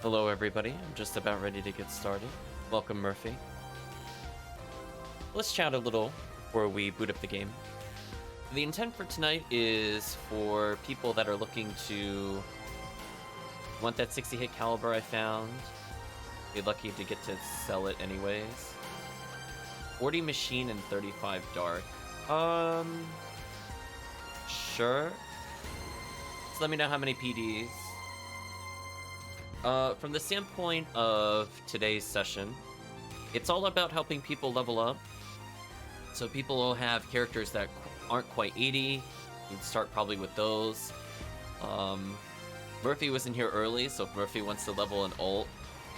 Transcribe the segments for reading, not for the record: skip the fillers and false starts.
Hello everybody, I'm just about ready to get started. Welcome Murphy. Let's chat a little before we boot up the game. The intent for tonight is for people that are looking to want that 60 hit caliber I found. Be lucky to get to sell it anyways. 40 machine and 35 dark. Sure. So let me know how many PDs. From the standpoint of today's session, it's all about helping people level up. So people will have characters that aren't quite 80. You'd start probably with those. Murphy was in here early, so if Murphy wants to level an ult,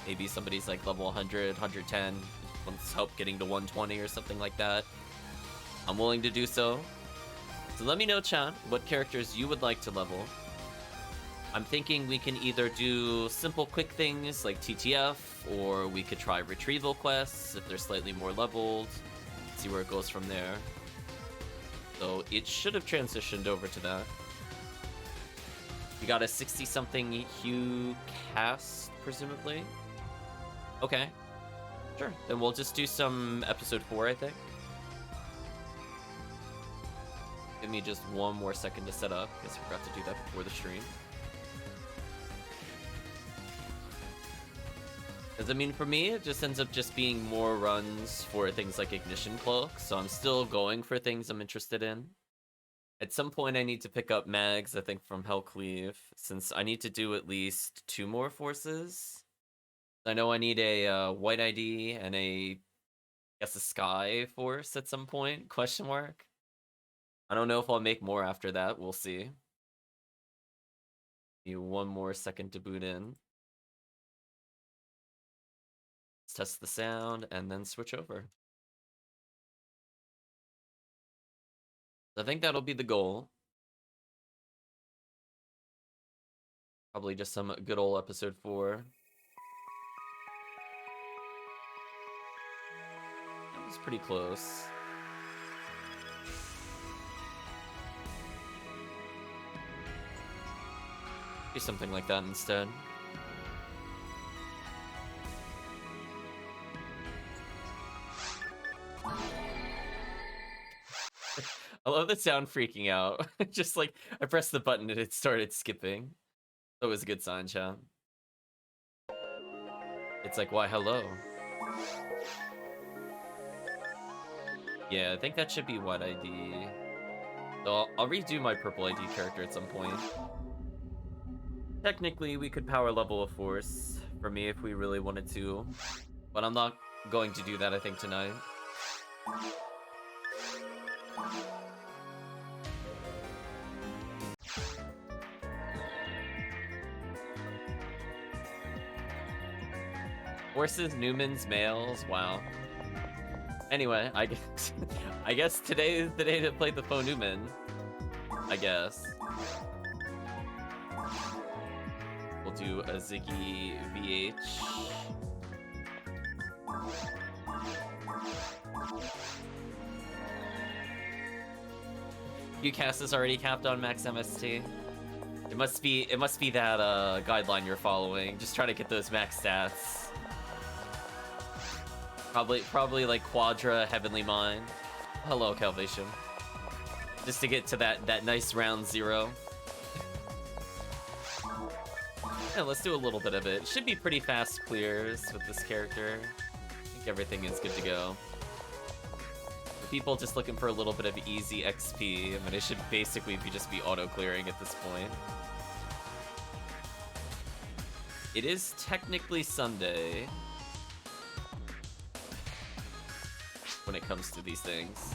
maybe somebody's like level 100, 110, wants help getting to 120 or something like that, I'm willing to do so. So let me know, chat, what characters you would like to level. I'm thinking we can either do simple quick things like TTF, or we could try retrieval quests if they're slightly more leveled. See where it goes from there. So it should have transitioned over to that. We got a 60-something Hugh cast, presumably. Okay. Sure. Then we'll just do some episode 4, I think. Give me just one more second to set up. Guess I forgot to do that before the stream. Because, I mean, for me, it just ends up just being more runs for things like Ignition Cloak, so I'm still going for things I'm interested in. At some point, I need to pick up mags, I think, from HellCleave, since I need to do at least 2 more forces. I know I need a White ID and a Sky force at some point, question mark. I don't know if I'll make more after that, we'll see. Need one more second to boot in. Test the sound, and then switch over. I think that'll be the goal. Probably just some good old episode 4. That was pretty close. Do something like that instead. I love the sound freaking out. Just like, I pressed the button and it started skipping. That was a good sign, chat. It's like, why, hello? Yeah, I think that should be White ID. So I'll redo my Purple ID character at some point. Technically, we could power level a force for me if we really wanted to. But I'm not going to do that, I think, tonight. Horses, Newmans, males, wow. Anyway, I guess today is the day to play the faux Newman. I guess. We'll do a Ziggy VH. UCAS is already capped on max MST. It must be that guideline you're following. Just try to get those max stats. Probably like Quadra Heavenly Mind. Hello, Calvitium. Just to get to that nice round 0. Yeah, let's do a little bit of it. Should be pretty fast clears with this character. I think everything is good to go. For people just looking for a little bit of easy XP, I mean, it should basically just be auto-clearing at this point. It is technically Sunday when it comes to these things.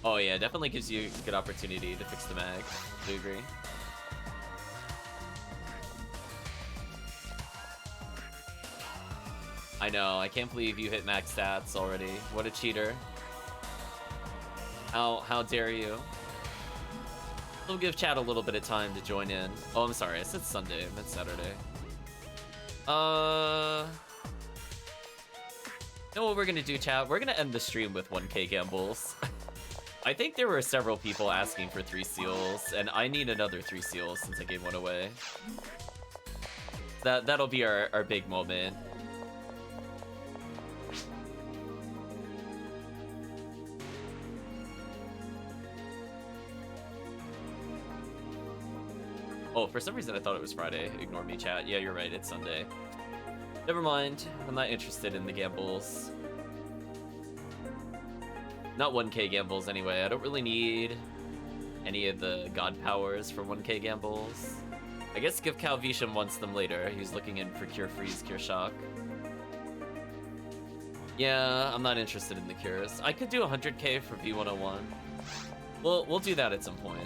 Oh yeah, definitely gives you a good opportunity to fix the mag. I do agree. I know, I can't believe you hit max stats already. What a cheater. How dare you? We'll give chat a little bit of time to join in. Oh, I'm sorry, I said Sunday, I meant Saturday. You know what we're gonna do, chat? We're gonna end the stream with 1k gambles. I think there were several people asking for 3 seals, and I need another 3 seals since I gave one away. That'll be our big moment. Oh, for some reason I thought it was Friday. Ignore me, chat. Yeah, you're right. It's Sunday. Never mind. I'm not interested in the gambles. Not 1k gambles anyway. I don't really need any of the god powers for 1k gambles. I guess TheCalvitium wants them later. He's looking in for Cure Freeze, Cure Shock. Yeah, I'm not interested in the cures. I could do 100k for V101. We'll do that at some point.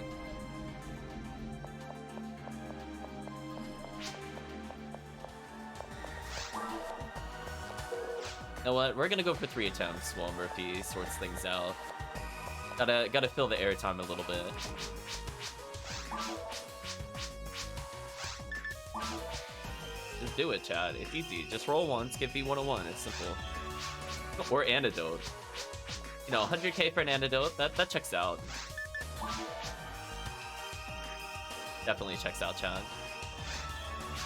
You know what? We're gonna go for 3 attempts while Murphy sorts things out. Gotta fill the airtime a little bit. Just do it, Chad. It's easy. Just roll once, get V101. It's simple. Or antidote. You know, 100k for an antidote. That checks out. Definitely checks out, Chad.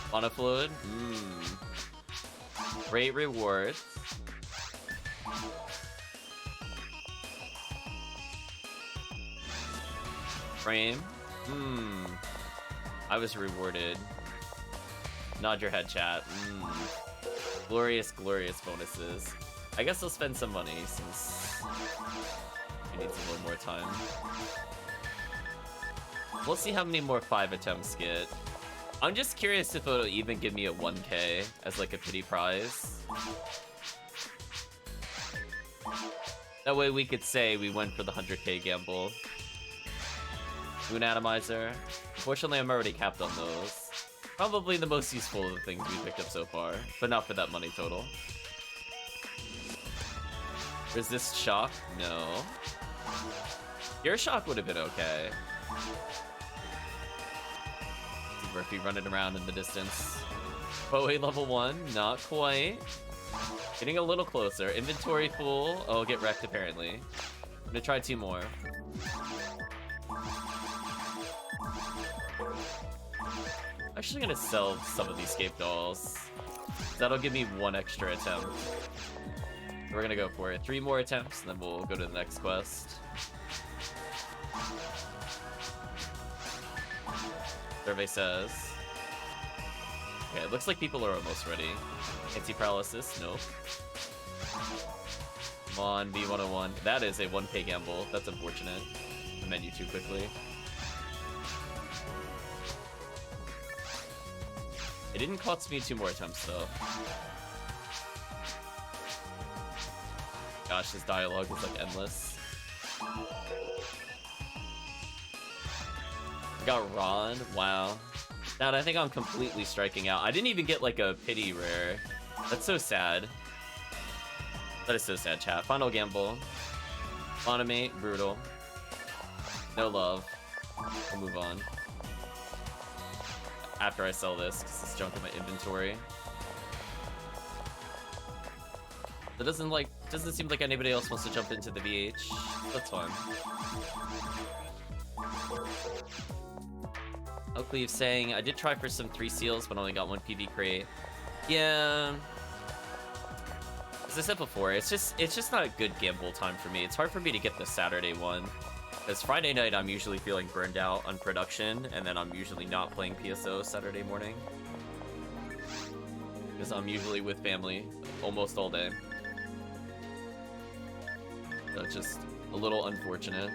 Fauna Fluid. Great reward. Frame. I was rewarded. Nod your head, chat. Glorious, glorious bonuses. I guess I'll spend some money since we need a little more time. We'll see how many more 5 attempts get. I'm just curious if it'll even give me a 1k as like a pity prize. That way we could say we went for the 100k gamble. Moon Atomizer. Unfortunately, I'm already capped on those. Probably the most useful of the things we picked up so far, but not for that money total. Resist Shock? No. Your Shock would have been okay. Murphy running around in the distance. Bowie level 1, not quite. Getting a little closer. Inventory full. Oh, get wrecked apparently. I'm gonna try 2 more. Actually gonna sell some of these Scape Dolls. That'll give me 1 extra attempt. We're gonna go for it. 3 more attempts, and then we'll go to the next quest. Survey says. Okay, it looks like people are almost ready. Anti-paralysis, nope. Come on, V101. That is a 1k gamble. That's unfortunate. The menu too quickly. It didn't cost me 2 more attempts, though. Gosh, this dialogue is, like, endless. I got Ron. Wow. Dad, I think I'm completely striking out. I didn't even get, like, a pity rare. That's so sad. That is so sad, chat. Final gamble. Automate. Brutal. No love. We'll move on. After I sell this, because it's junk in my inventory. It doesn't seem like anybody else wants to jump into the VH. That's fine. HellCleave saying, I did try for some 3 seals, but only got 1 PV crate. Yeah. As I said before, it's just not a good gamble time for me. It's hard for me to get the Saturday one. Because Friday night, I'm usually feeling burned out on production, and then I'm usually not playing PSO Saturday morning. Because I'm usually with family almost all day. So it's just a little unfortunate.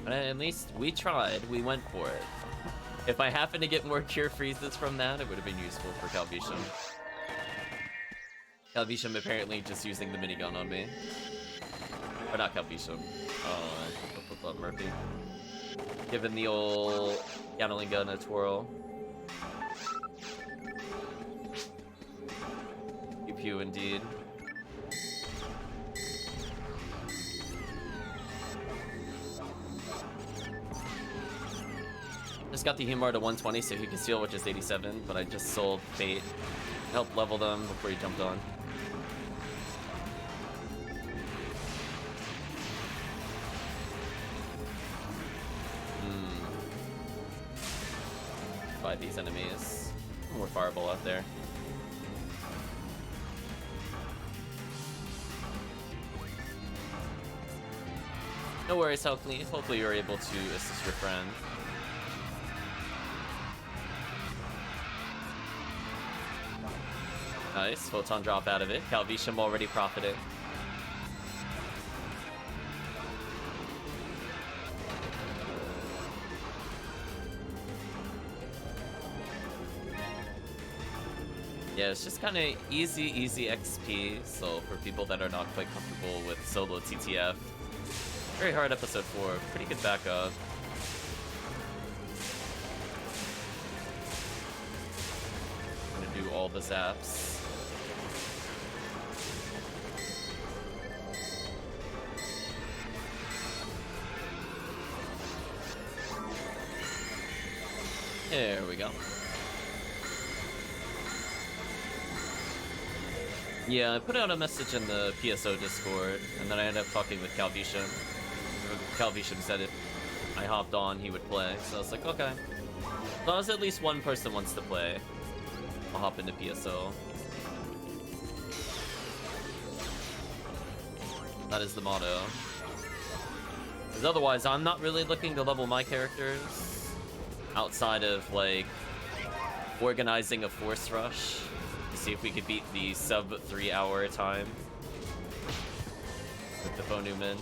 But at least we tried, we went for it. If I happen to get more Cure Freezes from that, it would have been useful for TravisZappa. TravisZappa apparently just using the minigun on me. Or not TravisZappa. Oh, Murphy. Giving the old Gatling gun a twirl. Pew pew indeed. Just got the humor to 120 so he can steal, which is 87, but I just sold Fate. Helped level them before he jumped on. Fight these enemies. More Fireball out there. No worries, HellCleave. Hopefully you're able to assist your friend. Nice, Photon drop out of it. TheCalvitium already profited. Yeah, it's just kind of easy XP, so for people that are not quite comfortable with solo TTF. Very hard episode 4, pretty good backup. Gonna do all the zaps. There we go. Yeah, I put out a message in the PSO Discord, and then I ended up talking with TheCalvitium. TheCalvitium said if I hopped on, he would play, so I was like, okay. As long as at least one person wants to play, I'll hop into PSO. That is the motto. Because otherwise, I'm not really looking to level my characters outside of, like, organizing a force rush. See if we could beat the sub 3 hour time with the Phonuman.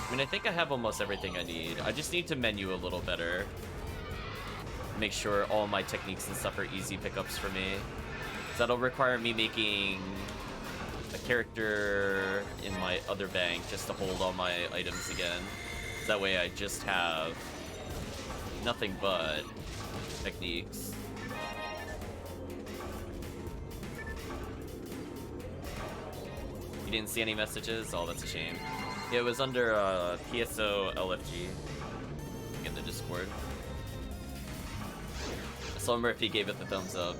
I mean, I think I have almost everything I need. I just need to menu a little better. Make sure all my techniques and stuff are easy pickups for me. So that'll require me making a character in my other bank just to hold all my items again. So that way I just have nothing but techniques. You didn't see any messages? Oh, that's a shame. Yeah, it was under PSO LFG in the Discord. I saw Murphy gave it the thumbs up.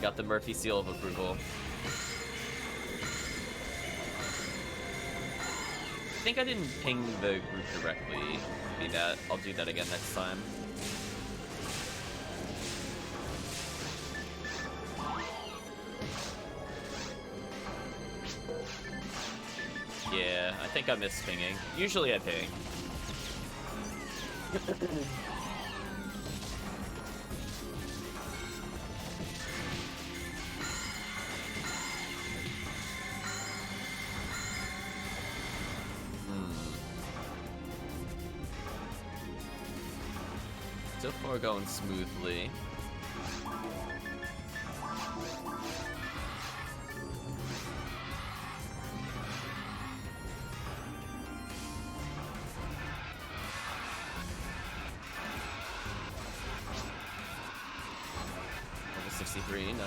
Got the Murphy seal of approval. I think I didn't ping the group directly. Maybe that. I'll do that again next time. Yeah, I think I missed pinging. Usually I ping. So far going smoothly. Level 63, nice.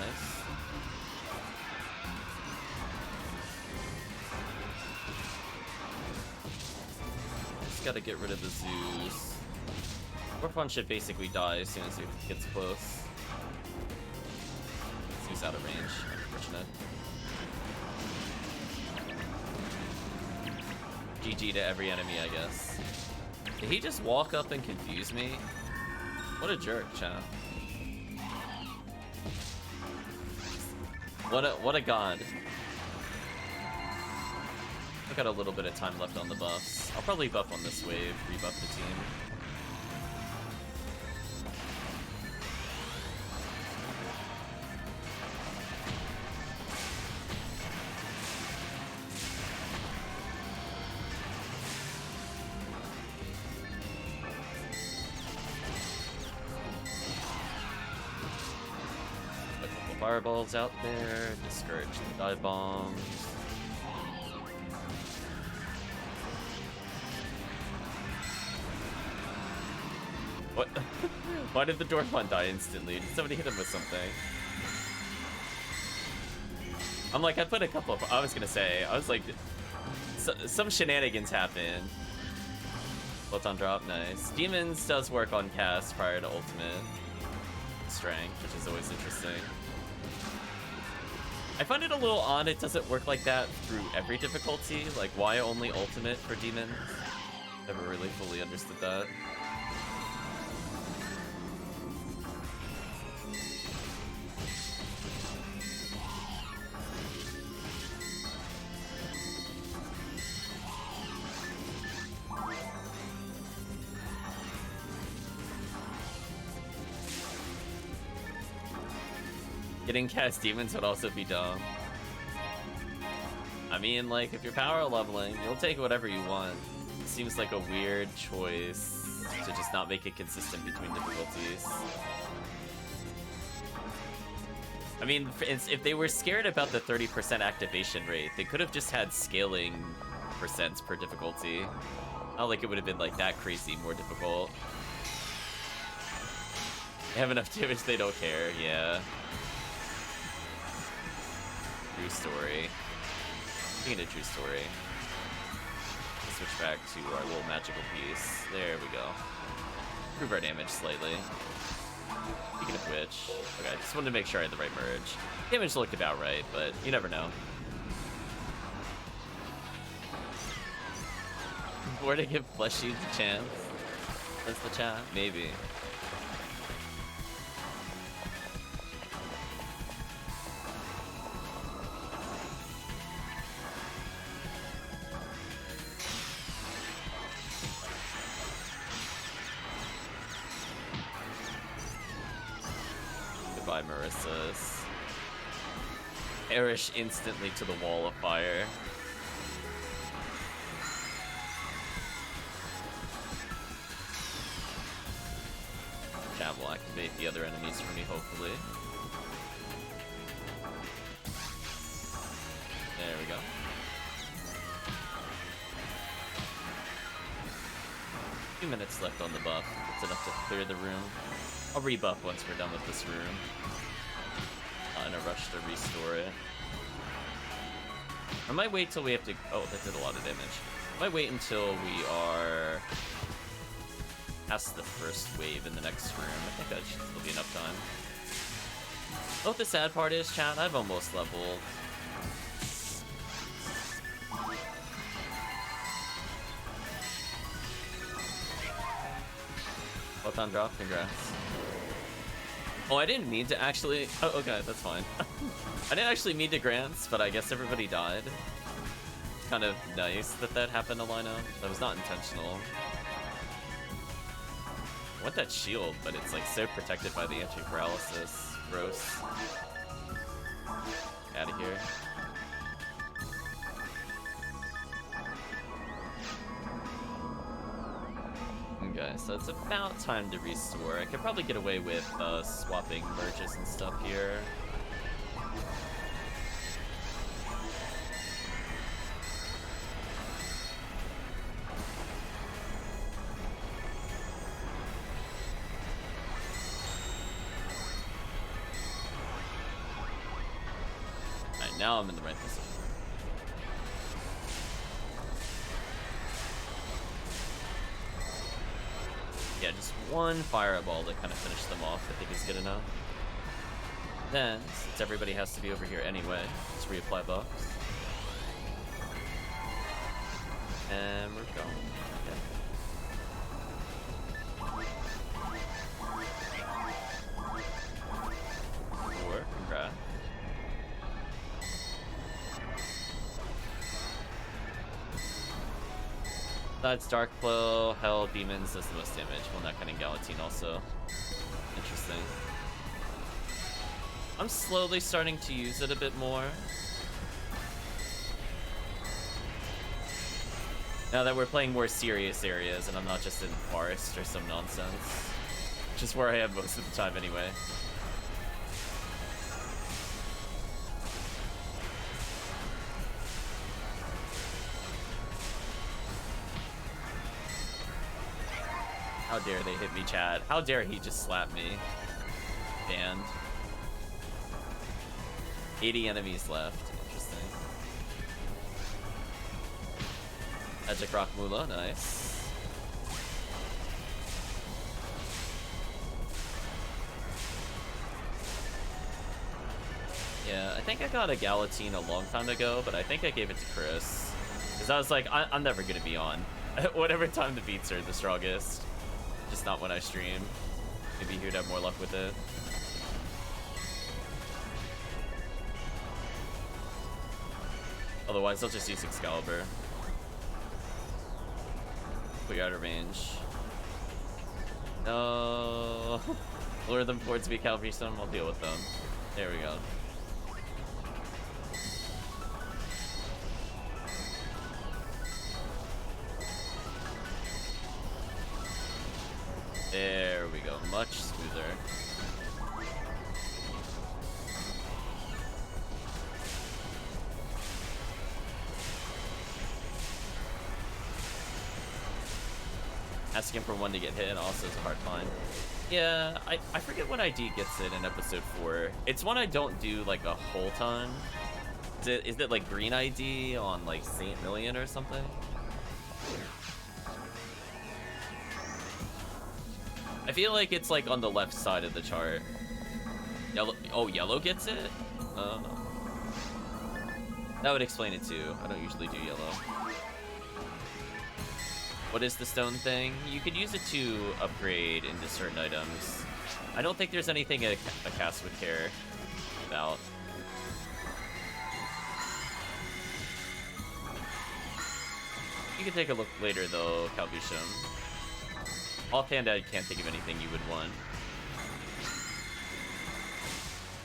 Just gotta get rid of the zoos. Orphan should basically die as soon as it gets close. He's out of range. Unfortunate. GG to every enemy, I guess. Did he just walk up and confuse me? What a jerk, chat. What a god. I got a little bit of time left on the buffs. I'll probably buff on this wave, rebuff the team. Fireballs out there, discourage the dive bombs. What? Why did the Dwarfon die instantly? Did somebody hit him with something? I'm like, I put a couple of, I was gonna say, I was like, some shenanigans happen. Photon drop, nice. Demons does work on cast prior to ultimate strength, which is always interesting. I find it a little odd it doesn't work like that through every difficulty. Like, why only ultimate for demons? Never really fully understood that. Getting cast demons would also be dumb. I mean, like, if you're power leveling, you'll take whatever you want. It seems like a weird choice to just not make it consistent between difficulties. I mean, if they were scared about the 30% activation rate, they could have just had scaling percents per difficulty. Not like it would have been like that crazy more difficult. They have enough damage, they don't care, yeah. True story. Speaking of true story, let's switch back to our little magical piece. There we go. Improve our damage slightly. Speaking of which, okay, just wanted to make sure I had the right merge. Damage looked about right, but you never know. Or to give Flesh Shields a chance. That's the chat? Maybe. Goodbye, Marissa's. Perish instantly to the wall of fire. Chat will activate the other enemies for me, hopefully. There we go. A few minutes left on the buff. It's enough to clear the room. I'll rebuff once we're done with this room. Not in a rush to restore it. I might wait till we have to... Oh, that did a lot of damage. I might wait until we are past the first wave in the next room. I think that should still be enough time. Oh, the sad part is, chat, I've almost leveled. Photon drop, congrats. Oh, I didn't mean to actually... Oh, okay, that's fine. I didn't actually mean to grants, but I guess everybody died. It's kind of nice that that happened to line up. That was not intentional. I want that shield, but it's like so protected by the anti-paralysis. Gross. Out of here. Okay, so it's about time to restore. I could probably get away with swapping merges and stuff here. Alright, now I'm in the right position. Yeah, just one fireball to kind of finish them off, I think is good enough. Then, since everybody has to be over here anyway, let's reapply buffs. And we're going. Okay. 4, congrats. Besides Dark Flow, Hell, Demons does the most damage. Well, not counting Galatine also. Interesting. I'm slowly starting to use it a bit more. Now that we're playing more serious areas and I'm not just in Forest or some nonsense. Which is where I am most of the time anyway. How dare they hit me, Chad? How dare he just slap me? Banned. 80 enemies left. Interesting. Magic Rock Mula, nice. Yeah, I think I got a Galatine a long time ago, but I think I gave it to Chris. Because I was like, I'm never going to be on. Whatever time the beats are the strongest. Just not when I stream. Maybe he would have more luck with it. Otherwise, I'll just use Excalibur. Put you out of range. No. Lure them towards TheCalvitium. I'll deal with them. There we go. There we go. Much smoother. Asking for one to get hit also is a hard find. Yeah, I forget what ID gets it in episode 4. It's one I don't do like a whole ton. Is it like green ID on like Saint Million or something? I feel like it's like on the left side of the chart. Yellow. Oh, yellow gets it? That would explain it too. I don't usually do yellow. What is the stone thing? You could use it to upgrade into certain items. I don't think there's anything a cast would care about. You can take a look later though, Calvitium. Offhand, I can't think of anything you would want.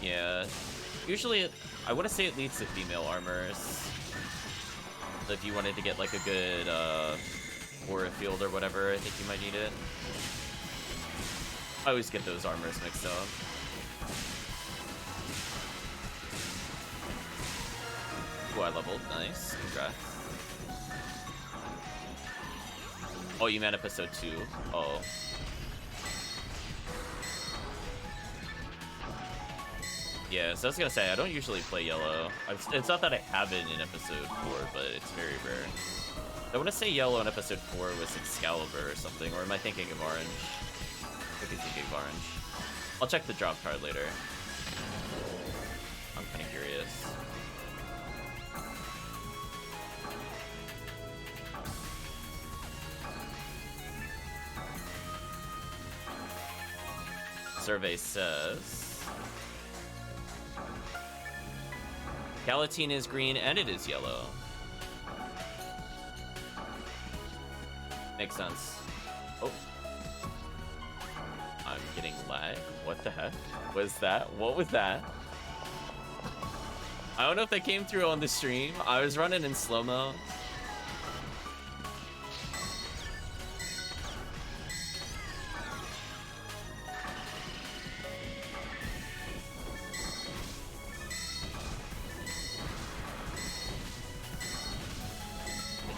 Yeah. Usually, I want to say it leads to female armors. So if you wanted to get like a good aura field or whatever, I think you might need it. I always get those armors mixed up. Ooh, I leveled. Nice. Congrats. Oh, you meant episode 2. Oh. Yeah, so I was gonna say, I don't usually play yellow. It's not that I haven't in episode 4, but it's very rare. I want to say yellow in episode 4 was Excalibur or something, or am I thinking of orange? I could be thinking of orange. I'll check the drop card later. I'm kind of curious. Survey says Galatine is green and it is yellow. Makes sense. Oh. I'm getting lag. What the heck? Was that? What was that? I don't know if that came through on the stream. I was running in slow-mo.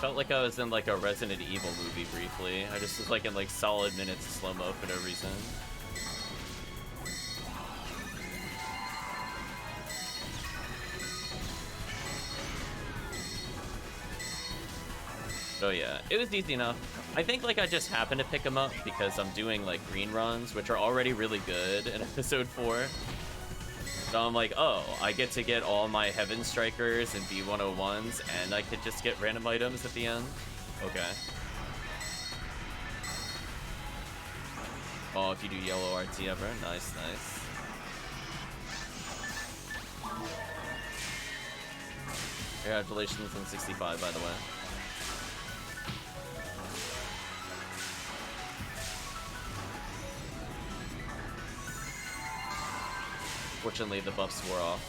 Felt like I was in like a Resident Evil movie briefly. I just was like in like solid minutes of slow-mo for no reason. Oh yeah, it was easy enough. I think like I just happened to pick them up because I'm doing like green runs, which are already really good in episode 4. So I'm like, oh, I get to get all my Heaven Strikers and B101s, and I could just get random items at the end. Okay. Oh, if you do yellow RT ever. Nice, nice. Congratulations on 65, by the way. Fortunately, the buffs wore off.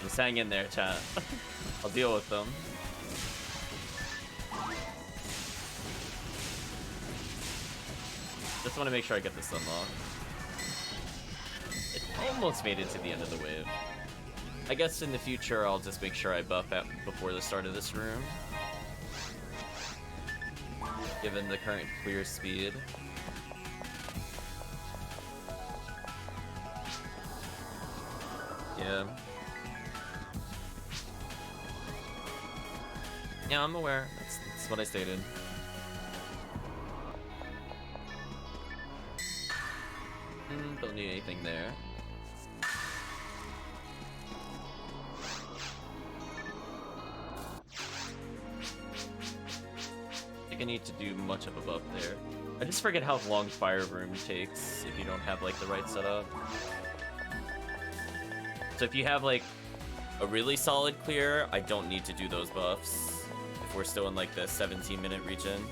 Just hang in there, chat. I'll deal with them. Just want to make sure I get this unlocked. It almost made it to the end of the wave. I guess in the future, I'll just make sure I buff out before the start of this room, given the current clear speed. Yeah. Yeah, I'm aware. That's what I stated. Don't need anything there. I think I need to do much of a buff there. I just forget how long Fire Room takes if you don't have like the right setup. So if you have like a really solid clear, I don't need to do those buffs if we're still in like the 17-minute region.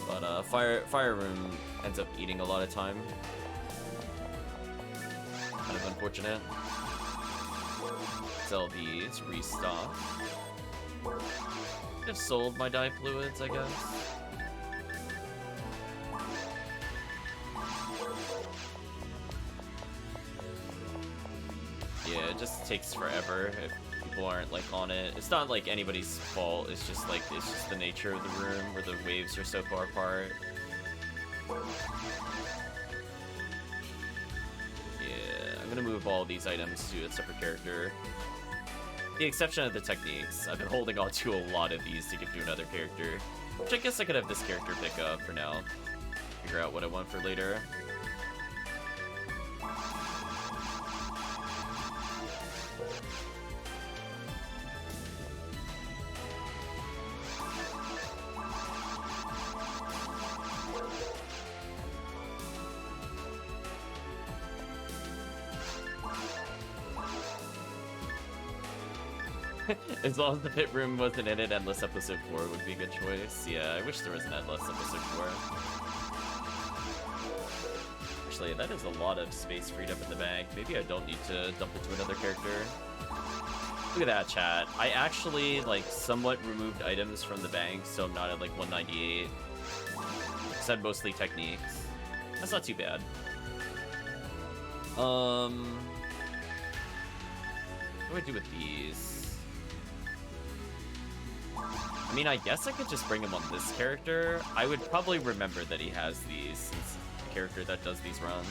But Fire Room ends up eating a lot of time. Kind of unfortunate. Sell these, restock. Could have sold my dye fluids, I guess. Yeah, it just takes forever if people aren't like on it. It's not like anybody's fault, it's just the nature of the room where the waves are so far apart. Yeah, I'm gonna move all these items to a separate character. The exception of the techniques. I've been holding on to a lot of these to give to another character, which I guess I could have this character pick up for now. Figure out what I want for later. As long as the pit room wasn't in it, Endless Episode 4 would be a good choice. Yeah, I wish there was an Endless Episode 4. Actually, that is a lot of space freed up in the bank. Maybe I don't need to dump it to another character. Look at that, chat. I actually, like, somewhat removed items from the bank, so I'm not at, like, 198. Said mostly techniques. That's not too bad. What do I do with these? I mean, I guess I could just bring him on this character. I would probably remember that he has these, since it's the character that does these runs.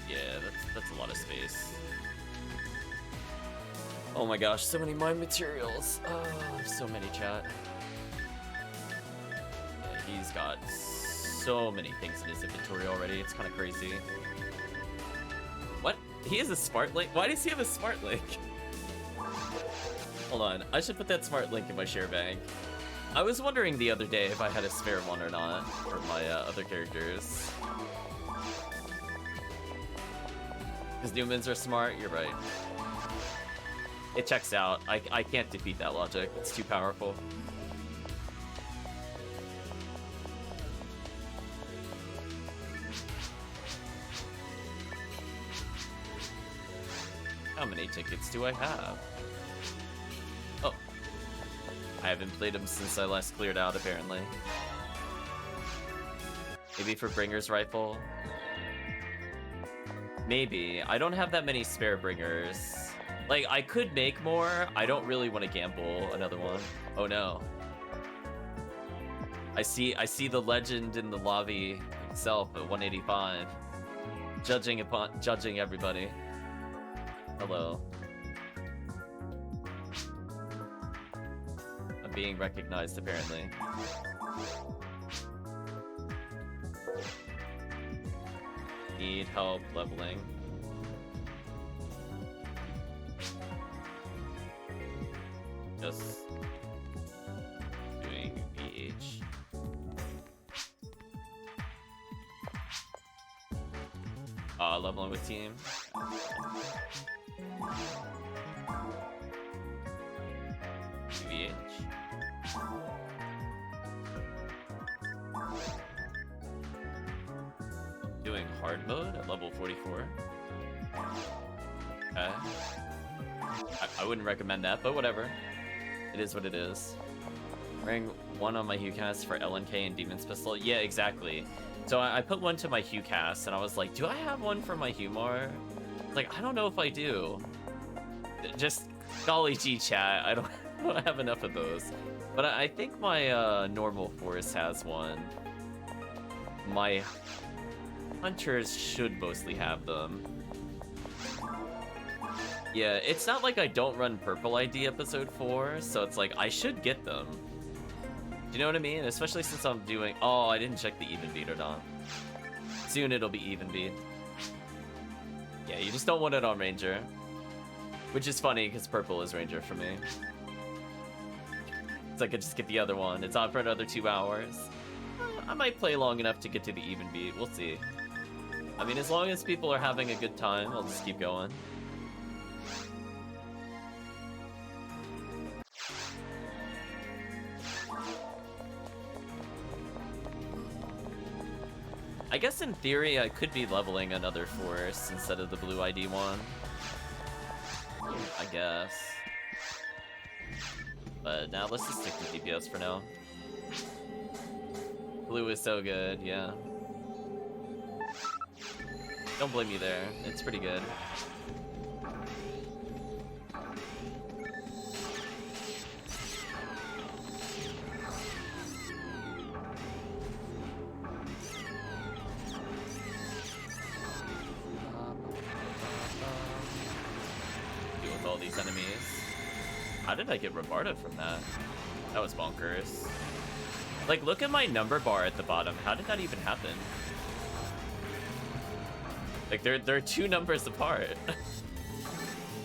Yeah, that's a lot of space. Oh my gosh, so many mine materials. Oh, so many, chat. Yeah, he's got so many things in his inventory already. It's kind of crazy. What? He has a smart link? Why does he have a smart link? Hold on, I should put that smart link in my share bank. I was wondering the other day if I had a spare one or not for my other characters. Because Newmans are smart, you're right. It checks out. I can't defeat that logic. It's too powerful. How many tickets do I have? Oh. I haven't played them since I last cleared out, apparently. Maybe for Bringer's Rifle? Maybe. I don't have that many spare Bringers. Like, I could make more. I don't really want to gamble another one. Oh no. I see the legend in the lobby itself at 185. Judging everybody. Hello. I'm being recognized, apparently. Need help leveling. Just doing VH. Leveling with team. VH. Doing hard mode at level 44. Okay. I wouldn't recommend that, but whatever. It is what it is. Wearing one on my Hugh cast for LNK and Demon's Pistol. Yeah, exactly. So I put one to my Hugh cast, and I was like, do I have one for my Humor? Like, I don't know if I do. Just golly gee, chat. I don't have enough of those. But I think my normal force has one. my hunters should mostly have them. Yeah, it's not like I don't run Purple ID episode 4, so it's like I should get them. Do you know what I mean? Especially since I'm doing... Oh, I didn't check the even beat or not. Soon it'll be even beat. Yeah, you just don't want it on Ranger. Which is funny, because Purple is Ranger for me. So I could just get the other one. It's on for another 2 hours. I might play long enough to get to the even beat. We'll see. I mean, as long as people are having a good time, I'll just keep going. I guess in theory I could be leveling another force instead of the blue ID one. I guess. But now let's just stick with DPS for now. Blue is so good, yeah. Don't blame me there, it's pretty good. All these enemies. How did I get Robarda from that? That was bonkers. Like, look at my number bar at the bottom. How did that even happen? Like, they're 2 numbers apart.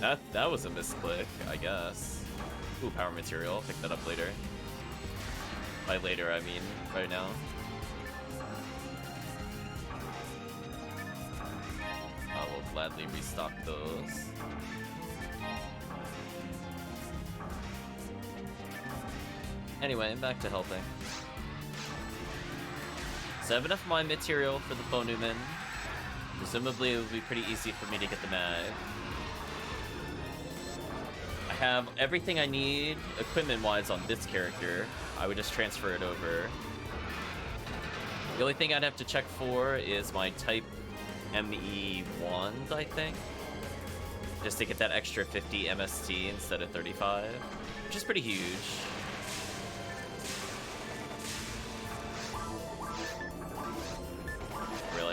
that was a misclick, I guess. Ooh, power material. I'll pick that up later. By later, I mean right now. I will gladly restock those. Anyway, back to helping. So I have enough of my material for the Bonuman. Presumably it will be pretty easy for me to get the mag. I have everything I need equipment-wise on this character. I would just transfer it over. The only thing I'd have to check for is my type ME wand, I think. Just to get that extra 50 MST instead of 35, which is pretty huge.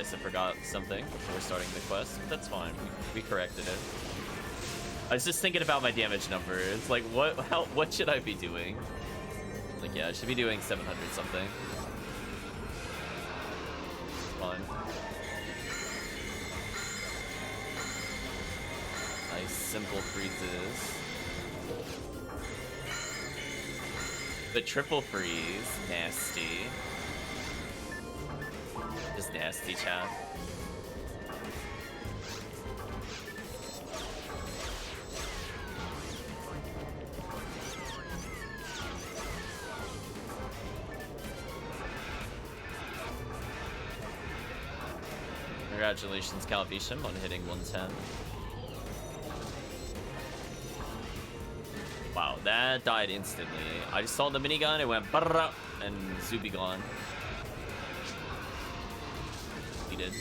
I forgot something before starting the quest, but that's fine. We corrected it. I was just thinking about my damage numbers. Like, what should I be doing? Like, yeah, I should be doing 700 something. Fine. Nice, simple freezes. The triple freeze, nasty. Just nasty, chat. Congratulations, TheCalvitium, on hitting 110. Wow, that died instantly. I just saw the minigun, it went brrrr, and Zuby gone. He did.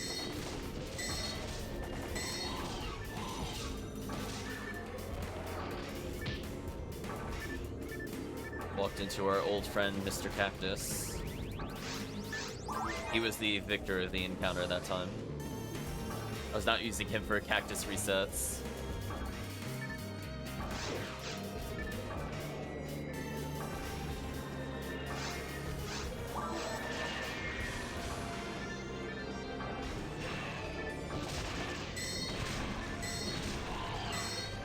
Walked into our old friend, Mr. Cactus. He was the victor of the encounter that time. I was not using him for cactus resets.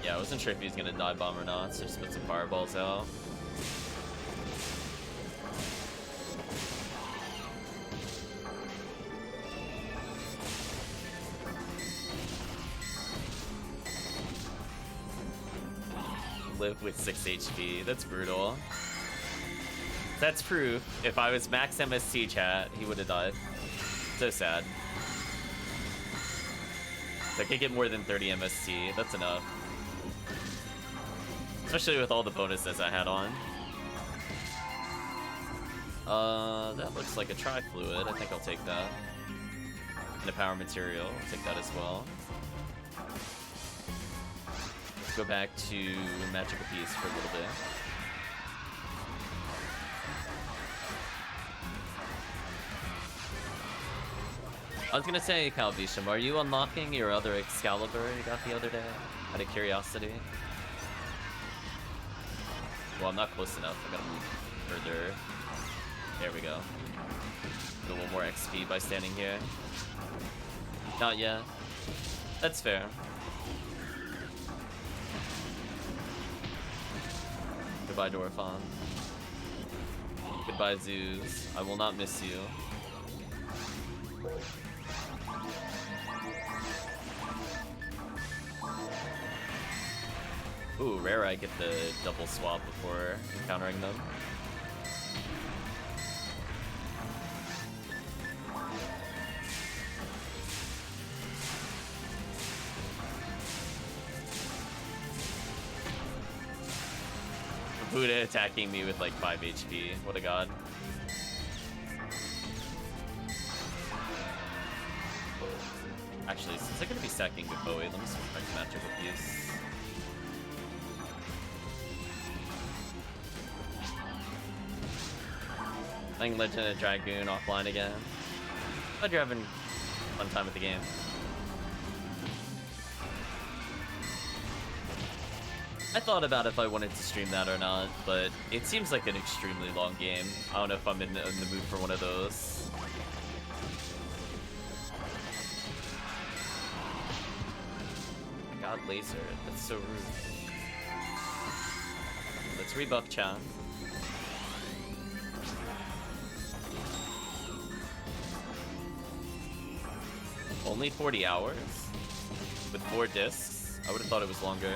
Yeah, I wasn't sure if he was gonna dive bomb or not, so just put some fireballs out. Live with 6 HP. That's brutal. That's proof. If I was max MST, chat, he would have died. So sad. If I could get more than 30 MST, that's enough. Especially with all the bonuses I had on. That looks like a tri-fluid. I think I'll take that. And a power material. I'll take that as well. Go back to Magical Piece for a little bit. was gonna say, Calvitium, are you unlocking your other Excalibur you got the other day? Out of curiosity. Well, I'm not close enough. I gotta move further. There we go. Get a little more XP by standing here. Not yet. That's fair. Goodbye, Dorphon. Goodbye, Zeus. I will not miss you. Ooh, rare I get the double swap before encountering them. Buddha attacking me with like 5 HP. What a god. Actually, since I'm gonna be stacking with Bowie, let me switch back to magical piece. Playing Legend of Dragoon offline again. Glad you're having a fun time with the game. I thought about if I wanted to stream that or not, but it seems like an extremely long game. I don't know if I'm in the mood for one of those. I got laser. That's so rude. Let's rebuff Chan. Only 40 hours? With 4 discs? I would have thought it was longer.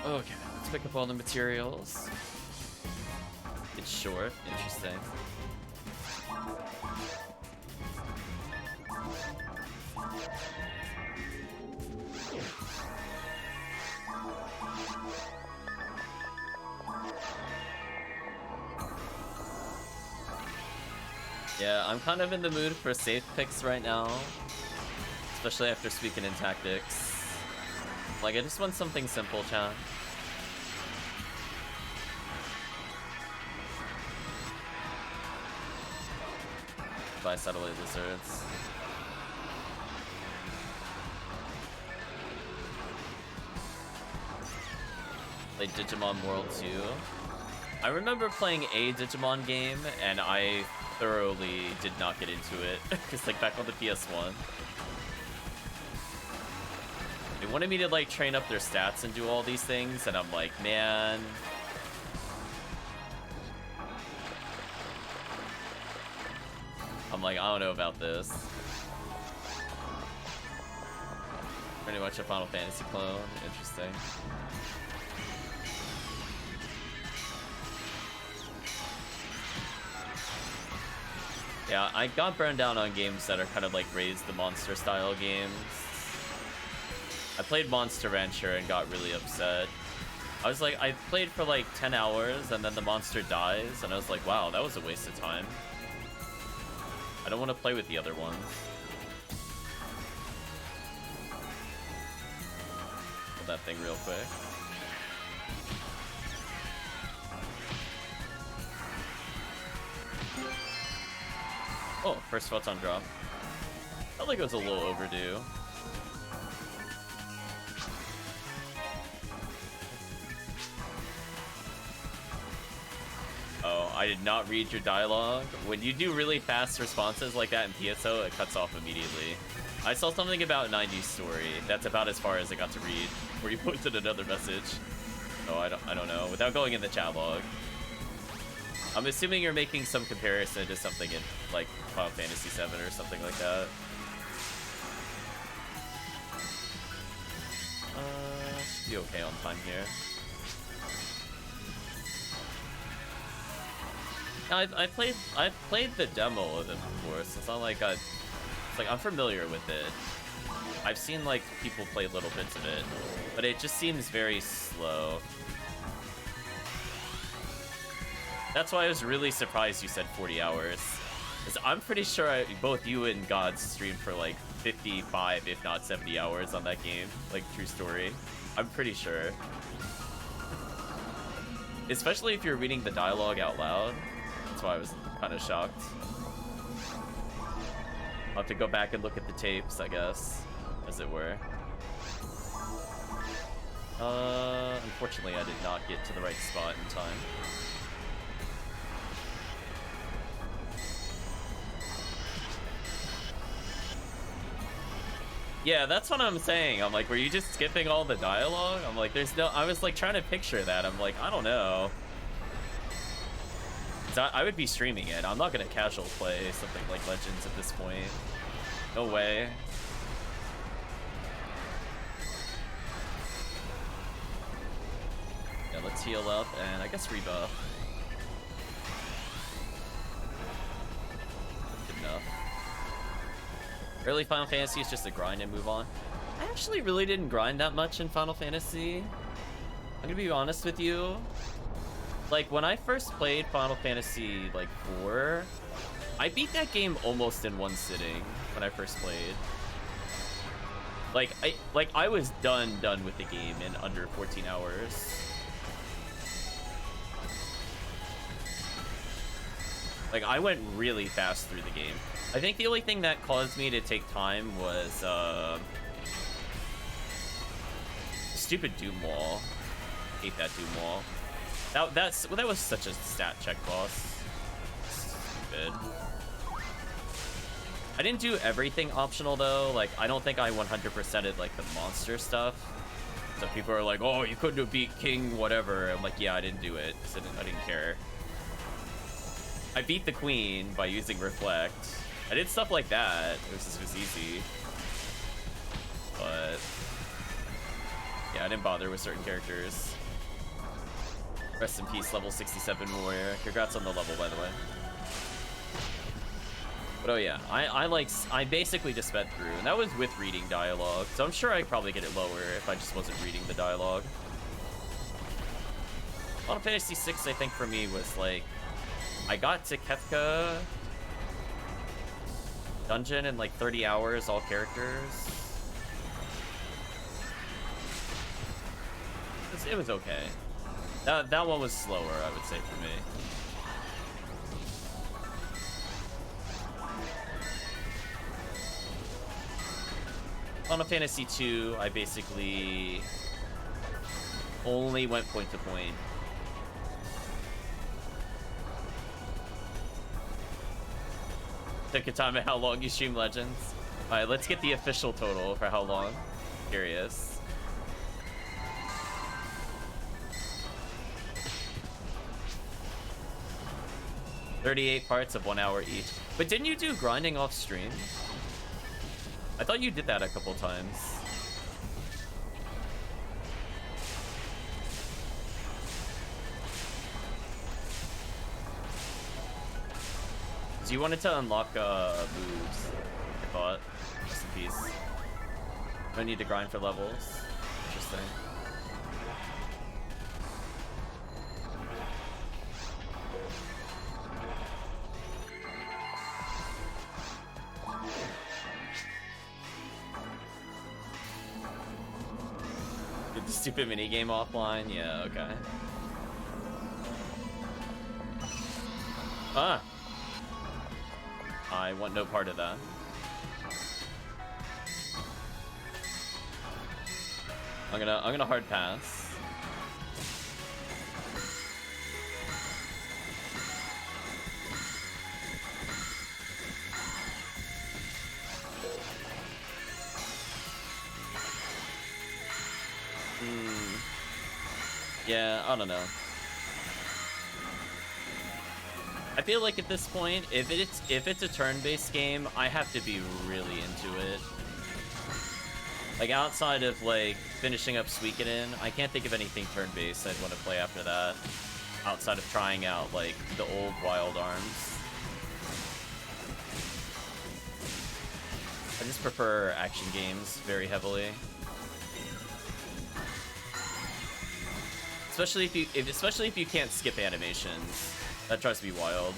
Okay, let's pick up all the materials. It's short, interesting. Yeah, I'm kind of in the mood for safe picks right now. Especially after speaking in tactics. Like, I just want something simple, chat. By satellite lizards. Played Digimon World 2. I remember playing a Digimon game, and I thoroughly did not get into it. Because, like, back on the PS1. They wanted me to, like, train up their stats and do all these things, and I'm like, man... I'm like, I don't know about this. Pretty much a Final Fantasy clone. Interesting. Yeah, I got burned down on games that are kind of like raised the monster style games. I played Monster Rancher and got really upset. I was like, I played for like 10 hours and then the monster dies, and I was like, wow, that was a waste of time. I don't want to play with the other ones. Put that thing real quick. Oh, first photon drop. Felt like it was a little overdue. Oh, I did not read your dialogue. When you do really fast responses like that in PSO, it cuts off immediately. I saw something about 90's story. That's about as far as I got to read. Where you posted another message. Oh, I don't know. Without going in the chat log. I'm assuming you're making some comparison to something in, like, Final Fantasy 7 or something like that. Should be okay on time here. I've played the demo of them before, so it's not like it's like I'm familiar with it. I've seen like people play little bits of it, but it just seems very slow. That's why I was really surprised you said 40 hours. Because I'm pretty sure both you and God streamed for like 55, if not 70 hours on that game. Like, true story. I'm pretty sure. Especially if you're reading the dialogue out loud. That's why I was kind of shocked. I'll have to go back and look at the tapes, I guess, as it were. Unfortunately, I did not get to the right spot in time. Yeah, that's what I'm saying. I'm like, were you just skipping all the dialogue? I'm like, there's no... I was like trying to picture that. I'm like, I don't know. I would be streaming it. I'm not gonna casual play something like Legends at this point. No way. Yeah, let's heal up and I guess rebuff. Good enough. Early Final Fantasy is just a grind and move on. I actually really didn't grind that much in Final Fantasy. I'm gonna be honest with you. Like, when I first played Final Fantasy, like, 4, I beat that game almost in one sitting when I first played. Like, I was done with the game in under 14 hours. Like, I went really fast through the game. I think the only thing that caused me to take time was, stupid Doom Wall. Hate that Doom Wall. That was such a stat check boss. Stupid. I didn't do everything optional though. Like, I don't think I 100%ed like the monster stuff. So people are like, oh, you couldn't have beat King whatever. I'm like, yeah, I didn't do it. So I didn't care. I beat the Queen by using Reflect. I did stuff like that. It was easy. But yeah, I didn't bother with certain characters. Rest in peace, level 67 warrior. Congrats on the level, by the way. But oh yeah, I basically just sped through, and that was with reading dialogue, so I'm sure I'd probably get it lower if I just wasn't reading the dialogue. Final Fantasy VI, I think for me was like, I got to Kefka dungeon in like 30 hours, all characters. It was okay. That one was slower, I would say, for me. Final Fantasy II, I basically only went point to point. Took a time at how long you stream Legends. Alright, let's get the official total for how long. Curious. $38 parts of 1 hour each. But didn't you do grinding off stream? I thought you did that a couple times. So you wanted to unlock moves, I thought. Just in peace. No need to grind for levels. Interesting. Did the stupid minigame offline? Yeah, okay. Ah! I want no part of that. I'm gonna hard pass. Yeah, I don't know. I feel like at this point, if it's a turn-based game, I have to be really into it. Like, outside of, like, finishing up Suikoden, I can't think of anything turn-based I'd want to play after that. Outside of trying out, like, the old Wild Arms. I just prefer action games very heavily. Especially if you can't skip animations. That drives me wild.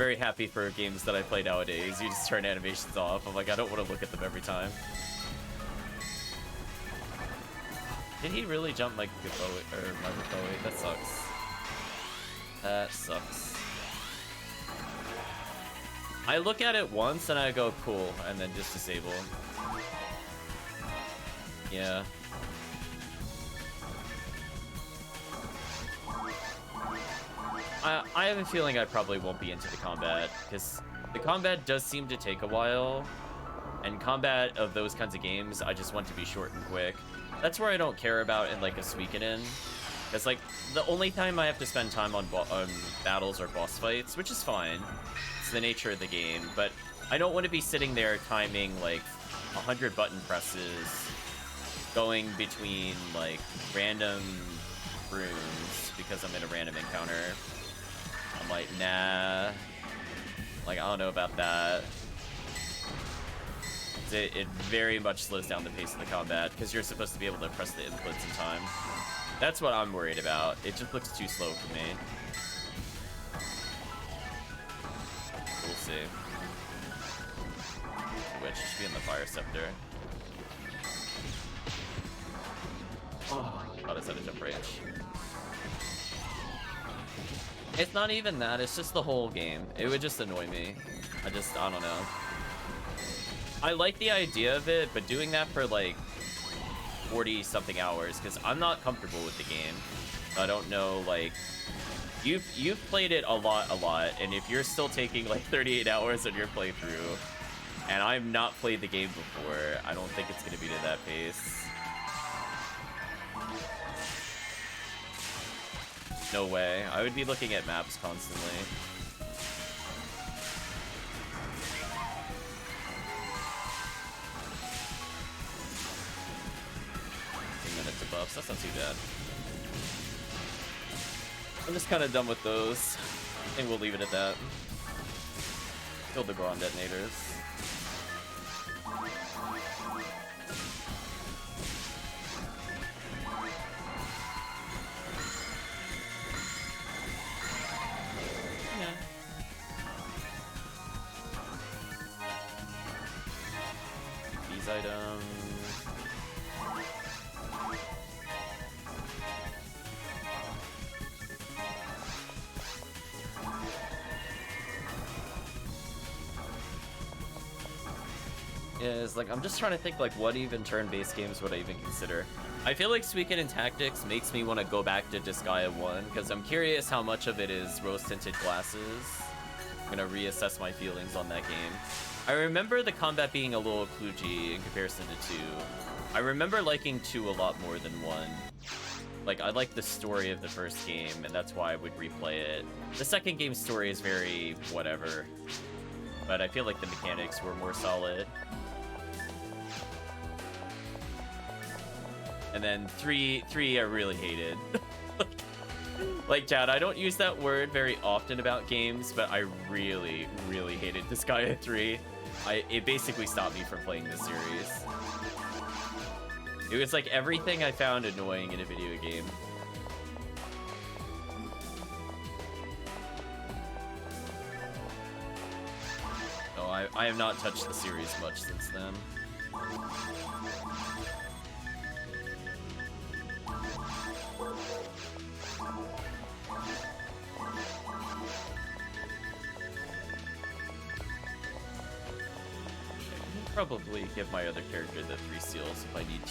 very happy for games that I play nowadays. You just turn animations off. I'm like, I don't want to look at them every time. Did he really jump like Gaboe or Margaboe? That sucks. That sucks. I look at it once and I go, cool, and then just disable. Yeah. I have a feeling I probably won't be into the combat, because the combat does seem to take a while, and combat of those kinds of games, I just want to be short and quick. That's where I don't care about in like a Suikoden. It's like the only time I have to spend time on battles or boss fights, which is fine. It's the nature of the game, but I don't want to be sitting there timing like 100 button presses, going between like random rooms because I'm in a random encounter. I'm like, nah. Like, I don't know about that. It very much slows down the pace of the combat because you're supposed to be able to press the inputs in time. That's what I'm worried about. It just looks too slow for me. We'll see. Which should be in the fire scepter. Oh, thought I said a jump range. It's not even that, it's just the whole game. It would just annoy me. I don't know. I like the idea of it, but doing that for like 40-something hours, because I'm not comfortable with the game. I don't know, like, you've played it a lot, and if you're still taking like 38 hours on your playthrough, and I've not played the game before, I don't think it's going to be to that pace. No way. I would be looking at maps constantly. Minutes of buffs. That's not too bad. I'm just kind of done with those. I think we'll leave it at that. Kill the Goron detonators. Items. Yeah, it's like, I'm just trying to think, like, what even turn-based games would I even consider? I feel like Suikoden Tactics makes me want to go back to Disgaea 1, because I'm curious how much of it is rose-tinted glasses. I'm gonna reassess my feelings on that game. I remember the combat being a little kludgy in comparison to 2. I remember liking 2 a lot more than 1. Like, I like the story of the first game, and that's why I would replay it. The second game's story is very whatever, but I feel like the mechanics were more solid. And then 3 I really hated. Like, Chad, I don't use that word very often about games, but I really, really hated Disgaea 3. It basically stopped me from playing this series. It was like everything I found annoying in a video game. No, I have not touched the series much since then. Probably give my other character the 3 seals if I need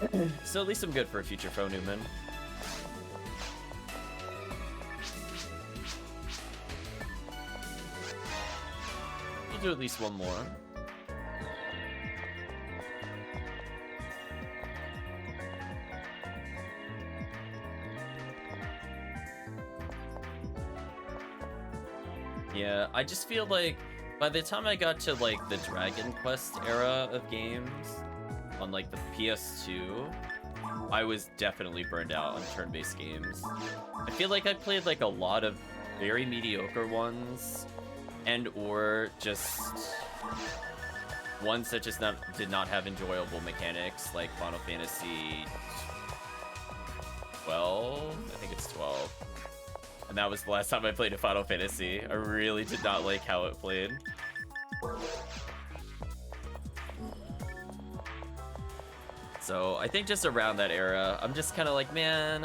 to. So at least I'm good for a future Fro Newman. We'll do at least one more. Yeah, I just feel like by the time I got to, like, the Dragon Quest era of games, on, like, the PS2, I was definitely burned out on turn-based games. I feel like I played, like, a lot of very mediocre ones, and/or just ones that just did not have enjoyable mechanics, like Final Fantasy 12? I think it's 12. And that was the last time I played a Final Fantasy. I really did not like how it played. So I think just around that era, I'm just kind of like, man,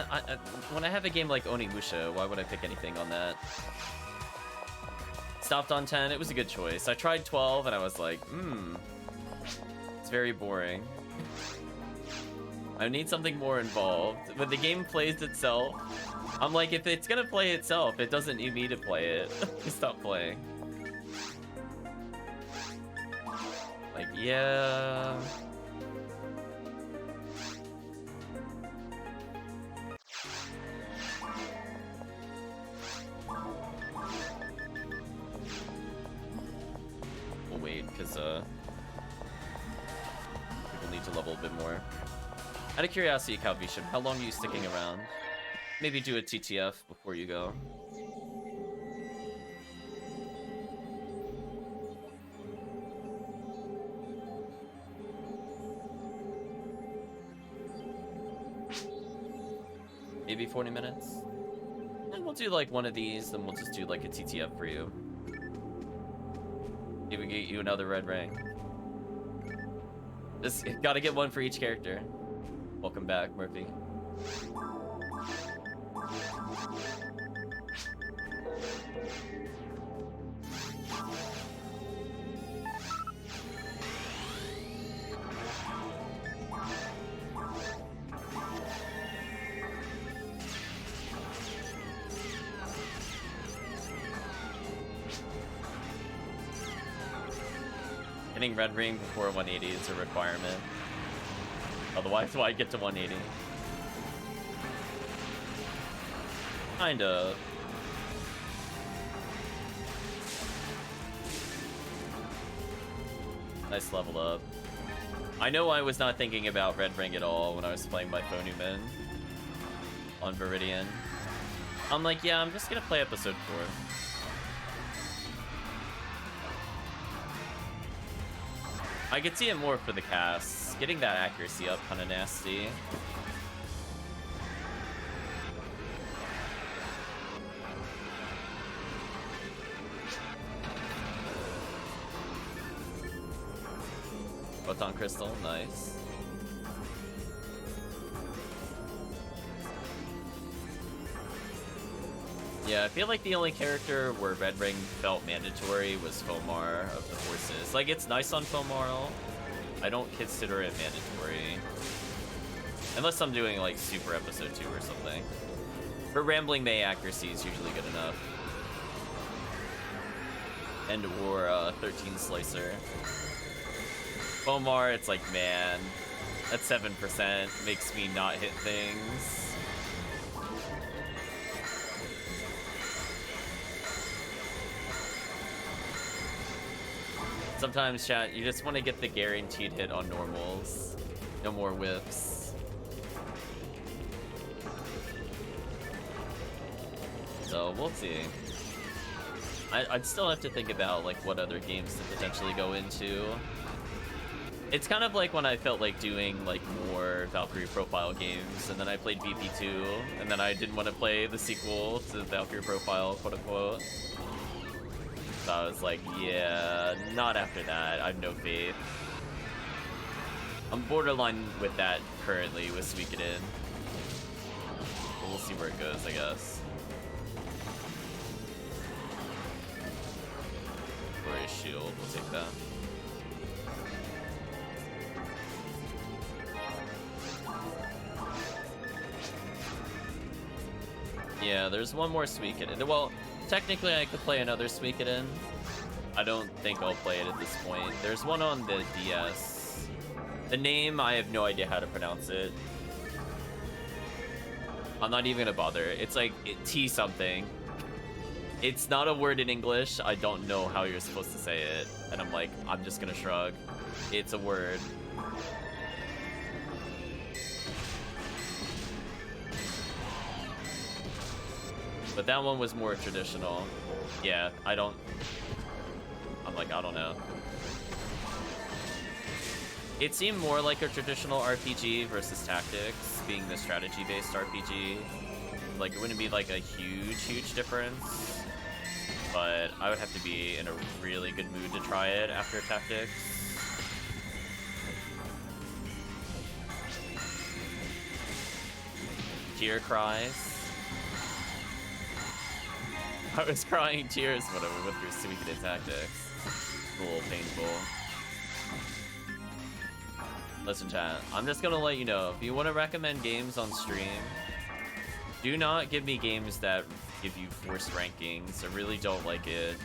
when I have a game like Onimusha, why would I pick anything on that? Stopped on 10, it was a good choice. I tried 12 and I was like, it's very boring. I need something more involved. When the game plays itself, I'm like, if it's gonna play itself, it doesn't need me to play it. Stop playing. Like, yeah. We'll wait, because people need to level a bit more. Out of curiosity, TheCalvitium, how long are you sticking around? Maybe do a TTF before you go. Maybe 40 minutes? And we'll do like one of these, then we'll just do like a TTF for you. Maybe get you another red ring. Just gotta get one for each character. Welcome back, Murphy. Getting red ring before 180 is a requirement. Otherwise, why get to 180? Kind of. Nice level up. I know I was not thinking about red ring at all when I was playing my Phonuman on Viridian. I'm like, yeah, I'm just gonna play episode 4. I could see it more for the casts. Getting that accuracy up kind of nasty. Photon Crystal, nice. Yeah, I feel like the only character where Red Ring felt mandatory was Fomar of the Forces. Like, it's nice on Fomar. I don't consider it mandatory. Unless I'm doing, like, Super Episode 2 or something. For Rambling May, accuracy is usually good enough. And or 13 Slicer. Fomar, it's like, man, that 7% makes me not hit things. Sometimes, chat, you just want to get the guaranteed hit on normals. No more whiffs. So, we'll see. I'd still have to think about, like, what other games to potentially go into. It's kind of like when I felt like doing, like, more Valkyrie Profile games, and then I played VP2, and then I didn't want to play the sequel to Valkyrie Profile, quote-unquote. So I was like, yeah, not after that. I have no faith. I'm borderline with that currently with Suikoden. We'll see where it goes, I guess. Glorious Shield, we'll take that. Yeah, there's one more Suikoden. Well, technically, I could play another Suikoden. I don't think I'll play it at this point. There's one on the DS. The name, I have no idea how to pronounce it. I'm not even gonna bother. It's like T something. It's not a word in English. I don't know how you're supposed to say it. And I'm like, I'm just gonna shrug. It's a word. But that one was more traditional. Yeah, I'm like, I don't know. It seemed more like a traditional RPG versus tactics, being the strategy-based RPG. Like, it wouldn't be like a huge difference, but I would have to be in a really good mood to try it after tactics. Tear cries. I was crying tears when I went through Suikoden tactics. It's a little painful. Listen, chat, I'm just gonna let you know, if you want to recommend games on stream, do not give me games that give you forced rankings. I really don't like it.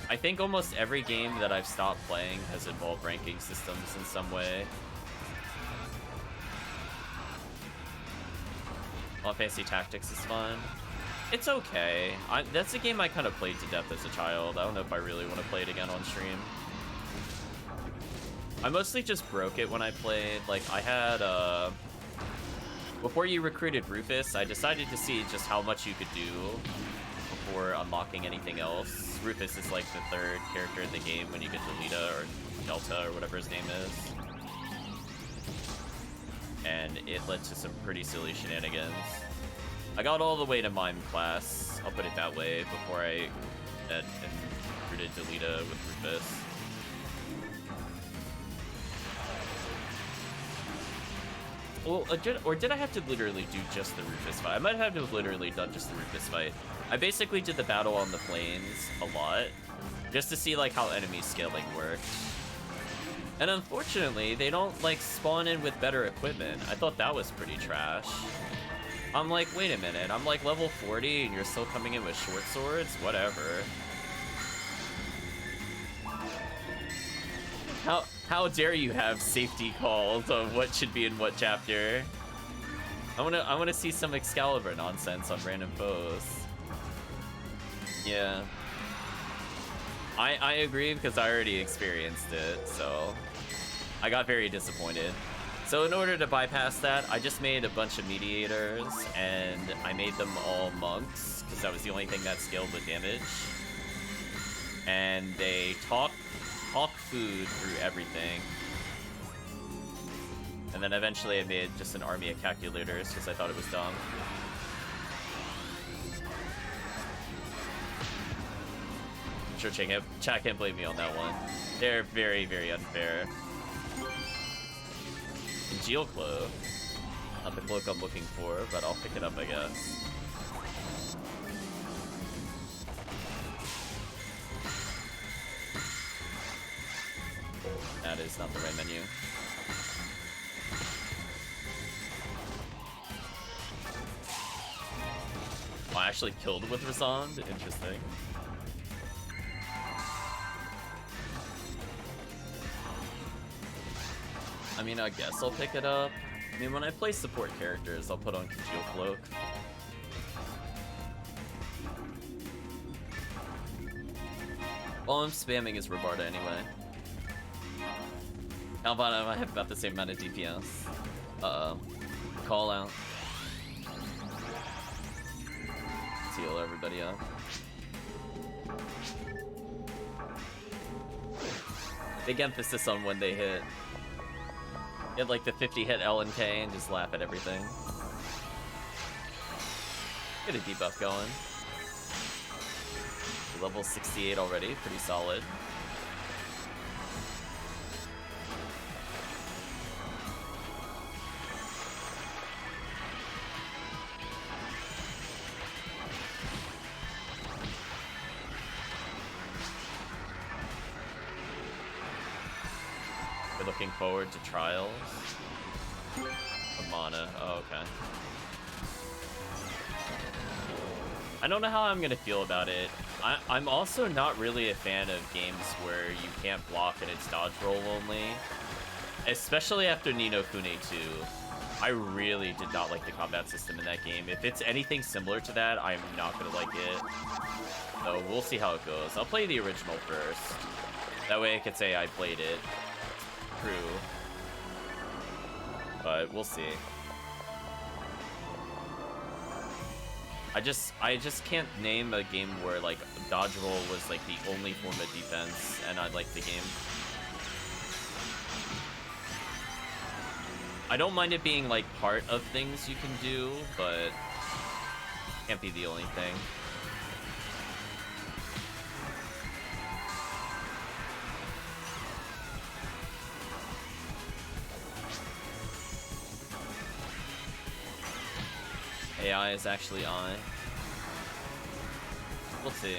I think almost every game that I've stopped playing has involved ranking systems in some way. Fantasy Tactics is fun. It's okay. That's a game I kind of played to death as a child. I don't know if I really want to play it again on stream. I mostly just broke it when I played. Like, I had, before you recruited Rufus, I decided to see just how much you could do before unlocking anything else. Rufus is like the third character in the game when you get to Lita or Delta or whatever his name is. And it led to some pretty silly shenanigans. I got all the way to Mime class, I'll put it that way, before I recruited Delita with Rufus. Well, or did I have to literally do just the Rufus fight? I might have to have literally done just the Rufus fight. I basically did the battle on the plains a lot, just to see like how enemy scaling worked. And unfortunately, they don't like spawn in with better equipment. I thought that was pretty trash. I'm like, wait a minute, I'm like level 40 and you're still coming in with short swords? Whatever. How dare you have safety calls on what should be in what chapter? I wanna see some Excalibur nonsense on random foes. Yeah. I agree because I already experienced it, so I got very disappointed. So in order to bypass that, I just made a bunch of mediators and I made them all monks because that was the only thing that scaled with damage. And they talk food through everything. And then eventually I made just an army of calculators because I thought it was dumb. I'm sure chat can't blame me on that one. They're very, very unfair. Congeal Cloak. Not the cloak I'm looking for, but I'll pick it up, I guess. That is not the right menu. Oh, I actually killed with Razond? Interesting. I mean, I guess I'll pick it up. I mean, when I play support characters, I'll put on Congeal Cloak. All I'm spamming is Rabarda anyway. Albano, I have about the same amount of DPS. Uh-oh. Call out. Let's heal everybody up. Big emphasis on when they hit. Get like the 50 hit L and K and just laugh at everything. Get a debuff going. Level 68 already, pretty solid. We're looking forward to Trials. Mana, oh, okay. I don't know how I'm gonna feel about it. I'm also not really a fan of games where you can't block and it's dodge roll only. Especially after Ni no Kuni 2. I really did not like the combat system in that game. If it's anything similar to that, I'm not gonna like it. So we'll see how it goes. I'll play the original first. That way I could say I played it. True. But we'll see. I just can't name a game where like dodge roll was like the only form of defense and I liked the game. I don't mind it being like part of things you can do, but Can't be the only thing. AI is actually on. We'll see.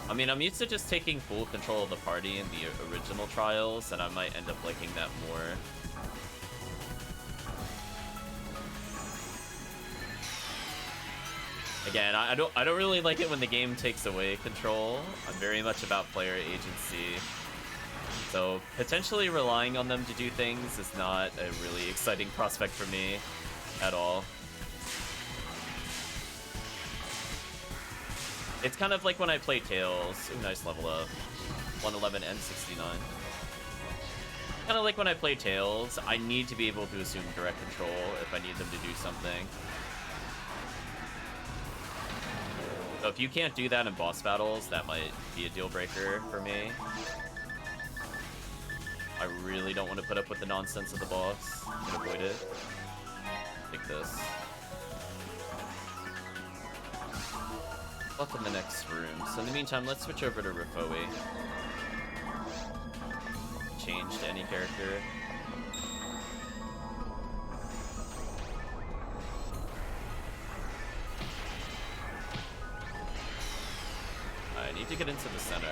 I mean, I'm used to just taking full control of the party in the original trials, and I might end up liking that more. Again, I don't really like it when the game takes away control. I'm very much about player agency. So potentially relying on them to do things is not a really exciting prospect for me at all. It's kind of like when I play Tails. Ooh, nice level up. 111 and 69. Kind of like when I play Tails, I need to be able to assume direct control if I need them to do something. So if you can't do that in boss battles, that might be a deal breaker for me. I really don't want to put up with the nonsense of the boss. I can avoid it. Take this. Up in the next room. So in the meantime, let's switch over to Rifoe. Change to any character. I need to get into the center.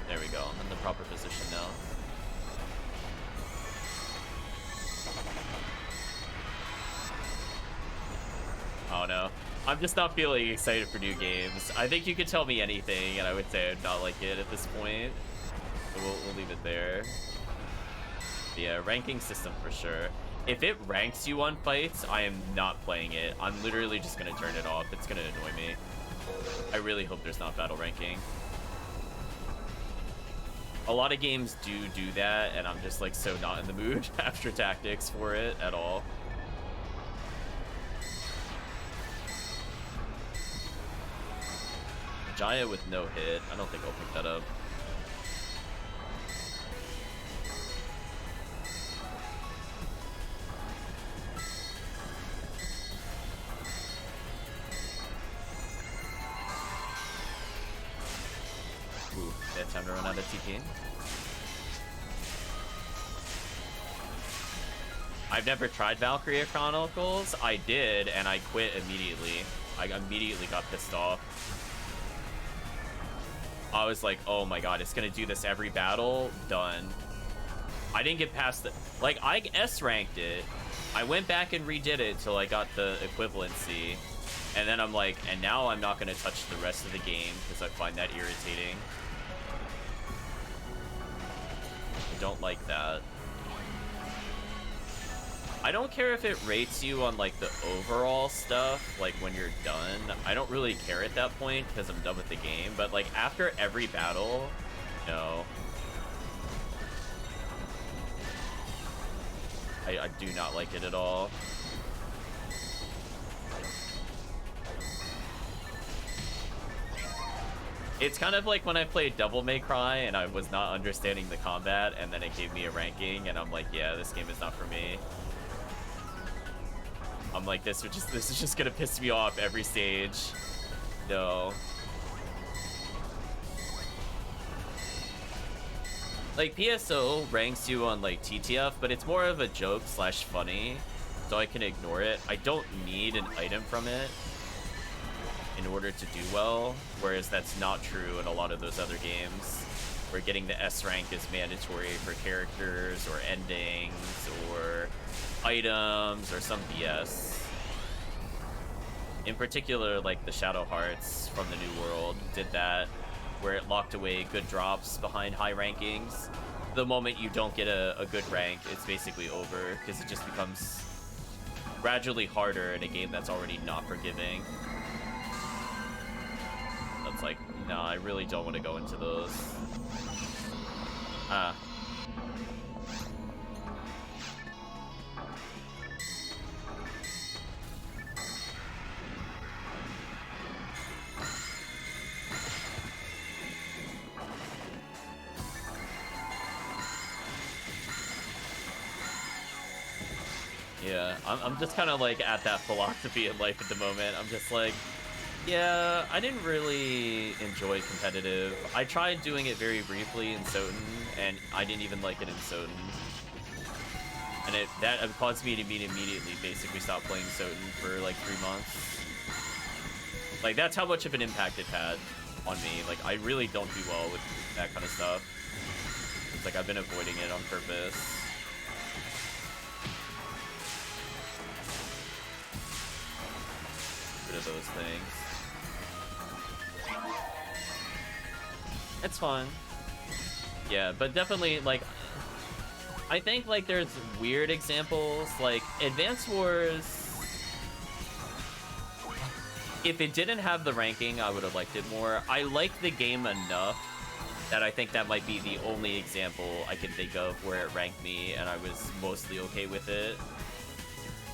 There we go. I'm in the proper position now. Oh no. I'm just not feeling excited for new games. I think you could tell me anything and I would say I'd not like it at this point. So we'll leave it there. But yeah, ranking system for sure. If it ranks you on fights, I am not playing it. I'm literally just gonna turn it off. It's gonna annoy me. I really hope there's not battle ranking. A lot of games do that, and I'm just like so not in the mood after tactics for it at all. Jaya with no hit. I don't think I'll pick that up. Ooh, bad time to run out of TP. I've never tried Valkyria Chronicles. I did, and I quit immediately. I immediately got pissed off. I was like, oh my god, it's gonna do this every battle. Done. I didn't get past the... Like, I S-ranked it. I went back and redid it till I got the equivalency. And then I'm like, and now I'm not gonna touch the rest of the game because I find that irritating. I don't like that. I don't care if it rates you on, like, the overall stuff, like, when you're done. I don't really care at that point, because I'm done with the game. But, like, after every battle, no. I do not like it at all. It's kind of like when I played Devil May Cry, and I was not understanding the combat, and then it gave me a ranking, and I'm like, yeah, this game is not for me. I'm like, this is just gonna piss me off every stage. No. Like, PSO ranks you on, like, TTF, but it's more of a joke slash funny, so I can ignore it. I don't need an item from it in order to do well, whereas that's not true in a lot of those other games, where getting the S rank is mandatory for characters, or endings, or items, or some BS. In particular, like the Shadow Hearts from the New World did that, where it locked away good drops behind high rankings. The moment you don't get a good rank, it's basically over, because it just becomes gradually harder in a game that's already not forgiving. That's like, no, I really don't want to go into those. Yeah, I'm just kind of like at that philosophy in life at the moment. I'm just like, yeah, I didn't really enjoy competitive. I tried doing it very briefly in Soten, and I didn't even like it in Soten. And that caused me to immediately basically stop playing Soten for like 3 months. Like, that's how much of an impact it had on me. Like, I really don't do well with that kind of stuff. It's like I've been avoiding it on purpose. Rid of those things. It's fun. Yeah, but definitely, like, I think, like, there's weird examples. Like, Advance Wars, if it didn't have the ranking, I would have liked it more. I like the game enough that I think that might be the only example I can think of where it ranked me and I was mostly okay with it.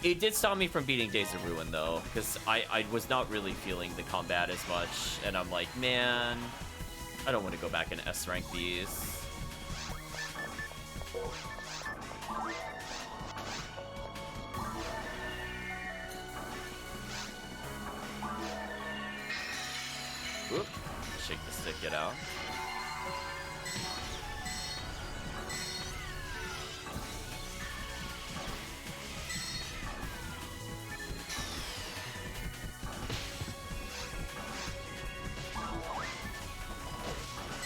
It did stop me from beating Days of Ruin, though, because I was not really feeling the combat as much, and I'm like, man, I don't want to go back and S-rank these. Oop. Shake the stick, get out.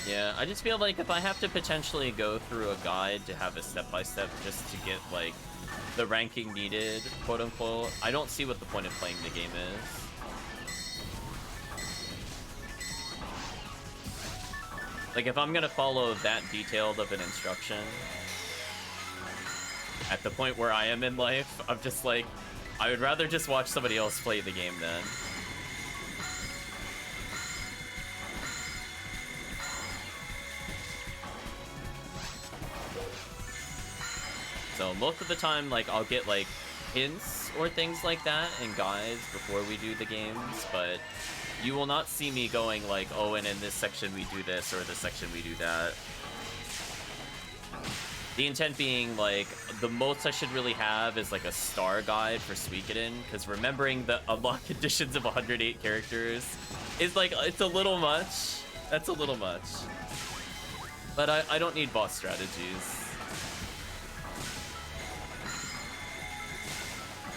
Yeah, I just feel like if I have to potentially go through a guide to have a step-by-step just to get, like, the ranking needed, quote-unquote, I don't see what the point of playing the game is. Like, if I'm gonna follow that detailed of an instruction, at the point where I am in life, I'm just like, I would rather just watch somebody else play the game then. So most of the time, like, I'll get, like, hints or things like that in guides before we do the games, but you will not see me going like, oh, and in this section we do this, or this section we do that. The intent being, like, the most I should really have is, like, a star guide for Suikoden, because remembering the unlock conditions of 108 characters is, like, it's a little much. That's a little much. But I don't need boss strategies.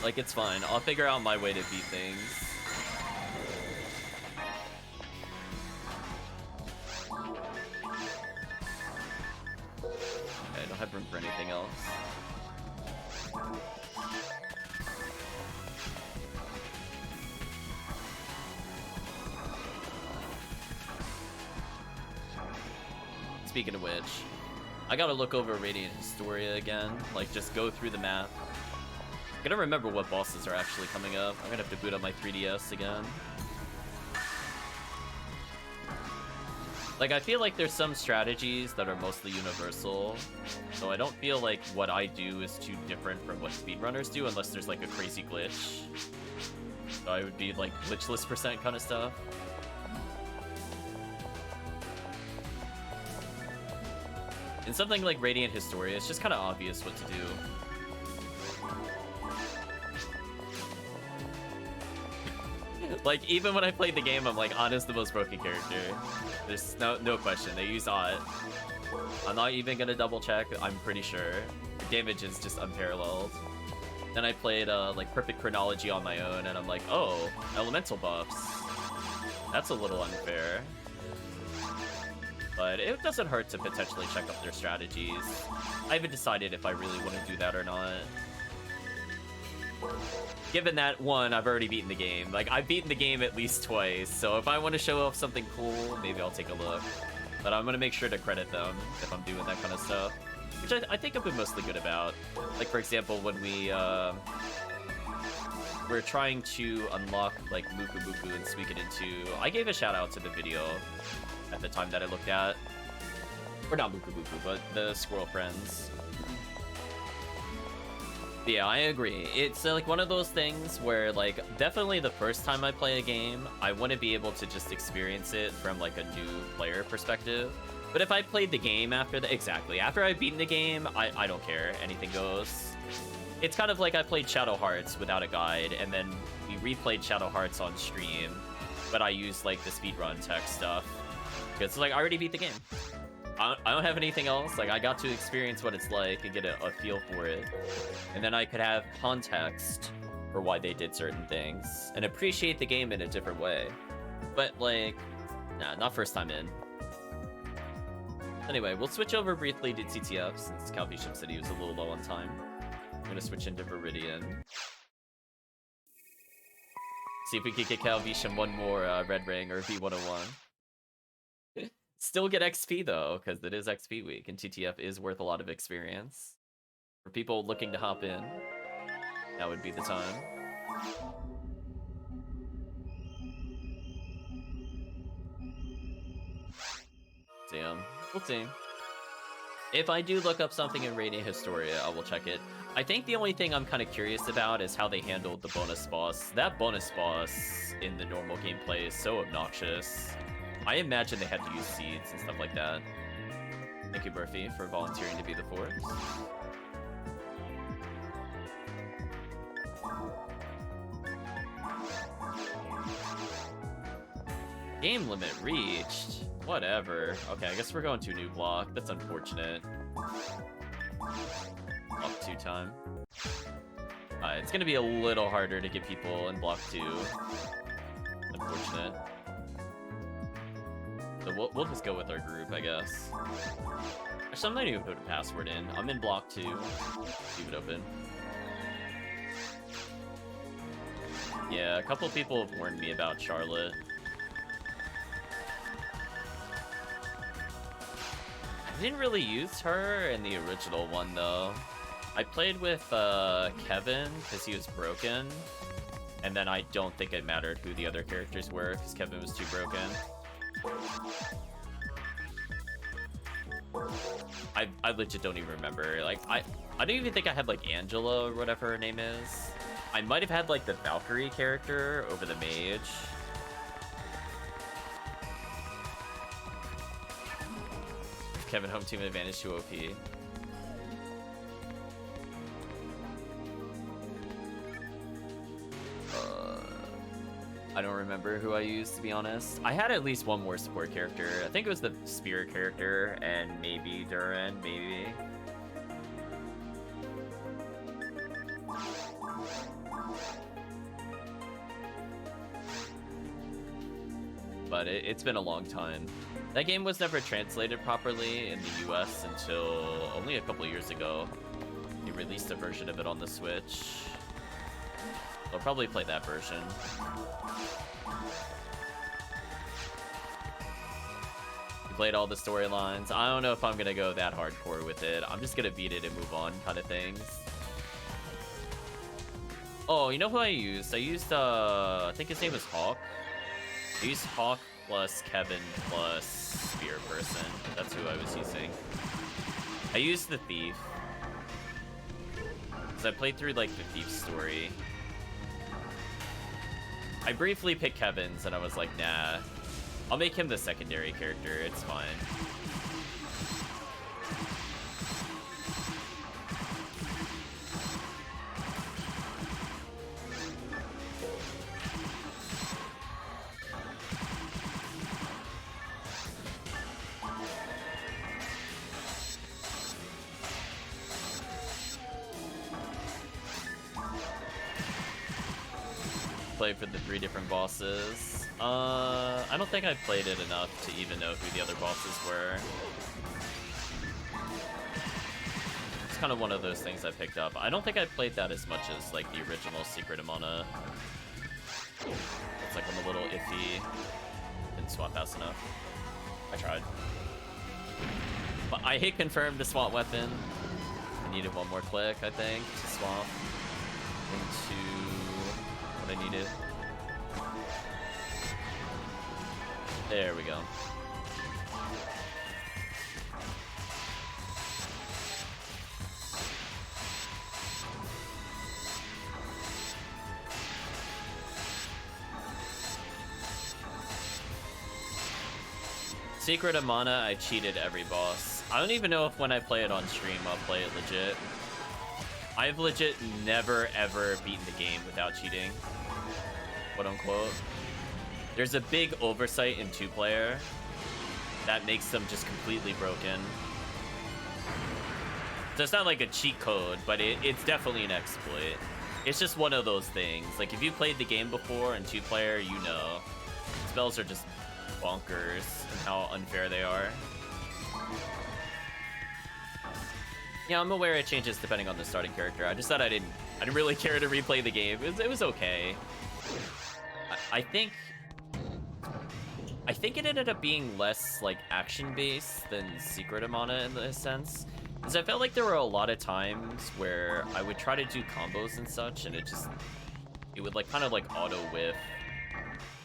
Like, it's fine. I'll figure out my way to beat things. Okay, I don't have room for anything else. Speaking of which, I gotta look over Radiant Historia again. Like, just go through the map. I gotta remember what bosses are actually coming up. I'm gonna have to boot up my 3DS again. Like, I feel like there's some strategies that are mostly universal, so I don't feel like what I do is too different from what speedrunners do, unless there's, like, a crazy glitch. So I would be, like, glitchless % kind of stuff. In something like Radiant Historia, it's just kind of obvious what to do. Like, even when I played the game, I'm like, Anna's the most broken character. There's no question. They use Ott. I'm not even gonna double check. I'm pretty sure. The damage is just unparalleled. Then I played, like, Perfect Chronology on my own, and I'm like, oh, elemental buffs. That's a little unfair. But it doesn't hurt to potentially check up their strategies. I haven't decided if I really want to do that or not. Given that, one, I've already beaten the game. Like, I've beaten the game at least twice, so if I want to show off something cool, maybe I'll take a look. But I'm going to make sure to credit them if I'm doing that kind of stuff. Which I think I've been mostly good about. Like, for example, when we're trying to unlock, like, Muku Muku and Suikoden 2, I gave a shout out to the video at the time that I looked at. Or not Muku Muku, but the Squirrel Friends. Yeah, I agree. It's like one of those things where, like, definitely the first time I play a game, I want to be able to just experience it from, like, a new player perspective. But if I played the game after after I've beaten the game, I don't care. Anything goes. It's kind of like I played Shadow Hearts without a guide, and then we replayed Shadow Hearts on stream, but I used like the speedrun tech stuff. Because like I already beat the game. I don't have anything else. Like I got to experience what it's like and get a feel for it. And then I could have context for why they did certain things and appreciate the game in a different way. But like, nah, not first time in. Anyway, we'll switch over briefly to TTF since Calvitium said he was a little low on time. I'm gonna switch into Viridian. See if we can get Calvitium one more red ring or V101. Still get XP though, because it is XP week, and TTF is worth a lot of experience. For people looking to hop in, that would be the time. Damn, we'll see. If I do look up something in Radiant Historia, I will check it. I think the only thing I'm kind of curious about is how they handled the bonus boss. That bonus boss in the normal gameplay is so obnoxious. I imagine they had to use seeds and stuff like that. Thank you, Murphy, for volunteering to be the force. Game limit reached. Whatever. Okay, I guess we're going to a new block. That's unfortunate. Block 2 time. It's gonna be a little harder to get people in block 2. Unfortunate. So we'll just go with our group, I guess. Actually, I'm not even gonna put a password in. I'm in block 2. Leave it open. Yeah, a couple people have warned me about Charlotte. I didn't really use her in the original one, though. I played with Kevin, because he was broken. And then I don't think it mattered who the other characters were, because Kevin was too broken. I legit don't even remember. Like, I don't even think I had, like, Angela or whatever her name is. I might have had, like, the Valkyrie character over the mage. Kevin home team advantage to OP. I don't remember who I used, to be honest. I had at least one more support character. I think it was the Spirit character and maybe Duran, maybe. But it's been a long time. That game was never translated properly in the US until only a couple years ago. They released a version of it on the Switch. I'll probably play that version. We played all the storylines. I don't know if I'm gonna go that hardcore with it. I'm just gonna beat it and move on kind of things. Oh, you know who I used? I used, I think his name was Hawk. I used Hawk plus Kevin plus Spear Person. That's who I was using. I used the Thief. Because I played through, like, the Thief's story. I briefly picked Kevin's, and I was like, nah. I'll make him the secondary character. It's fine. Played for the 3 different bosses. I don't think I played it enough to even know who the other bosses were. It's kind of one of those things I picked up. I don't think I played that as much as like the original Secret of Mana. It's like I'm a little iffy. Didn't swap fast enough. I tried. But I hit confirm to swap weapon. I needed one more click, I think, to swap into what I needed. There we go. Secret of Mana, I cheated every boss. I don't even know if when I play it on stream, I'll play it legit. I've legit never ever beaten the game without cheating, quote unquote. There's a big oversight in 2-player that makes them just completely broken. So it's not like a cheat code, but it's definitely an exploit. It's just one of those things. Like, if you played the game before in 2-player, you know. Spells are just bonkers and how unfair they are. Yeah, I'm aware it changes depending on the starting character. I just thought I didn't really care to replay the game. It was okay. I think it ended up being less like action-based than Secret of Mana in a sense. Because I felt like there were a lot of times where I would try to do combos and such, and it would like kind of like auto-whiff.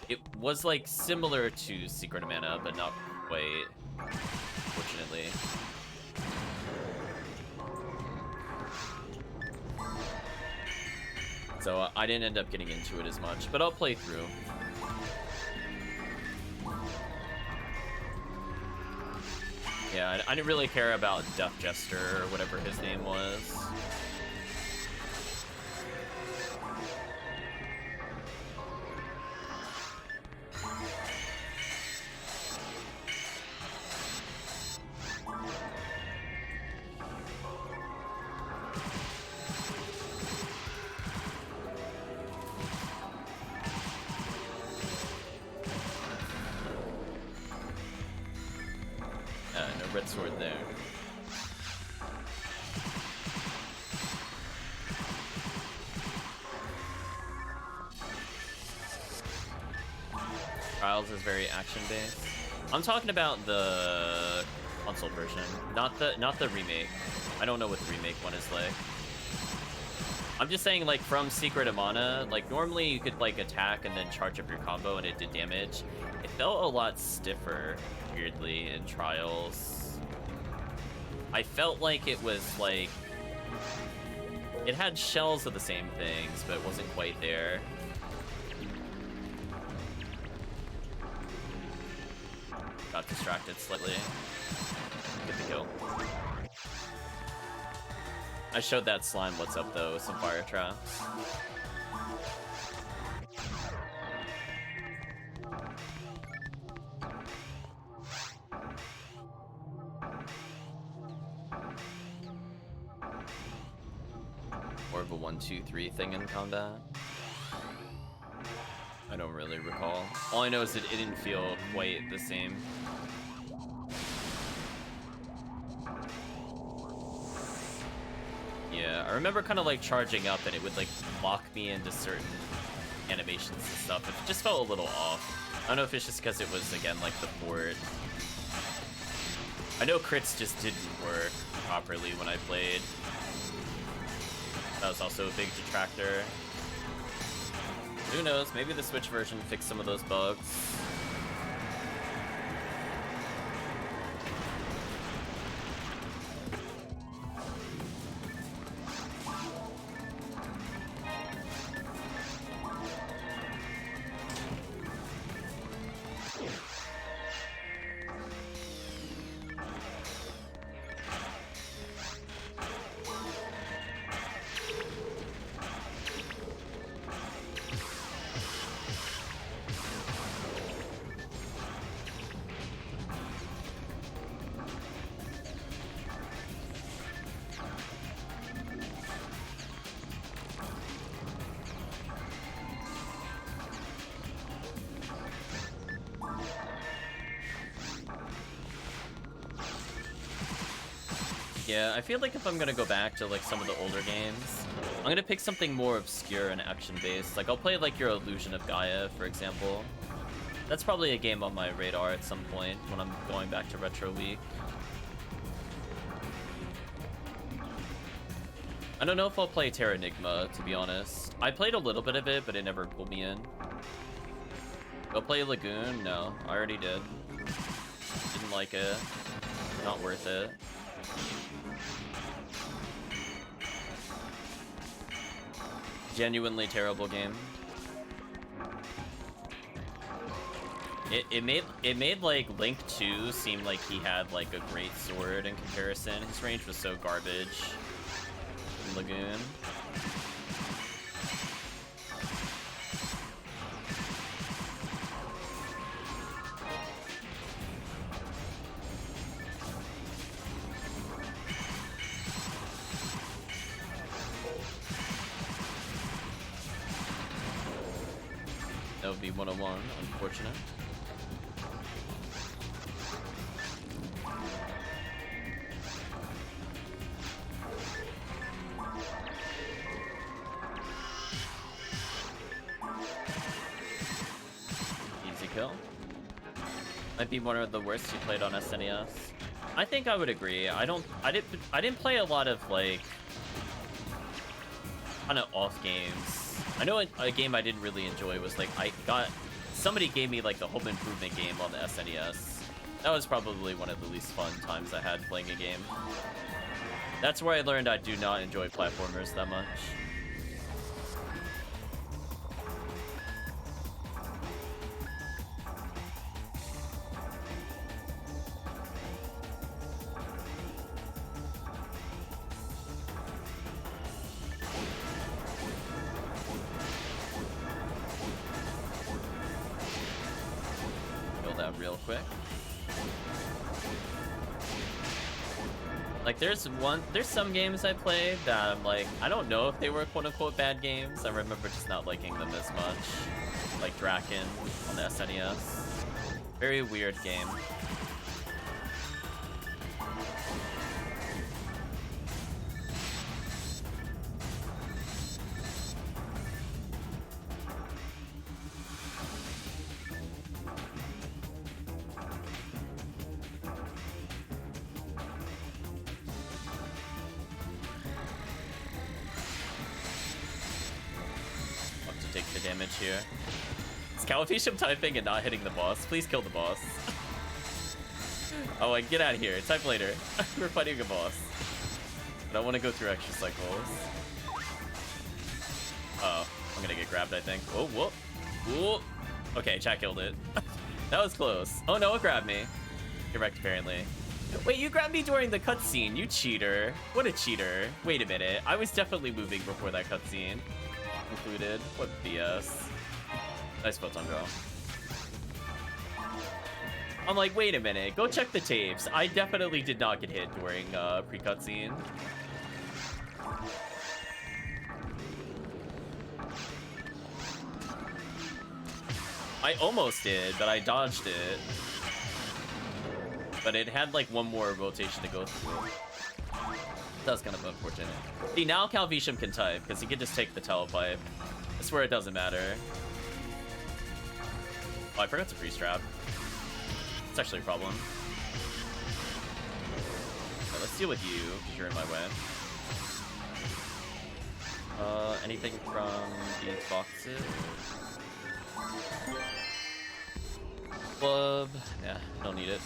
It was like similar to Secret of Mana, but not quite, fortunately. So I didn't end up getting into it as much, but I'll play through. Yeah, I didn't really care about Death Jester or whatever his name was. No red sword there. Trials is very action-based. I'm talking about the console version, not the remake. I don't know what the remake one is like. I'm just saying, like, from Secret of Mana, like, normally you could, like, attack and then charge up your combo and it did damage. It felt a lot stiffer, weirdly, in Trials. I felt like it was, like... It had shells of the same things, but it wasn't quite there. Got distracted slightly. Get the kill. I showed that slime what's up though with some fire traps. More of a 1-2-3 thing in combat. I don't really recall. All I know is that it didn't feel quite the same. Yeah, I remember kind of like charging up and it would like lock me into certain animations and stuff. It just felt a little off. I don't know if it's just because it was, again, like the port. I know crits just didn't work properly when I played. That was also a big detractor. Who knows, maybe the Switch version fixed some of those bugs. Yeah, I feel like if I'm gonna go back to like some of the older games, I'm gonna pick something more obscure and action-based. Like I'll play like your Illusion of Gaia, for example. That's probably a game on my radar at some point when I'm going back to Retro Week. I don't know if I'll play Terranigma, to be honest. I played a little bit of it, but it never pulled me in. Go play Lagoon? No, I already did. Didn't like it. Not worth it. Genuinely terrible game. It made like Link 2 seem like he had like a great sword in comparison. His range was so garbage. Lagoon. That would be 101, unfortunate. Easy kill. Might be one of the worst you played on SNES. I think I would agree. I didn't play a lot of like kind of off games. I know a game I didn't really enjoy was like somebody gave me like the Home Improvement game on the SNES. That was probably one of the least fun times I had playing a game. That's where I learned I do not enjoy platformers that much. Real quick. Like there's some games I played that I'm like, I don't know if they were quote-unquote bad games. I remember just not liking them as much. Like Draken on the SNES. Very weird game. Here. It's TheCalvitium typing and not hitting the boss. Please kill the boss. Oh, get out of here. Type later. We're fighting a boss. I don't want to go through extra cycles. Uh oh, I'm gonna get grabbed, I think. Oh, whoop. Whoop. Okay, chat killed it. That was close. Oh no, it grabbed me. You're wrecked, apparently. Wait, you grabbed me during the cutscene, you cheater. What a cheater. Wait a minute. I was definitely moving before that cutscene included. What BS. Nice photon draw. I'm like, wait a minute, go check the tapes. I definitely did not get hit during pre-cutscene. I almost did, but I dodged it. But it had like one more rotation to go through. That was kind of unfortunate. See, now TheCalvitium can type, because he can just take the telepipe. I swear it doesn't matter. Oh, I forgot to freeze trap. It's actually a problem. Okay, let's deal with you, because you're in my way. Anything from these boxes? Club. Yeah, don't need it.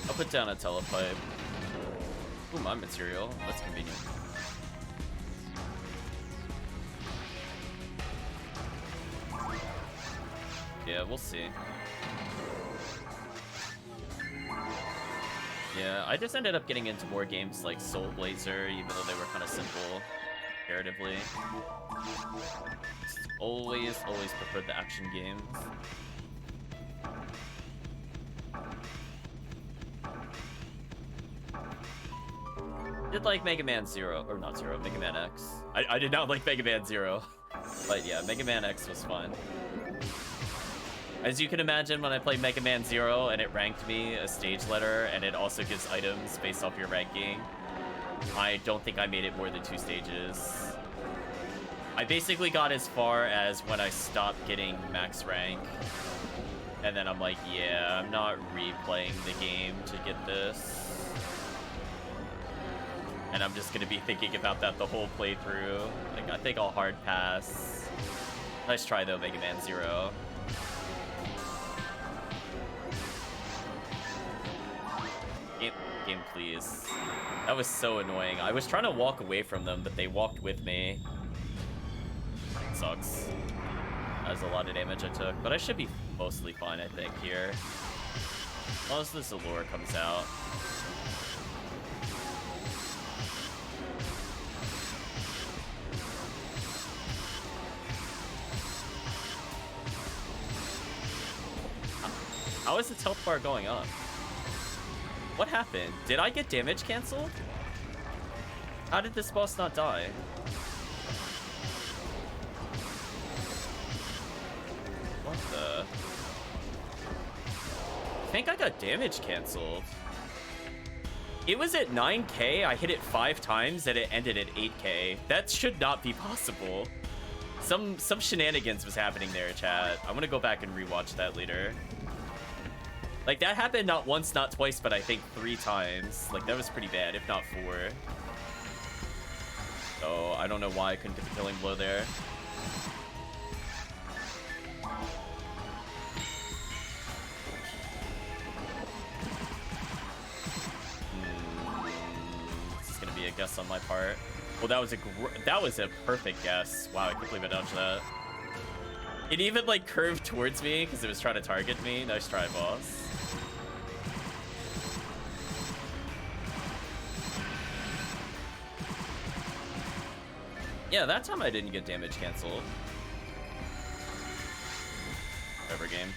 I'll put down a telepipe. Ooh, my material. That's convenient. Yeah, we'll see. Yeah, I just ended up getting into more games like Soul Blazer, even though they were kind of simple comparatively. Just always preferred the action games. Did like Mega Man 0, or not 0, Mega Man X. I did not like Mega Man 0, but yeah, Mega Man X was fun. As you can imagine, when I played Mega Man 0 and it ranked me a stage letter, and it also gives items based off your ranking, I don't think I made it more than 2 stages. I basically got as far as when I stopped getting max rank, and then I'm like, yeah, I'm not replaying the game to get this. And I'm just gonna be thinking about that the whole playthrough. Like, I think I'll hard pass. Nice try though, Mega Man 0. Game, please. That was so annoying. I was trying to walk away from them, but they walked with me. Sucks. That was a lot of damage I took, but I should be mostly fine, I think, here. Once the Zalor comes out. How is its health bar going up? What happened? Did I get damage canceled? How did this boss not die? What the? I think I got damage canceled. It was at 9k, I hit it 5 times, and it ended at 8k. That should not be possible. Some shenanigans was happening there, chat. I'm gonna go back and rewatch that later. Like, that happened not once, not twice, but I think 3 times. Like, that was pretty bad, if not 4. So, I don't know why I couldn't get the killing blow there. This is gonna be a guess on my part. Well, that was a perfect guess. Wow, I can't believe I dodged that. It even, like, curved towards me because it was trying to target me. Nice try, boss. Yeah, that time I didn't get damage canceled. Whatever game.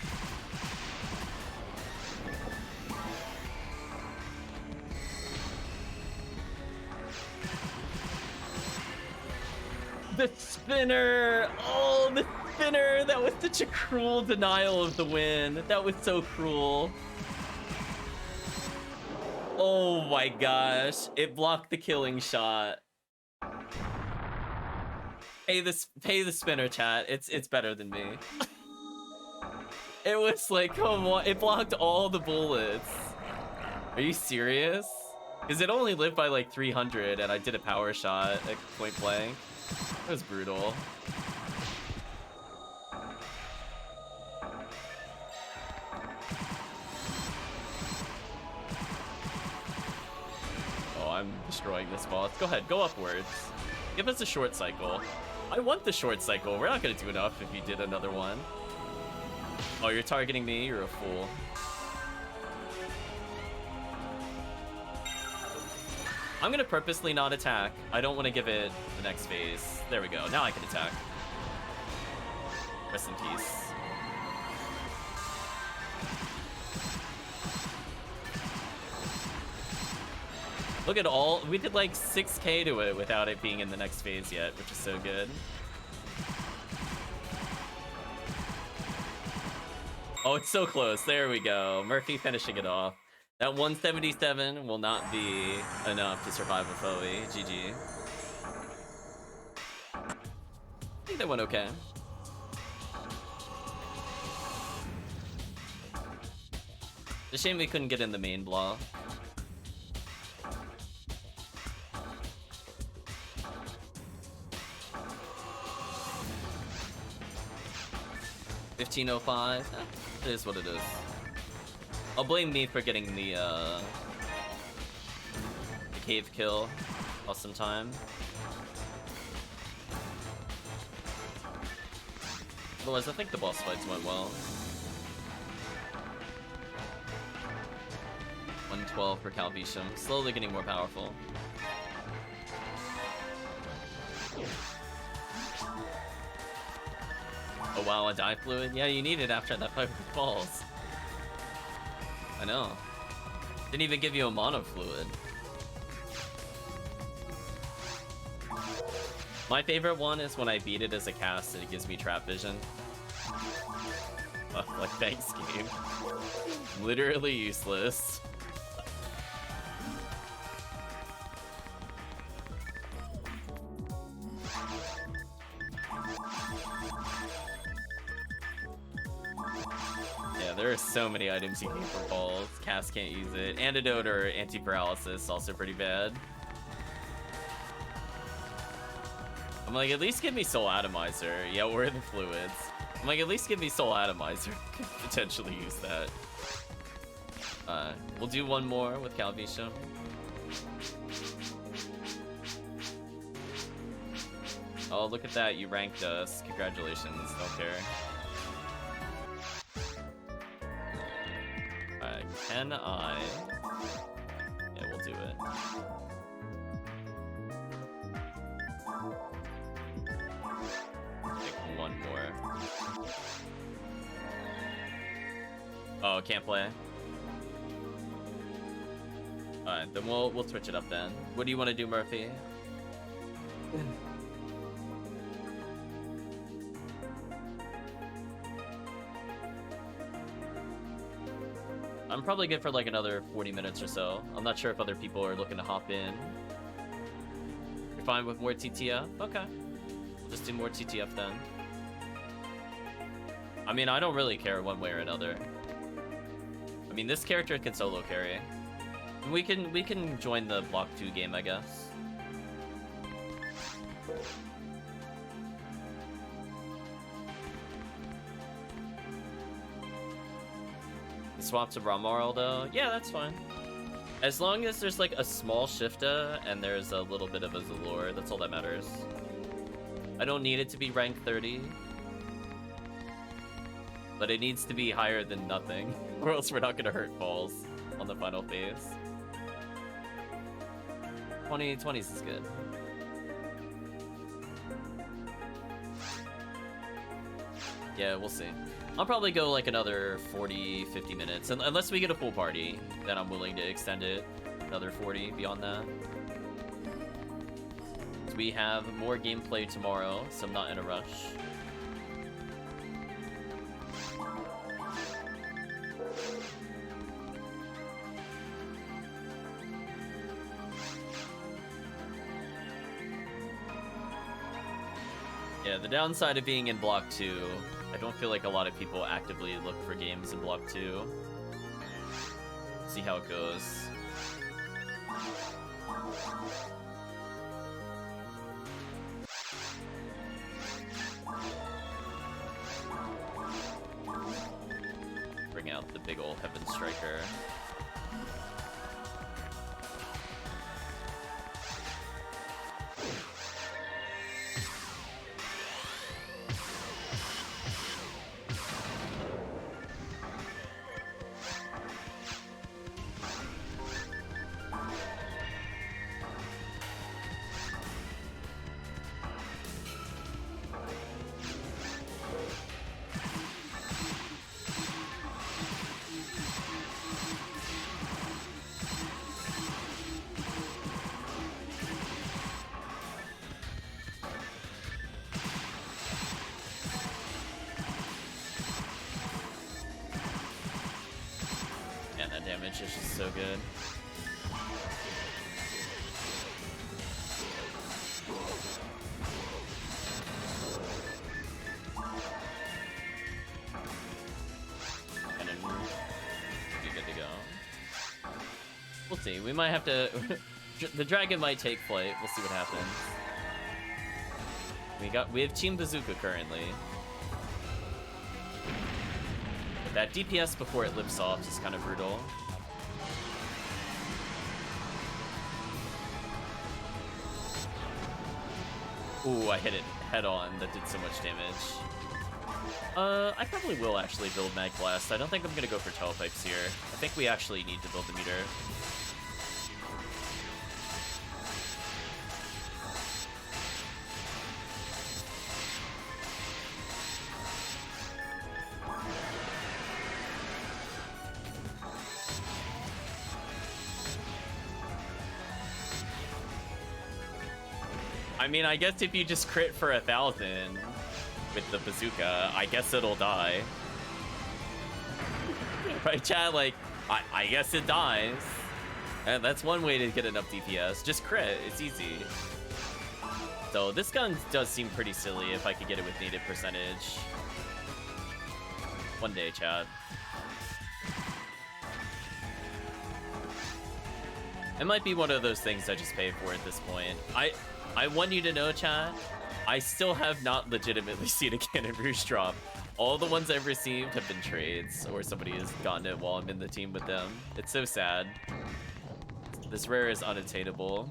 The spinner! Oh, the spinner! That was such a cruel denial of the win. That was so cruel. Oh my gosh. It blocked the killing shot. Pay the spinner, chat. It's better than me. It was like, come on, it blocked all the bullets. Are you serious? Because it only lived by like 300 and I did a power shot at point blank. That was brutal. Oh, I'm destroying this boss. Go ahead, go upwards. Give us a short cycle. I want the short cycle. We're not gonna do enough if you did another one. Oh, you're targeting me? You're a fool. I'm gonna purposely not attack. I don't want to give it the next phase. There we go. Now I can attack. Rest in peace. Look at all, we did like 6k to it without it being in the next phase yet, which is so good. Oh, it's so close. There we go. Murphy finishing it off. That 177 will not be enough to survive with Bowie. GG. I think that went okay. It's a shame we couldn't get in the main block. $15.05. It is what it is. I'll blame me for getting the cave kill. Lost some time. Otherwise, I think the boss fights went well. 112 for TheCalvitium. Slowly getting more powerful. Oh wow, a die fluid? Yeah, you need it after that fight with balls. I know. Didn't even give you a mono fluid. My favorite one is when I beat it as a cast and it gives me trap vision. Oh, like, thanks, game. Literally useless. There are so many items you can get for balls. Cast can't use it. Antidote or anti-paralysis, also pretty bad. I'm like, at least give me Soul Atomizer. Yeah, where are the fluids? I'm like, at least give me Soul Atomizer. Could potentially use that. We'll do one more with TheCalvitium. Oh, look at that. You ranked us. Congratulations. Don't care. Can I? Yeah, we'll do it. Take one more. Oh, can't play? Alright, then we'll switch it up then. What do you want to do, Murphy? I'm probably good for like another 40 minutes or so. I'm not sure if other people are looking to hop in. You're fine with more TTF? Okay. We'll just do more TTF then. I mean, I don't really care one way or another. I mean, this character can solo carry. We can join the block 2 game, I guess. Swap to Ramarl though? Yeah, that's fine. As long as there's like a small Shifta and there's a little bit of a Zalor, that's all that matters. I don't need it to be rank 30. But it needs to be higher than nothing, or else we're not gonna hurt balls on the final phase. 2020s is good. Yeah, we'll see. I'll probably go like another 40, 50 minutes. And unless we get a full party, then I'm willing to extend it another 40 beyond that. We have more gameplay tomorrow, so I'm not in a rush. Yeah, the downside of being in Block 2, I don't feel like a lot of people actively look for games in Block 2. See how it goes. Bring out the big ol' Heaven Striker. Damage is just so good. And then be good to go. We'll see. We might have to. The dragon might take flight. We'll see what happens. We have Team Bazooka currently. That DPS before it lifts off is kind of brutal. Ooh, I hit it head on. That did so much damage. I probably will actually build Mag Blast. I don't think I'm gonna go for Telepipes here. I think we actually need to build the meter. I mean, I guess if you just crit for 1,000 with the bazooka, I guess it'll die. Right, chat? Like, I guess it dies. And that's one way to get enough DPS. Just crit. It's easy. So this gun does seem pretty silly if I could get it with native percentage. One day, chat. It might be one of those things I just pay for at this point. I want you to know, chat, I still have not legitimately seen a Cannon Rouge drop. All the ones I've received have been trades, or somebody has gotten it while I'm in the team with them. It's so sad. This rare is unattainable.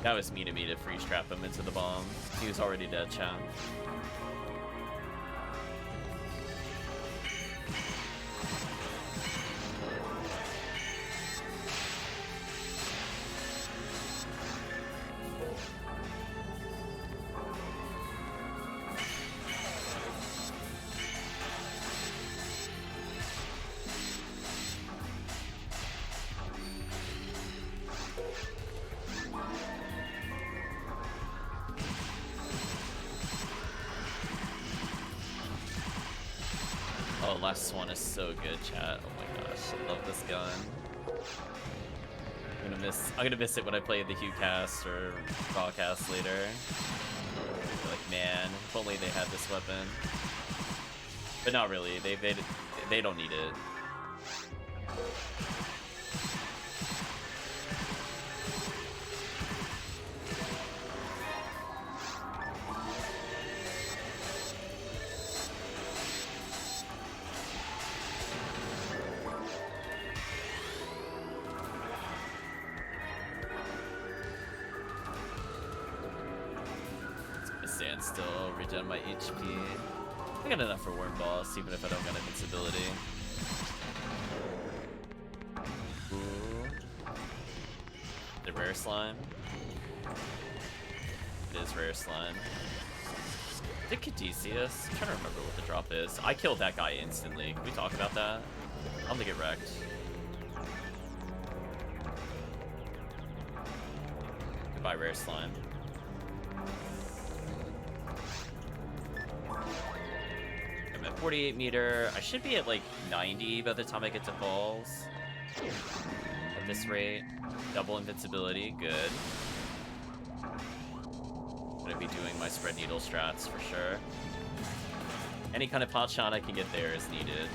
That was mean of me to freeze trap him into the bomb. He was already dead, chat. Last one is so good, chat. Oh my gosh, I love this gun. I'm gonna miss it when I play the Hugh cast or Raw cast later. Be like, man, if only they had this weapon. But not really. They don't need it. Still regen my HP. I got enough for Worm Boss, even if I don't got invincibility. Ooh. The rare slime. It is rare slime. The Caduceus. I'm trying to remember what the drop is. I killed that guy instantly. Can we talk about that? I'm gonna get wrecked. Goodbye, rare slime. I'm at 48 meter. I should be at like 90 by the time I get to falls. At this rate. Double invincibility, good. Gonna be doing my spread needle strats for sure. Any kind of pot shot I can get there is needed.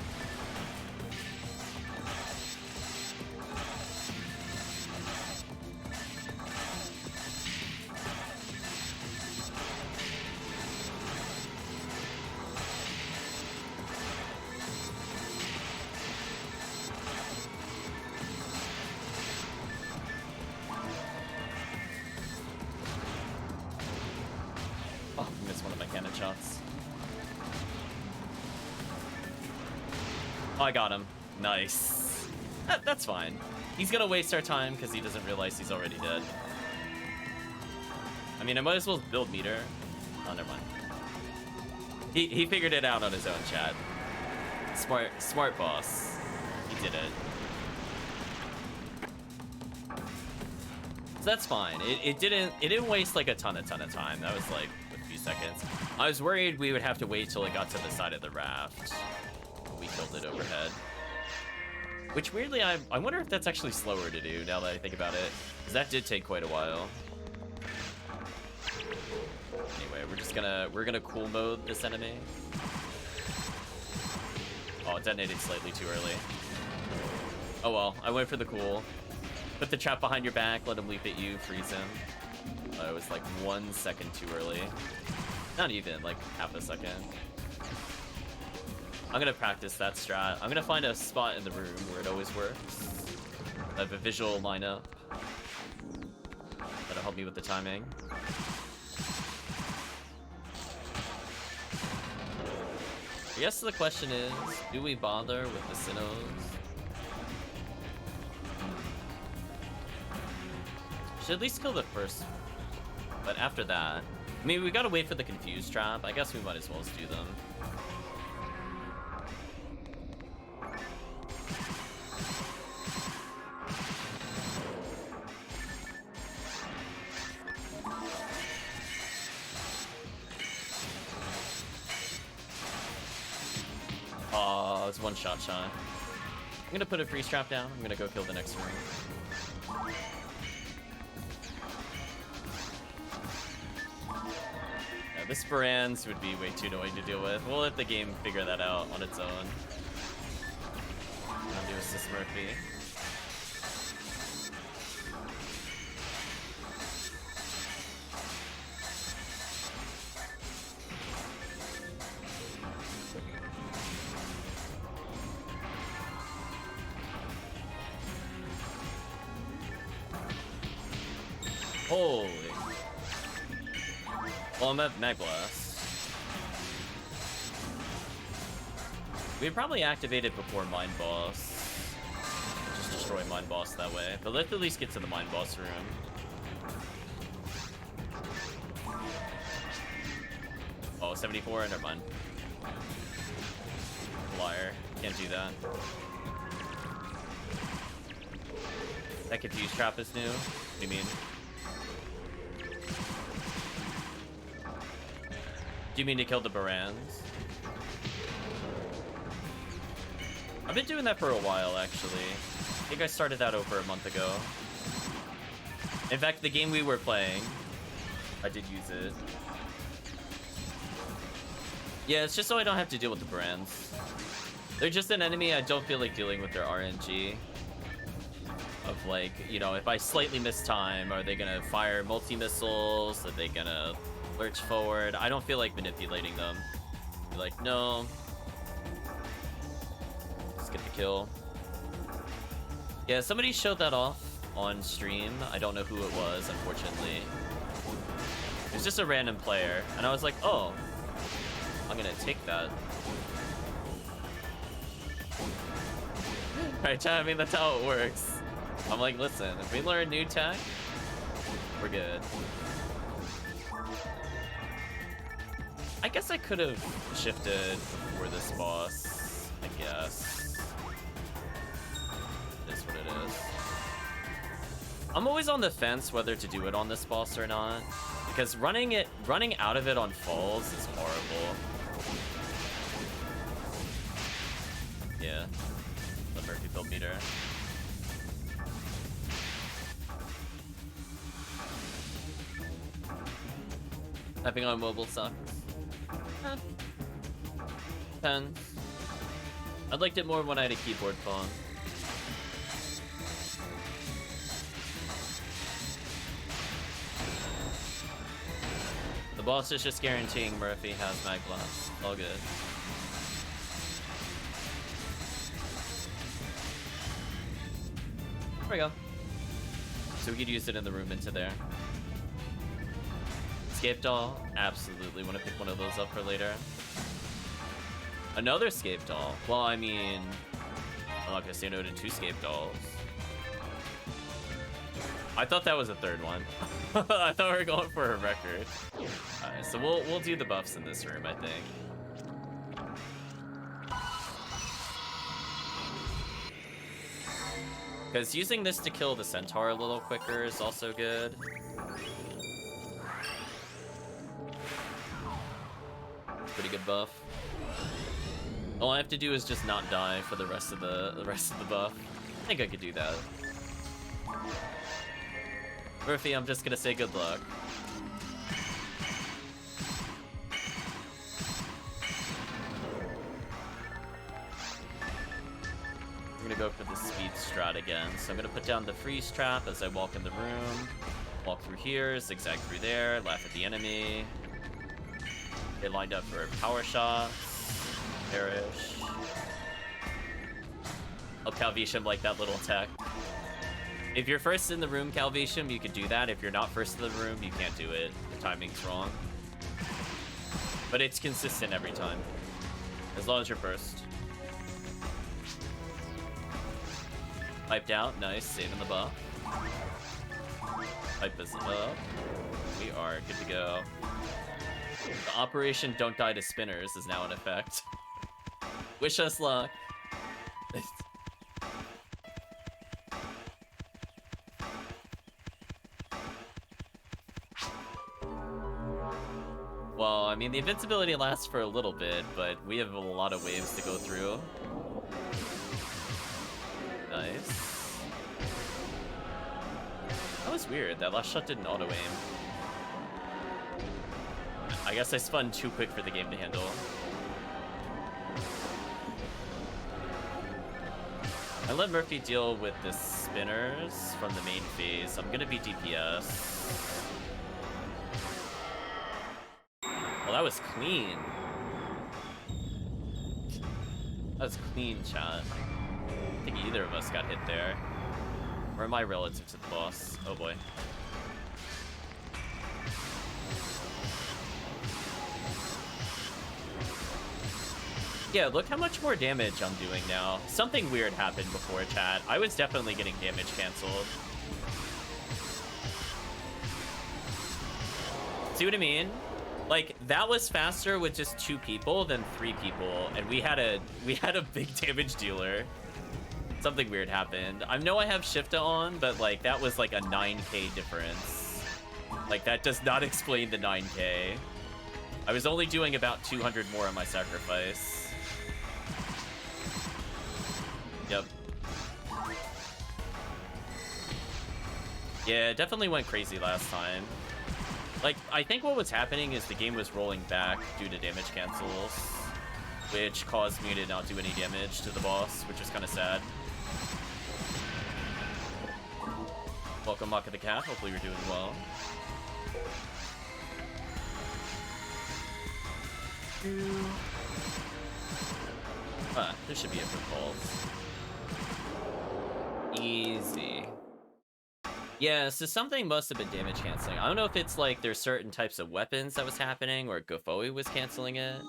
I got him. Nice. That's fine. He's gonna waste our time because he doesn't realize he's already dead. I mean, I might as well build meter. Oh, never mind. He figured it out on his own, Chad. Smart boss. He did it. So that's fine. It didn't waste like a ton of time. That was like a few seconds. I was worried we would have to wait till it got to the side of the raft. We killed it overhead. Which weirdly, I wonder if that's actually slower to do now that I think about it. Because that did take quite a while. Anyway, we're gonna cool mode this enemy. Oh, it detonated slightly too early. Oh well, I went for the cool. Put the trap behind your back, let him leap at you, freeze him. It was like 1 second too early. Not even, like half a second. I'm gonna practice that strat. I'm gonna find a spot in the room where it always works. I have a visual lineup that'll help me with the timing. I guess the question is, do we bother with the Sinnohs? Should at least kill the first, but after that, I mean, we gotta wait for the confused trap. I guess we might as well just do them. Oh, it's one shot shy. I'm gonna put a freeze trap down. I'm gonna go kill the next ring. Yeah, this Baranz would be way too annoying to deal with. We'll let the game figure that out on its own. I'll do assist Murphy. Holy. Well, I'm at Mag Blast. We probably activate it before Mind Boss. Just destroy Mind Boss that way. But let's at least get to the Mind Boss room. Oh, 74? Never mind. Liar. Can't do that. That Confuse Trap is new? What do you mean? Do you mean to kill the Barans? I've been doing that for a while, actually. I think I started that over a month ago. In fact, the game we were playing, I did use it. Yeah, it's just so I don't have to deal with the Barans. They're just an enemy I don't feel like dealing with their RNG. Of like, you know, if I slightly miss time, are they gonna fire multi-missiles? Are they gonna lurch forward? I don't feel like manipulating them. Be like, no. Let's get the kill. Yeah, somebody showed that off on stream. I don't know who it was, unfortunately. It was just a random player, and I was like, oh, I'm gonna take that. Right, chat, I mean, that's how it works. I'm like, listen, if we learn new tech, we're good. I guess I could have shifted before this boss, I guess. It is what it is. I'm always on the fence whether to do it on this boss or not, because running out of it on falls is horrible. Yeah, the Murphy build meter. Typing on mobile sucks. Depends. I'd liked it more when I had a keyboard phone. The boss is just guaranteeing Murphy has Mag Blast. All good. There we go. So we could use it in the room into there. Scape doll? Absolutely want to pick one of those up for later. Another scape doll? Well, I mean, I'm not gonna say no to 2 scape dolls. I thought that was a 3rd one. I thought we were going for a record. Alright, so we'll do the buffs in this room, I think. Because using this to kill the centaur a little quicker is also good. Pretty good buff. All I have to do is just not die for the rest of the buff. I think I could do that. Murphy, I'm just gonna say good luck. I'm gonna go for the speed strat again. So I'm gonna put down the freeze trap as I walk in the room. Walk through here, zigzag through there, laugh at the enemy. Get lined up for power shots. Perish. Oh, Calvitium like that little tech. If you're first in the room, Calvitium, you could do that. If you're not first in the room, you can't do it. The timing's wrong. But it's consistent every time. As long as you're first. Piped out, nice, saving the buff. Pipe us up. We are good to go. The Operation Don't Die to Spinners is now in effect. Wish us luck. Well, I mean, the invincibility lasts for a little bit, but we have a lot of waves to go through. Nice. That was weird. That last shot didn't auto-aim. I guess I spun too quick for the game to handle. I let Murphy deal with the spinners from the main phase. I'm gonna be DPS. Well, that was clean. That was clean, chat. I don't think either of us got hit there. Or am I relative to the boss? Oh boy. Yeah, look how much more damage I'm doing now. Something weird happened before, chat. I was definitely getting damage canceled. See what I mean? Like, that was faster with just 2 people than 3 people, and we had a big damage dealer. Something weird happened. I know I have Shifta on, but like that was like a 9k difference. Like that does not explain the 9k. I was only doing about 200 more on my sacrifice. Yep. Yeah, it definitely went crazy last time. Like, I think what was happening is the game was rolling back due to damage cancels, which caused me to not do any damage to the boss, which is kind of sad. Welcome, Maka the Cat. Hopefully you're doing well. There should be a football. Easy. Yeah, so something must have been damage canceling. I don't know if it's like there's certain types of weapons that was happening or Gofoi was canceling it.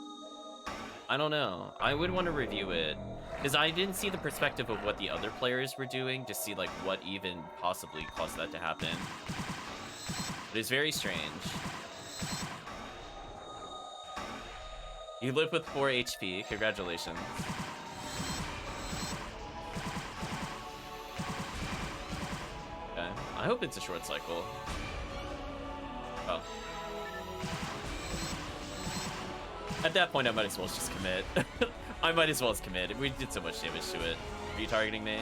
I don't know. I would want to review it because I didn't see the perspective of what the other players were doing to see like what even possibly caused that to happen. But it's very strange. You live with 4 HP. Congratulations. Okay. I hope it's a short cycle. Oh. At that point, I might as well just commit. I might as well just commit. We did so much damage to it. Are you targeting me?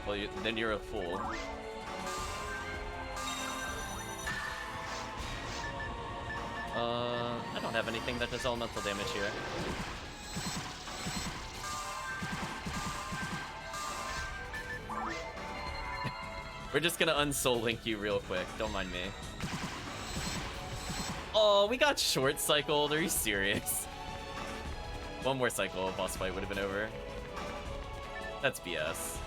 Well, then you're a fool. I don't have anything that does elemental damage here. We're just gonna unsoul link you real quick. Don't mind me. Oh, we got short cycled. Are you serious? One more cycle, boss fight would have been over. That's BS.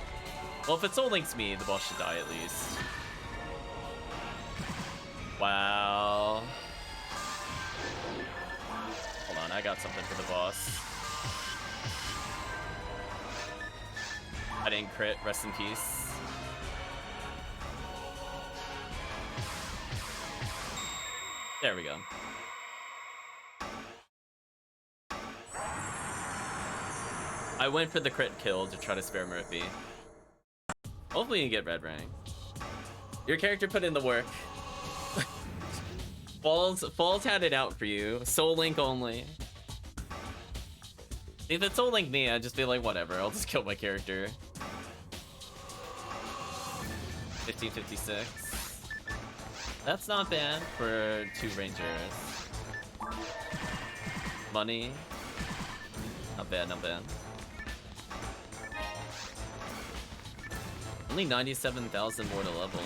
Well, if it soul links me, the boss should die at least. Wow. Hold on, I got something for the boss. I didn't crit, rest in peace. There we go. I went for the crit kill to try to spare Murphy. Hopefully you get red rank. Your character put in the work. Falls had it out for you. Soul Link only. If it's Soul Link me, I'd just be like, whatever, I'll just kill my character. 1556. That's not bad for 2 rangers. Money. Not bad, not bad. Only 97,000 more to level.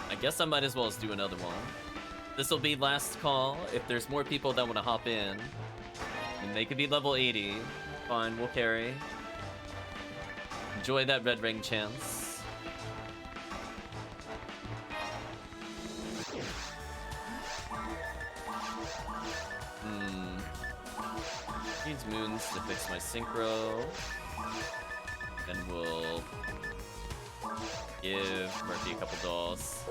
I guess I might as well just do another one. This will be last call. If there's more people that want to hop in, and they could be level 80. Fine, we'll carry. Enjoy that red ring chance. Needs moons to fix my synchro. And we'll give Murphy a couple dolls.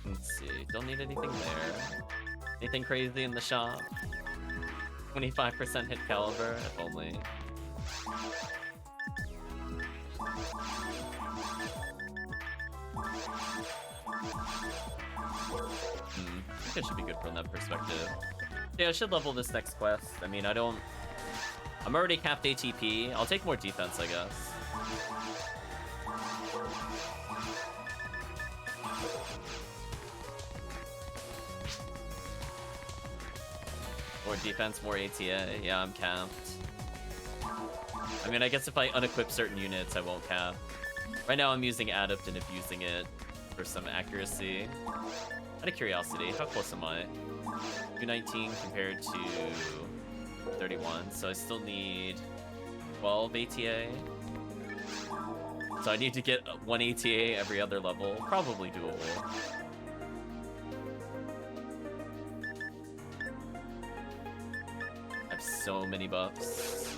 Let's see, don't need anything there. Anything crazy in the shop? 25% hit caliber, if only. I think it should be good from that perspective. Yeah, I should level this next quest. I mean, I'm already capped ATP. I'll take more defense, I guess. More defense, more ATA. Yeah, I'm capped. I mean, I guess if I unequip certain units, I won't cap. Right now, I'm using Adept and abusing it for some accuracy. Out of curiosity, how close am I? 219 compared to 31, so I still need 12 ATA. So I need to get 1 ATA every other level. Probably doable. I have so many buffs.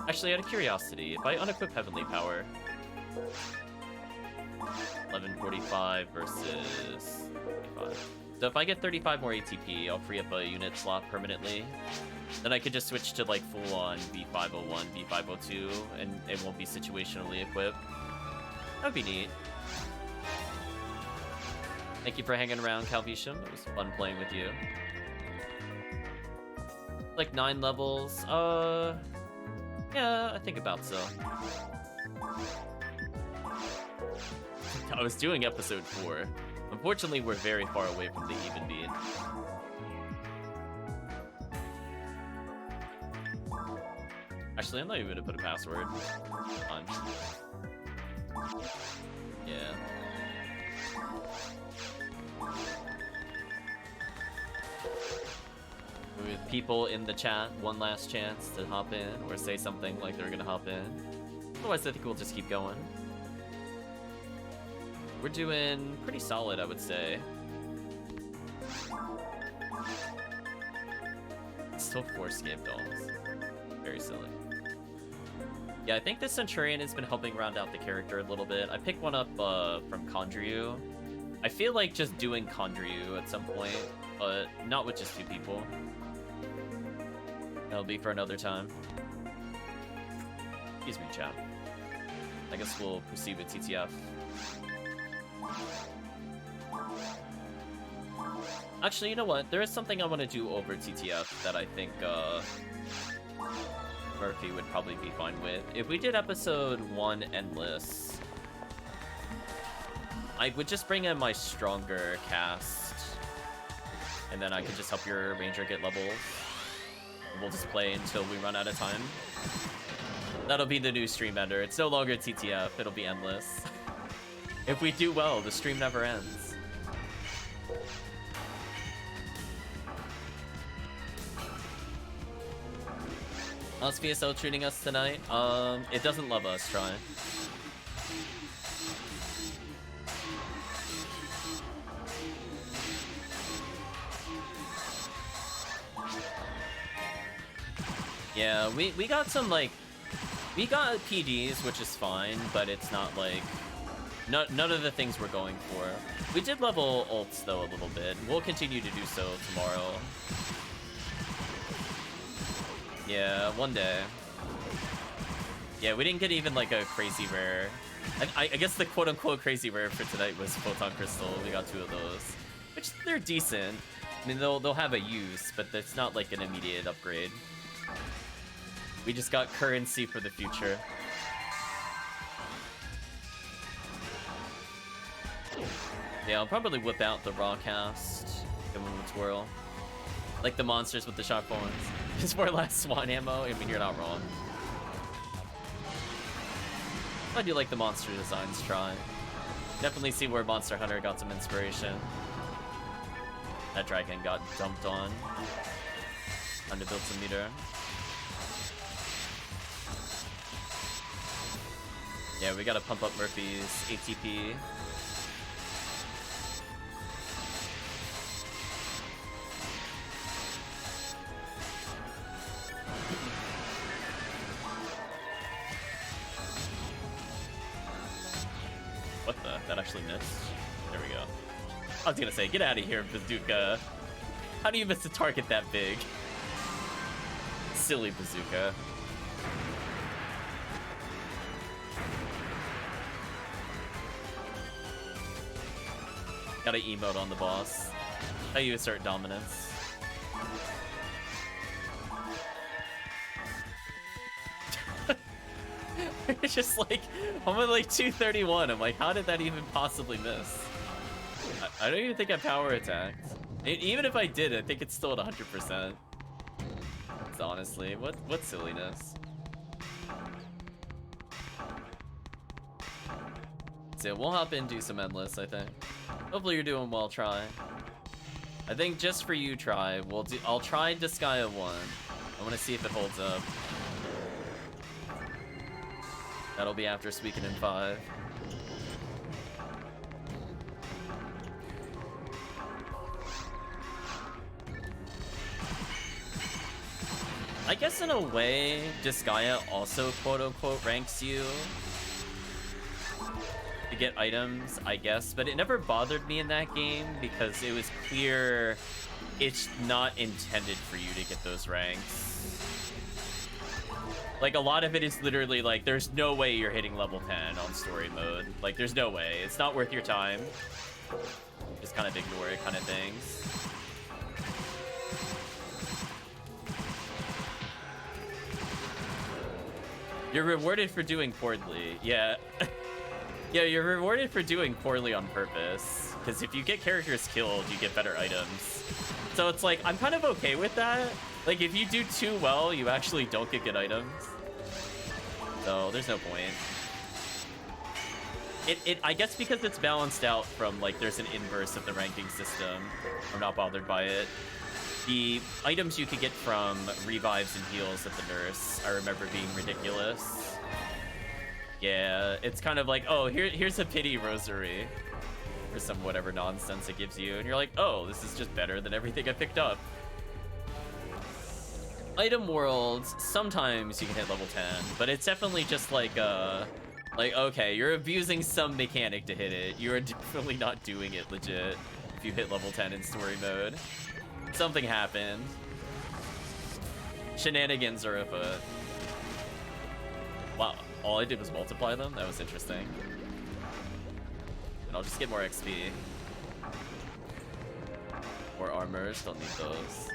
Actually, out of curiosity, if I unequip Heavenly Power... 1145 versus 35. So if I get 35 more ATP, I'll free up a unit slot permanently. Then I could just switch to like full-on V501, V502, and it won't be situationally equipped. That'd be neat. Thank you for hanging around, TheCalvitium. It was fun playing with you. Like 9 levels. Yeah, I think about so. I was doing episode 4. Unfortunately, we're very far away from the even beat. Actually, I'm not even gonna put a password on. Yeah. With people in the chat, one last chance to hop in or say something like they're gonna hop in. Otherwise, I think we'll just keep going. We're doing pretty solid, I would say. Still 4 scam dolls. Very silly. Yeah, I think the Centurion has been helping round out the character a little bit. I picked one up from Condryu. I feel like just doing Condryu at some point, but not with just 2 people. That'll be for another time. Excuse me, chat. I guess we'll proceed with TTF. Actually, you know what? There is something I want to do over TTF that I think Murphy would probably be fine with. If we did episode 1 Endless, I would just bring in my stronger cast, and then I could just help your ranger get levels. We'll just play until we run out of time. That'll be the new stream ender. It's no longer TTF, it'll be Endless. If we do well, the stream never ends. How's PSO treating us tonight? It doesn't love us, try. Yeah, we got some, like... We got PDs, which is fine, but it's not, like... None of the things we're going for. We did level ults, though, a little bit. We'll continue to do so tomorrow. Yeah, one day. Yeah, we didn't get even, like, a crazy rare. I guess the quote-unquote crazy rare for tonight was Photon Crystal. We got 2 of those. Which, they're decent. I mean, they'll have a use, but it's not, like, an immediate upgrade. We just got currency for the future. Yeah, I'll probably whip out the raw cast, give them a twirl. Like the monsters with the shock bones. Just for last swan ammo, I mean, you're not wrong. I do like the monster designs, try. Definitely see where Monster Hunter got some inspiration. That dragon got dumped on. Time to build some meter. Yeah, we gotta pump up Murphy's ATP. What the? That actually missed? There we go. I was gonna say, get out of here, Bazooka. How do you miss a target that big? Silly Bazooka. Gotta emote on the boss. How you assert dominance. It's just like, I'm at like 231. I'm like, how did that even possibly miss? I don't even think I power attacked. Even if I did, I think it's still at 100%. It's honestly, what silliness. So we'll hop in, do some Endless, I think. Hopefully you're doing well, Try. I think just for you, Try, I'll try Disgaea 1. I want to see if it holds up. That'll be after Suikoden 5. I guess in a way, Disgaea also quote-unquote ranks you to get items, I guess, but it never bothered me in that game because it was clear it's not intended for you to get those ranks. Like, a lot of it is literally like, there's no way you're hitting level 10 on story mode. Like, there's no way. It's not worth your time. Just kind of ignore it kind of things. You're rewarded for doing poorly. Yeah. Yeah, you're rewarded for doing poorly on purpose. Because if you get characters killed, you get better items. So it's like, I'm kind of okay with that. Like, if you do too well, you actually don't get good items. So, there's no point. I guess because it's balanced out from, like, there's an inverse of the ranking system. I'm not bothered by it. The items you could get from revives and heals at the nurse, I remember being ridiculous. Yeah, it's kind of like, oh, here's a pity rosary. Or some whatever nonsense it gives you. And you're like, oh, this is just better than everything I picked up. Item worlds, sometimes you can hit level 10, but it's definitely just like, okay, you're abusing some mechanic to hit it. You're definitely not doing it legit if you hit level 10 in story mode. Something happened. Shenanigans are afoot. Wow, all I did was multiply them? That was interesting. And I'll just get more XP. More armors, don't need those.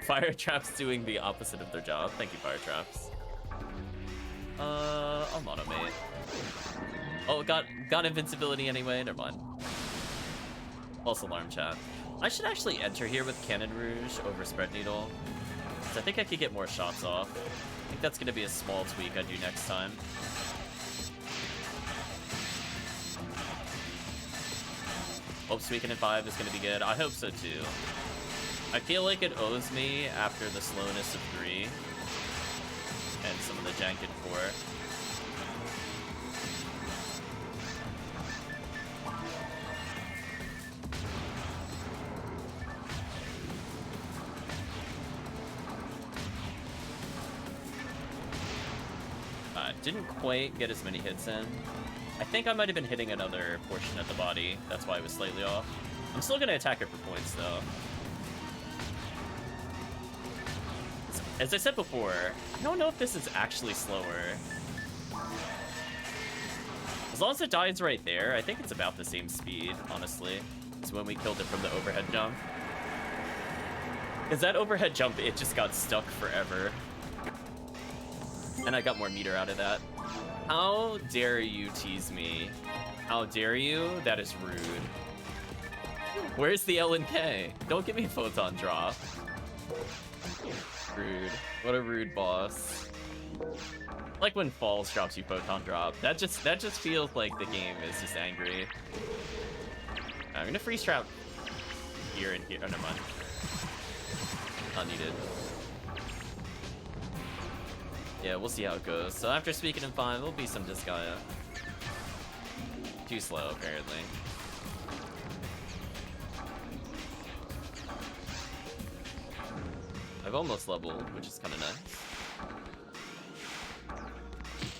Fire traps doing the opposite of their job. Thank you, fire traps. I'll monomate. Oh, got invincibility anyway, never mind. False alarm chat. I should actually enter here with Cannon Rouge over Spread Needle. I think I could get more shots off. I think that's gonna be a small tweak I do next time. Hope Suikoden 5 is gonna be good. I hope so too. I feel like it owes me after the slowness of 3 and some of the jank in 4. Didn't quite get as many hits in. I think I might have been hitting another portion at the body. That's why I was slightly off. I'm still gonna attack it for points though. As I said before, I don't know if this is actually slower. As long as it dies right there, I think it's about the same speed, honestly, as when we killed it from the overhead jump. Because that overhead jump, it just got stuck forever. And I got more meter out of that. How dare you tease me? How dare you? That is rude. Where's the L and K? Don't give me a photon drop. Rude. What a rude boss. Like when Falls drops you photon drop. That just feels like the game is just angry. I'm gonna freeze trap here and here. Oh, never mind. Not needed. Yeah, we'll see how it goes. So after Suikoden 5, there'll be some Disgaea. Too slow, apparently. I've almost leveled, which is kind of nice.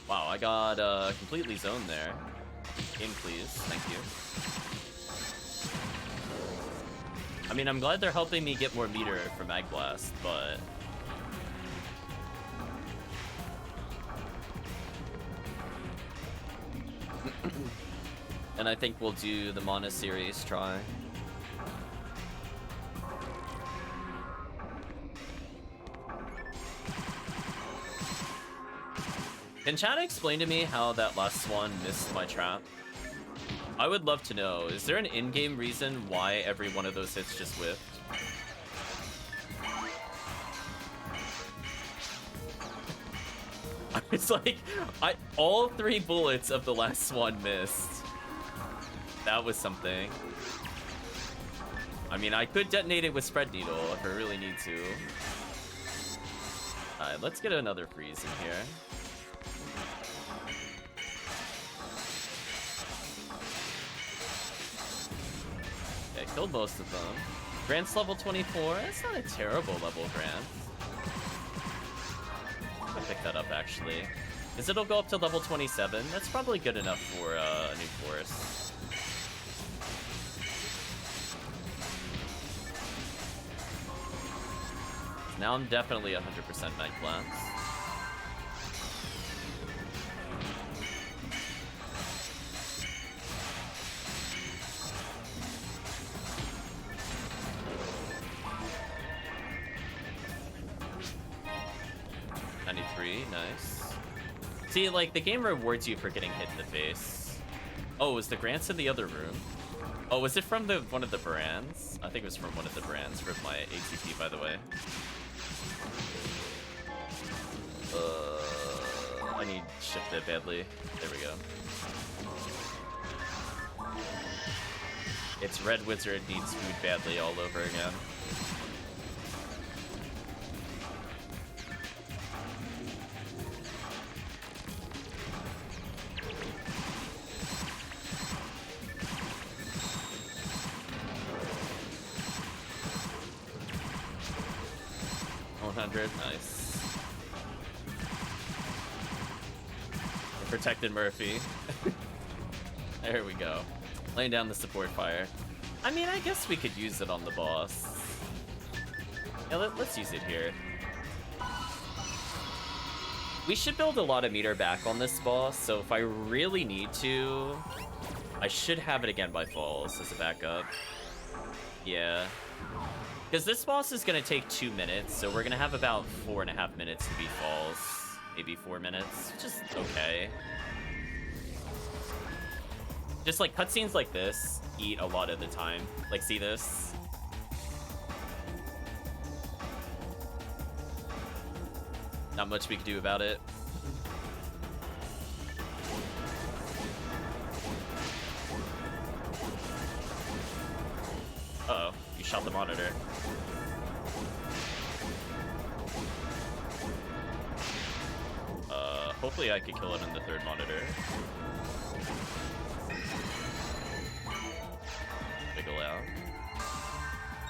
Wow, I got completely zoned there. Game, please. Thank you. I mean, I'm glad they're helping me get more meter for Mag Blast, but... And I think we'll do the Mana series try. Can chat explain to me how that last swan missed my trap? I would love to know. Is there an in-game reason why every one of those hits just whiffed? It's like, all 3 bullets of the last swan missed. That was something. I mean, I could detonate it with Spread Needle if I really need to. Alright, let's get another freeze in here. Killed most of them. Grant's level 24. That's not a terrible level, Grant. I'm gonna pick that up, actually. Because it'll go up to level 27. That's probably good enough for a new force. Now I'm definitely 100% Night Glance. Nice. See, like, the game rewards you for getting hit in the face. Oh, is the Grants in the other room? Oh, was it from one of the brands? I think it was from one of the brands for my ATP, by the way. I need shift it badly. There we go. It's Red Wizard needs food badly all over again. Nice. Protected Murphy. There we go. Laying down the support fire. I mean, I guess we could use it on the boss. Yeah, let's use it here. We should build a lot of meter back on this boss, so if I really need to, I should have it again by falls as a backup. Yeah. Because this boss is going to take 2 minutes, so we're going to have about 4.5 minutes to beat falls. Maybe 4 minutes. Just okay. Just like cutscenes like this eat a lot of the time. Like, see this? Not much we can do about it. Uh-oh, you shot the monitor. Hopefully I could kill it in the third monitor. Wiggle out.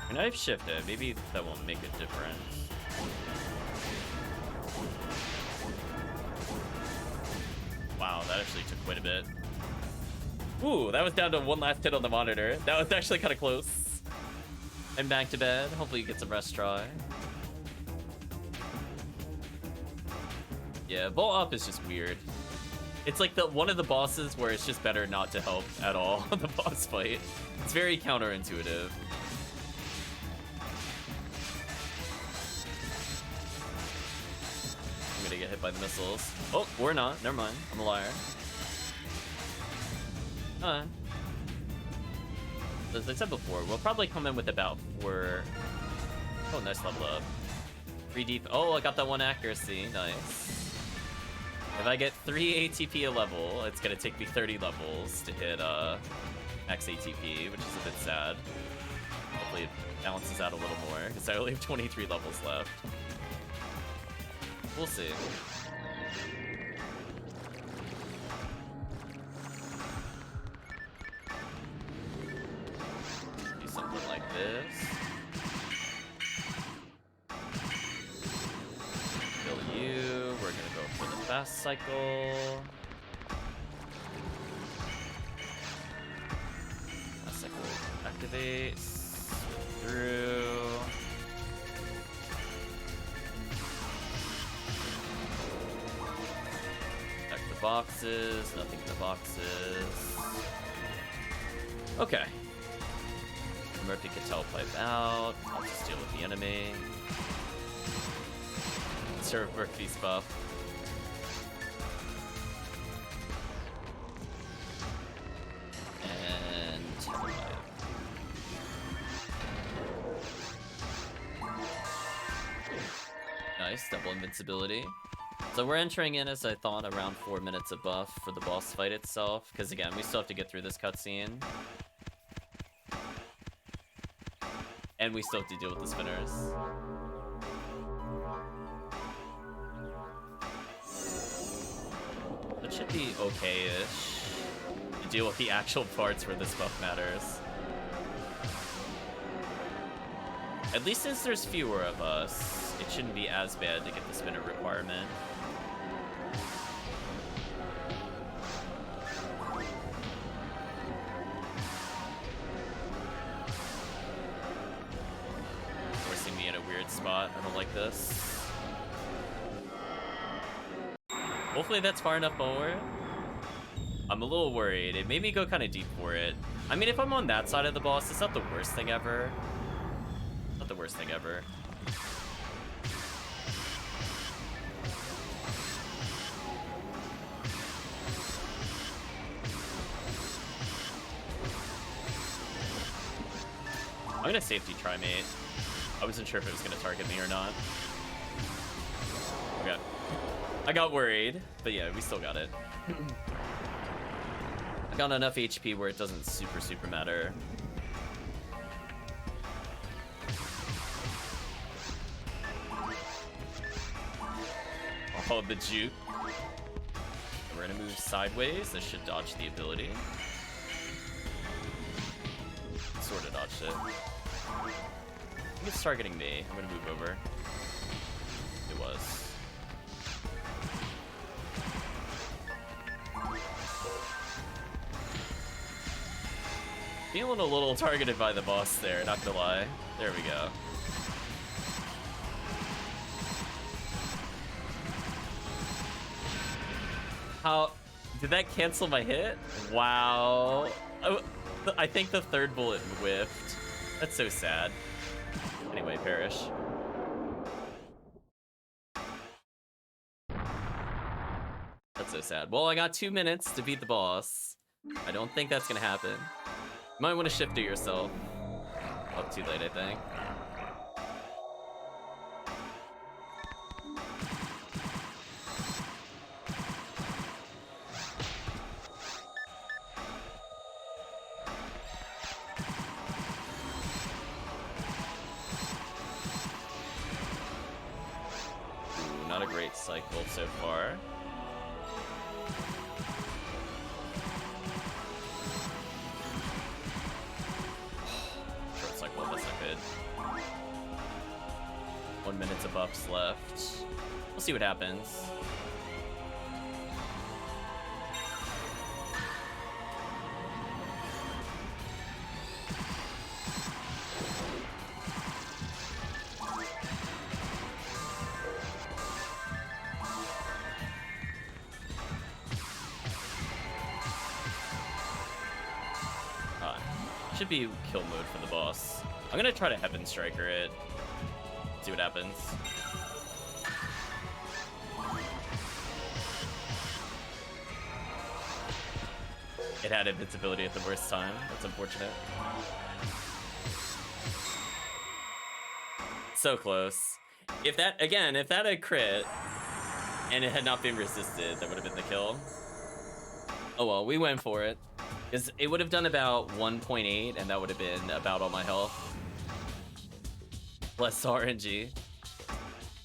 Can I shift it? Maybe that won't make a difference. Wow, that actually took quite a bit. Ooh, that was down to one last hit on the monitor. That was actually kind of close. I'm back to bed. Hopefully you get some rest try. Yeah, Bolt Up is just weird. It's like one of the bosses where it's just better not to help at all on the boss fight. It's very counterintuitive. I'm gonna get hit by the missiles. Oh, or not. Never mind. I'm a liar. As I said before, we'll probably come in with about 4... Oh, nice level up. 3 deep. Oh, I got that 1 accuracy. Nice. If I get 3 ATP a level, it's gonna take me 30 levels to hit max ATP, which is a bit sad. Hopefully it balances out a little more, because I only have 23 levels left. We'll see. Do something like this. Kill you. We're gonna go for the fast cycle. Fast cycle activates. Through. Back the boxes. Nothing in the boxes. Okay. Murphy can telepipe out. I'll just deal with the enemy. Serve Murphy's buff. And nice, double invincibility. So we're entering in, as I thought, around 4 minutes of buff for the boss fight itself, because again, we still have to get through this cutscene. And we still have to deal with the spinners. That should be okay-ish to deal with the actual parts where this buff matters. At least since there's fewer of us, it shouldn't be as bad to get the spinner requirement. Forcing me in a weird spot. I don't like this. Hopefully that's far enough forward. I'm a little worried. It made me go kind of deep for it. I mean, if I'm on that side of the boss, it's not the worst thing ever. Not the worst thing ever. I'm gonna safety try, mate. I wasn't sure if it was gonna target me or not. Okay. I got worried, but yeah, we still got it. I got enough HP where it doesn't super matter. Oh, the juke. We're gonna move sideways. This should dodge the ability. Sort of dodged it. I think it's targeting me. I'm gonna move over. It was. Feeling a little targeted by the boss there, not gonna lie. There we go. How did that cancel my hit? Wow. Oh, I think the third bullet whiffed. That's so sad. Anyway, perish. That's so sad. Well, I got 2 minutes to beat the boss. I don't think that's gonna happen. You might want to shift to yourself. Oh, too late, I think. Ooh, not a great cycle so far. That's not good. 1 minute of buffs left. We'll see what happens. Should be kill mode for the boss. I'm gonna try to Heaven Striker it. See what happens. It had invincibility at the worst time. That's unfortunate. So close. If that had crit and it had not been resisted, that would have been the kill. Oh well, we went for it. Because it would have done about 1.8, and that would have been about all my health. Less RNG.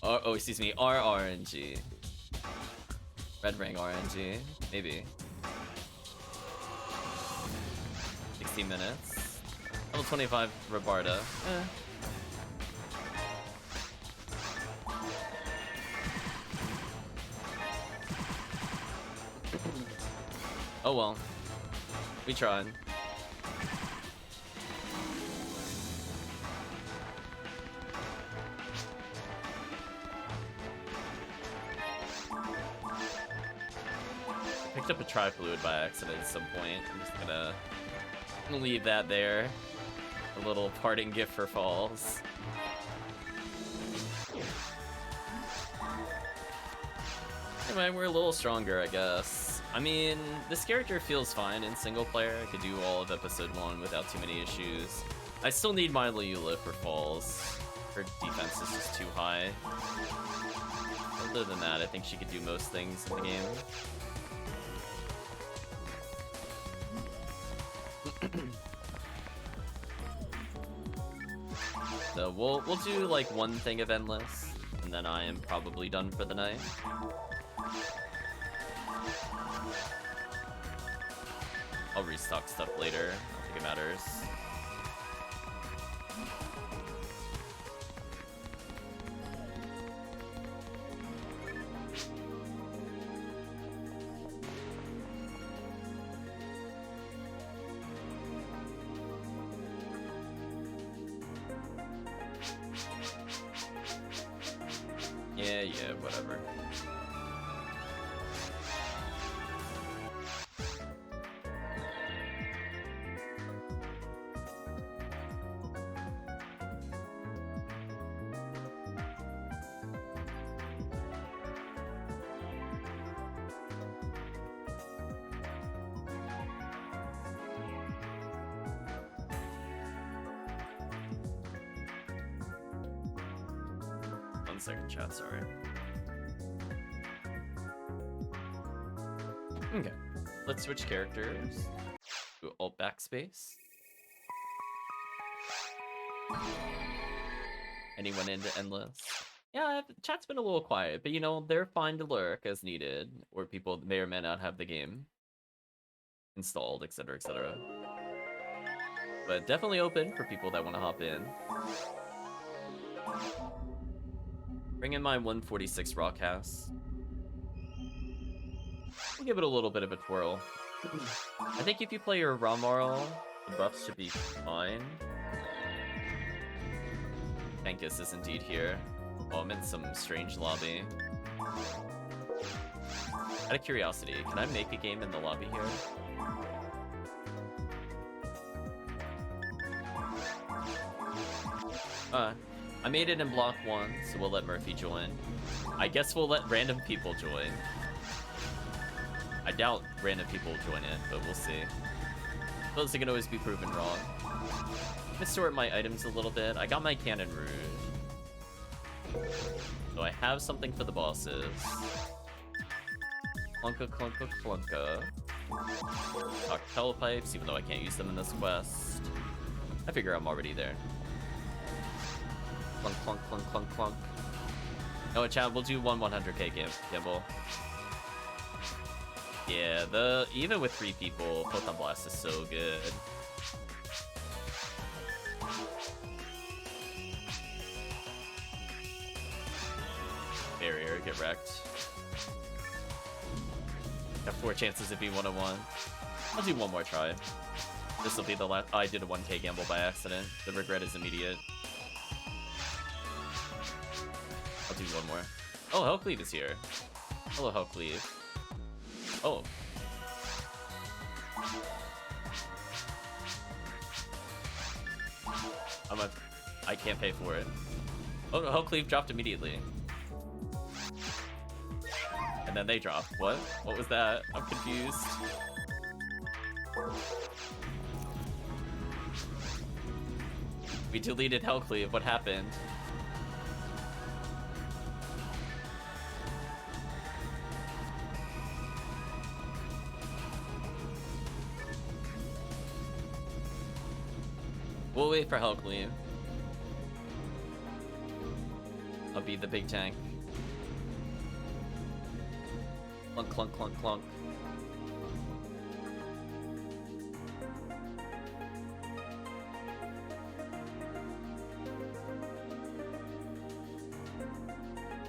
Oh, excuse me, RNG. Red Ring RNG, maybe. 16 minutes. Level 25 Rabarda. Oh well. We tried. Picked up a tri-fluid by accident at some point. I'm just gonna leave that there. A little parting gift for Falls. Anyway, we're a little stronger, I guess. I mean, this character feels fine in single player. I could do all of episode 1 without too many issues. I still need my Leula for Falls. Her defense is just too high. Other than that, I think she could do most things in the game. So we'll do like one thing of Endless, and then I am probably done for the night. I'll restock stuff later. I don't think it matters. whatever. Second chat, sorry. Okay, let's switch characters. Do alt backspace. Anyone into endless? Yeah, chat's been a little quiet, but you know, they're fine to lurk as needed, or people may or may not have the game installed, etc., etc. But definitely open for people that want to hop in. Bring in my 146 Rawcast. We'll give it a little bit of a twirl. I think if you play your Ramarl, the buffs should be fine. Ankus is indeed here. Oh, I'm in some strange lobby. Out of curiosity, can I make a game in the lobby here? I made it in block 1, so we'll let Murphy join. I guess we'll let random people join. I doubt random people will join in, but we'll see. Those can always be proven wrong. I'm gonna sort my items a little bit. I got my Cannon Rouge. So I have something for the bosses. Clunka, clunka, clunka. Cocktail pipes, even though I can't use them in this quest. I figure I'm already there. Clunk, clunk, clunk, clunk, clunk. No, chat, we'll do 100k gamble. Yeah, even with 3 people, Photon Blast is so good. Barrier, get wrecked. Got 4 chances to be 101. I'll do one more try. This will be the last. Oh, I did a 1k gamble by accident. The regret is immediate. I'll do one more. Oh, HellCleave is here. Hello, HellCleave. Oh. I can't pay for it. Oh no, HellCleave dropped immediately. And then they dropped. What? What was that? I'm confused. We deleted HellCleave. What happened? We'll wait for HellCleave. I'll be the big tank. Clunk, clunk, clunk, clunk.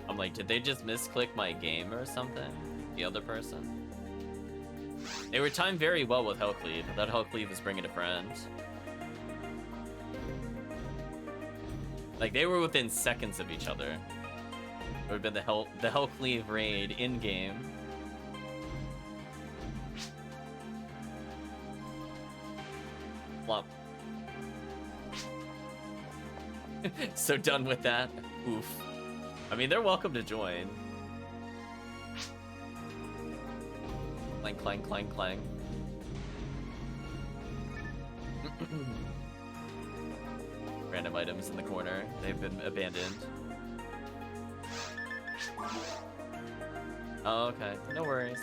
I'm like, did they just misclick my game or something? The other person? They were timed very well with HellCleave. That HellCleave was bringing a friend. Like, they were within seconds of each other. It would have been the HellCleave raid in-game. Flop. So done with that. Oof. I mean, they're welcome to join. Clang, clang, clang, clang. Random items in the corner. They've been abandoned. Oh, okay. No worries.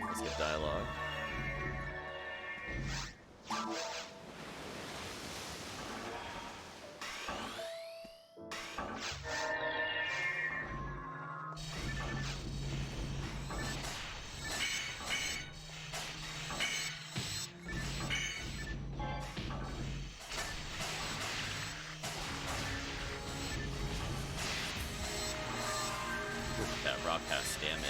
Let's get dialogue. That rock has damage.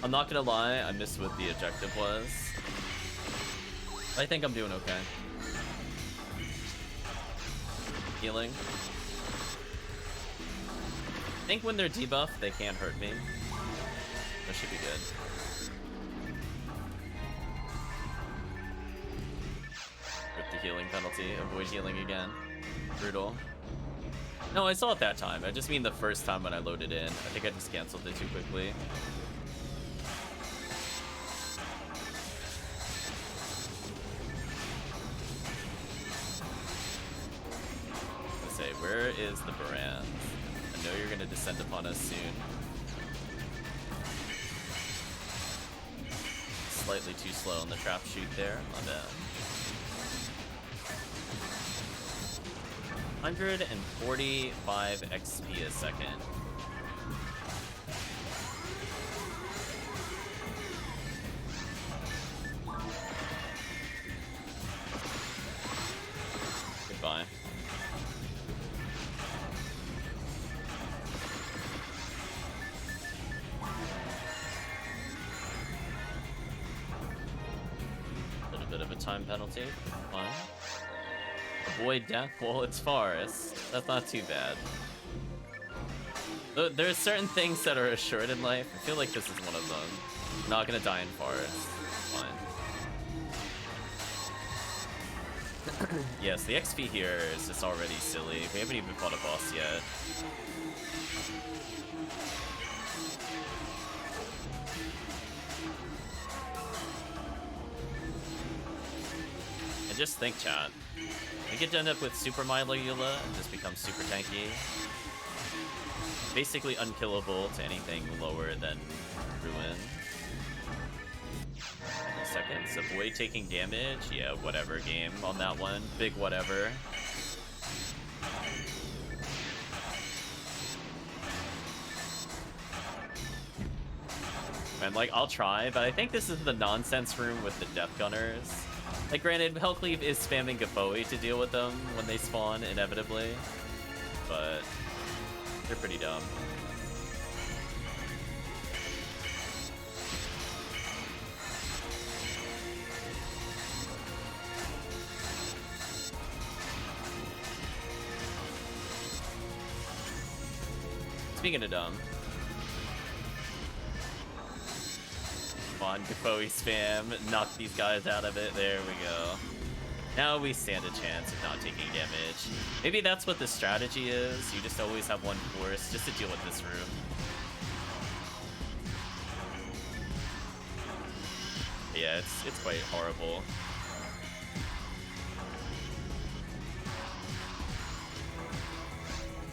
I'm not gonna lie, I missed what the objective was. I think I'm doing okay. Healing. I think when they're debuffed, they can't hurt me. That should be good. Rip the healing penalty, avoid healing again. Brutal. No, I saw it that time. I just mean the first time when I loaded in. I think I just canceled it too quickly. Let's say, where is the brand? I know you're gonna descend upon us soon. Slightly too slow on the trap shoot there. My bad. 145 XP a second. Goodbye. A little bit of a time penalty. Fine. Avoid death while it's forest. That's not too bad. There's certain things that are assured in life. I feel like this is one of them. I'm not gonna die in forest. Fine. Yes, the XP here is just already silly. We haven't even fought a boss yet. And just think, chat. We could end up with Super Mylula and just become super tanky. Basically unkillable to anything lower than Ruin. In a second, avoid taking damage. Yeah, whatever game on that one. Big whatever. And like, I'll try, but I think this is the nonsense room with the Death Gunners. Like, granted, HellCleave is spamming Gaboe to deal with them when they spawn, inevitably. But they're pretty dumb. Speaking of dumb. On Gaboe spam, knock these guys out of it. There we go. Now we stand a chance of not taking damage. Maybe that's what the strategy is. You just always have one force just to deal with this room. Yeah, it's quite horrible.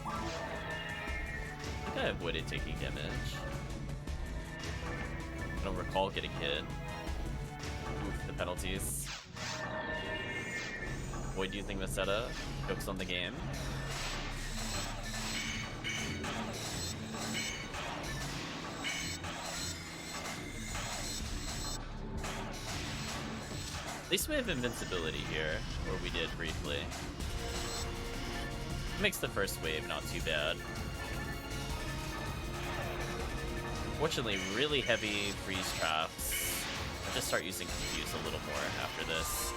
I think I avoided taking damage. I don't recall getting hit. Oof, the penalties. Avoid using the setup. Focus on the game. At least we have invincibility here, or we did briefly. Makes the first wave not too bad. Fortunately, really heavy freeze traps. I'll just start using Confuse a little more after this.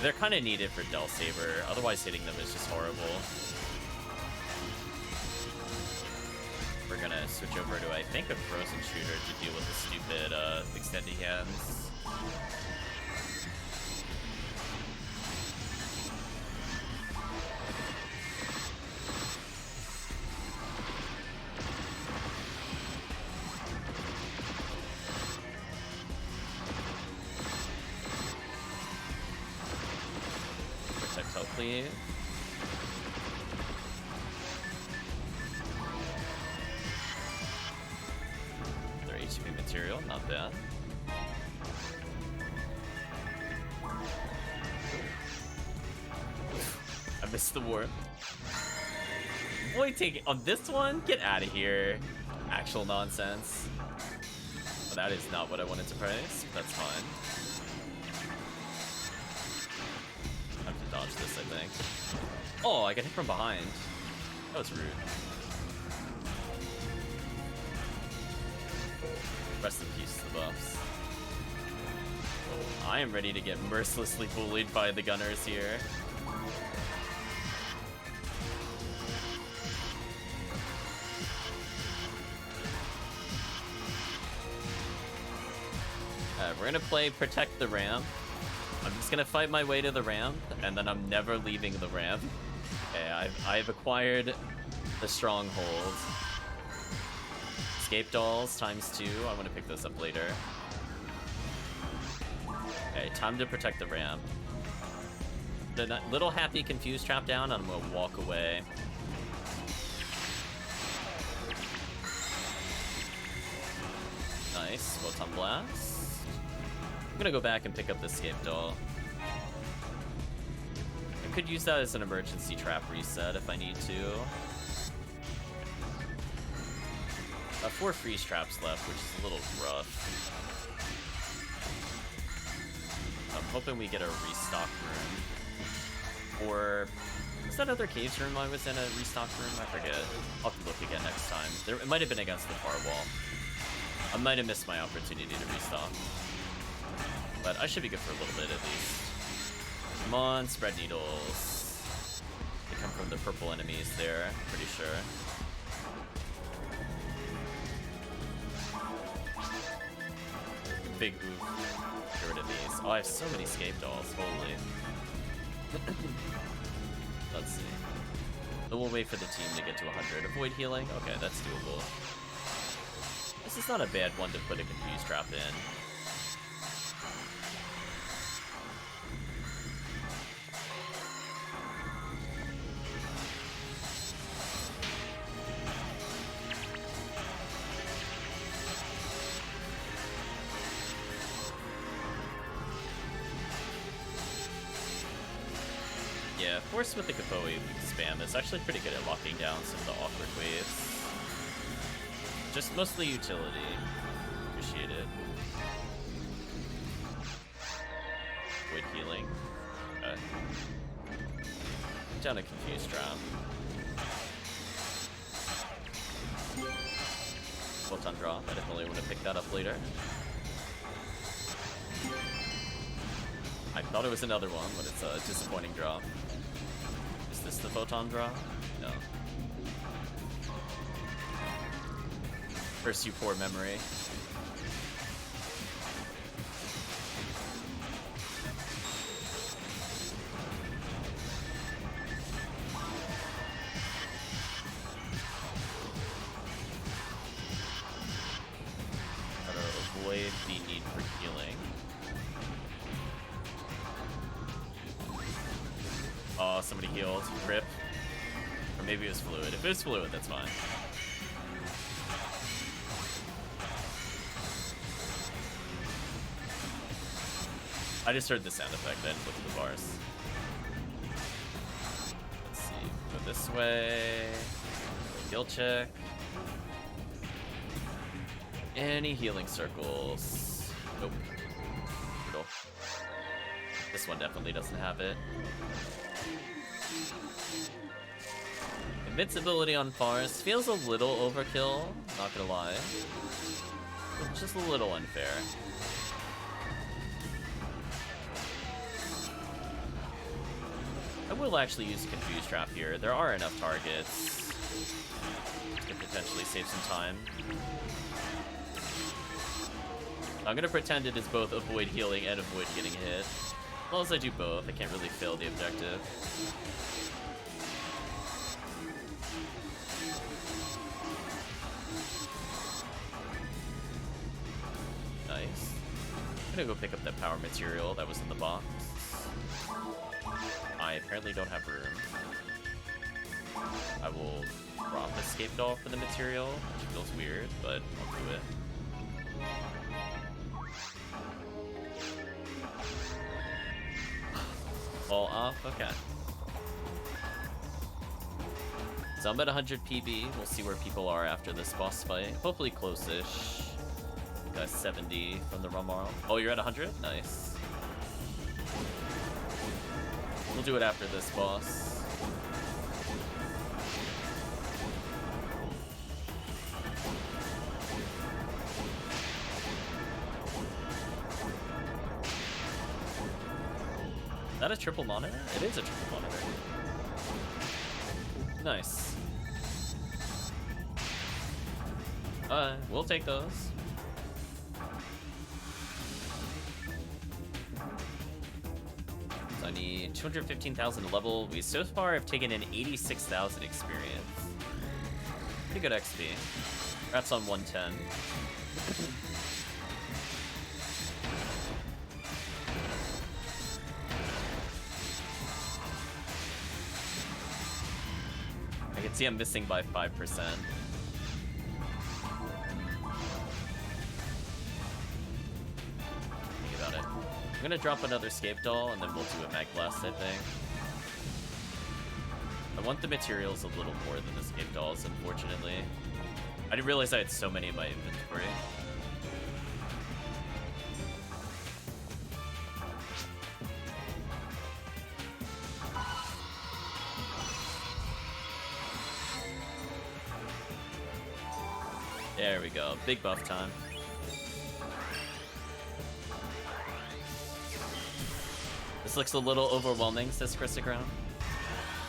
They're kind of needed for Del Saber, otherwise hitting them is just horrible. We're gonna switch over to, I think, a Frozen Shooter to deal with the stupid extended hands. HellCleave. Their HP material, not bad. I missed the warp. Boy, take it on this one? Get out of here. Actual nonsense. Well, that is not what I wanted to price. That's fine. Dodge this, I think. Oh, I got hit from behind. That was rude. Rest in peace to the buffs. Oh, I am ready to get mercilessly bullied by the gunners here. We're gonna play Protect the Ramp. I'm just gonna fight my way to the ramp, and then I'm never leaving the ramp. Okay, I've acquired the stronghold. Escape dolls ×2. I want to pick those up later. Okay, time to protect the ramp. The little happy confused trap down, and I'm gonna walk away. Nice, Photon Blast. I'm gonna go back and pick up the escape doll. I could use that as an emergency trap reset if I need to. 4 freeze traps left, which is a little rough. I'm hoping we get a restock room. Or was that other caves room I was in a restock room? I forget. I'll have to look again next time. It might have been against the far wall. I might have missed my opportunity to restock. But I should be good for a little bit at least. Come on, spread needles. They come from the purple enemies there, pretty sure. Big oof. Get rid of these. Oh, I have so many escape dolls, holy. Let's see. So we'll wait for the team to get to 100. Avoid healing? Okay, that's doable. This is not a bad one to put a confused trap in. Yeah, Force with the Kapoe spam is actually pretty good at locking down some of the awkward waves. Just mostly utility. Appreciate it. Void healing. Okay. Down a confused trap. Photon draw. I definitely want to pick that up later. I thought it was another one, but it's a disappointing draw. Is this the photon draw? No. First, you poor memory. Gotta avoid the need for healing. Oh, somebody healed. Rip. Or maybe it was fluid. If it was fluid, that's fine. I just heard the sound effect, I didn't look at the bars. Let's see. Go this way. Heal check. Any healing circles? Nope. Cool. This one definitely doesn't have it. Invincibility on Forest feels a little overkill, not gonna lie. It's just a little unfair. I will actually use a Confuse Trap here. There are enough targets to potentially save some time. I'm gonna pretend it is both avoid healing and avoid getting hit. As long as I do both, I can't really fail the objective. Nice. I'm gonna go pick up that power material that was in the box. I apparently don't have room. I will drop Escape Doll for the material, which feels weird, but I'll do it. Fall off? Okay. So I'm at 100 PB. We'll see where people are after this boss fight. Hopefully close-ish. Got 70 from the Rummarl. Oh, you're at 100? Nice. We'll do it after this boss. a triple monitor? It is a triple monitor. Nice. We'll take those. So I need 215,000 level. We so far have taken in 86,000 experience. Pretty good XP. That's on 110. I can see I'm missing by 5%. Think about it. I'm gonna drop another Scape Doll and then we'll do a Mag Blast, I think. I want the materials a little more than the Scape Dolls, unfortunately. I didn't realize I had so many in my inventory. There we go. Big buff time. This looks a little overwhelming, says Christogram.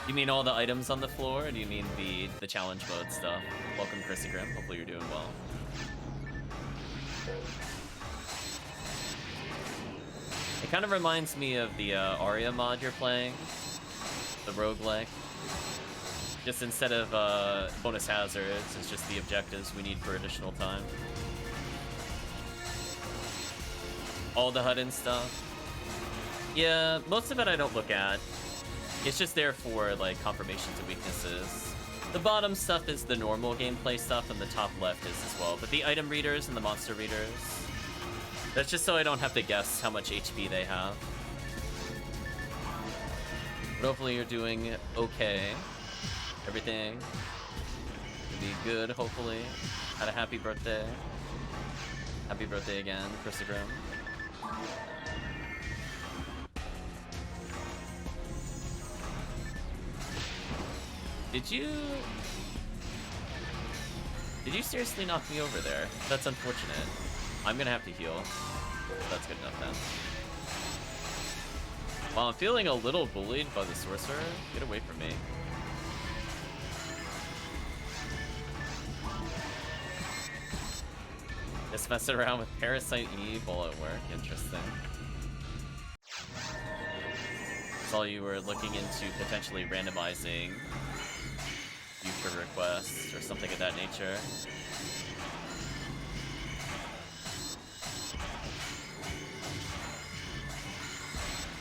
You mean all the items on the floor, or do you mean the challenge mode stuff? Welcome, Christogram. Hopefully you're doing well. It kind of reminds me of the Aria mod you're playing. The roguelike. Just instead of bonus hazards, it's just the objectives we need for additional time. All the HUD and stuff. Yeah, most of it I don't look at. It's just there for like confirmations of weaknesses. The bottom stuff is the normal gameplay stuff, and the top left is as well. But the item readers and the monster readers, that's just so I don't have to guess how much HP they have. But hopefully you're doing okay. Everything will be good, hopefully. Had a happy birthday. Happy birthday again, Christogram. Did you seriously knock me over there? That's unfortunate. I'm gonna have to heal. That's good enough then. Well, I'm feeling a little bullied by the sorcerer. Get away from me. Just messing around with Parasite Eve while at work. Interesting. Saw you were looking into potentially randomizing you for requests or something of that nature.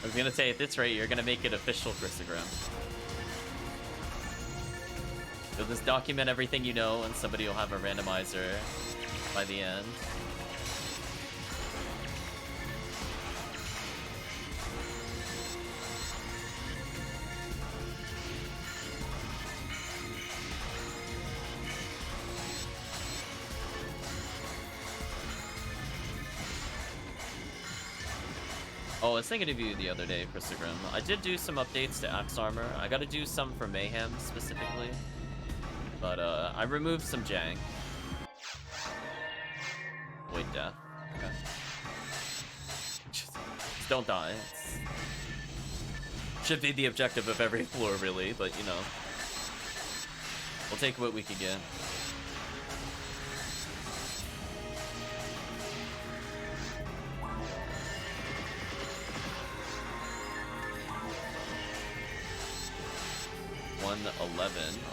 I was gonna say, at this rate, you're gonna make it official, Christogram. You'll just document everything you know, and somebody will have a randomizer by the end. Oh, I was thinking of you the other day, Christogram. I did do some updates to Axe Armor. I gotta do some for Mayhem, specifically. But, I removed some jank. Wait, death. Okay. Just don't die. Should be the objective of every floor, really, but, you know. We'll take what we can get.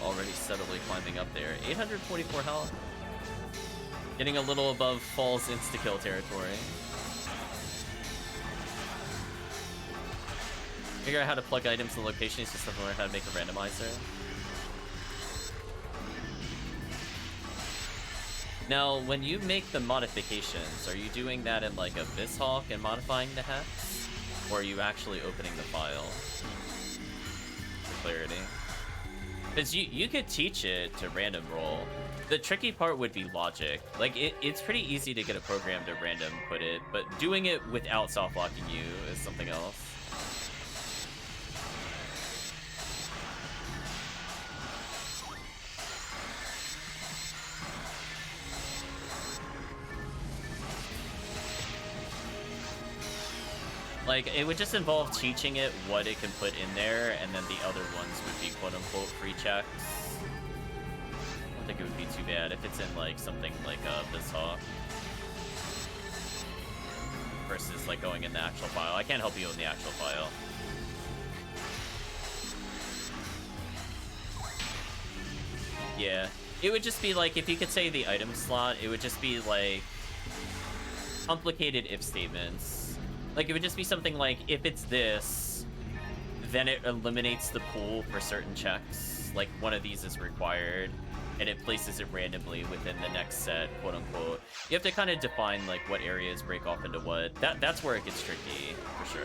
Already steadily climbing up there. 844 health. Getting a little above Fall's insta-kill territory. Figure out how to plug items to locations, just learn how to make a randomizer. Now, when you make the modifications, are you doing that in like Abyss Hawk and modifying the hex? Or are you actually opening the file? For clarity. Because you could teach it to random roll. The tricky part would be logic. Like, it's pretty easy to get a program to random put it, but doing it without soft locking you is something else. Like, it would just involve teaching it what it can put in there, and then the other ones would be quote-unquote free checks. I don't think it would be too bad if it's in, like, something like BizHawk. Versus, like, going in the actual file. I can't help you in the actual file. Yeah. It would just be, like, if you could say the item slot, it would just be, like, complicated if statements. Like, it would just be something like, if it's this, then it eliminates the pool for certain checks. Like, one of these is required, and it places it randomly within the next set, quote-unquote. You have to kind of define, like, what areas break off into what. That's where it gets tricky, for sure.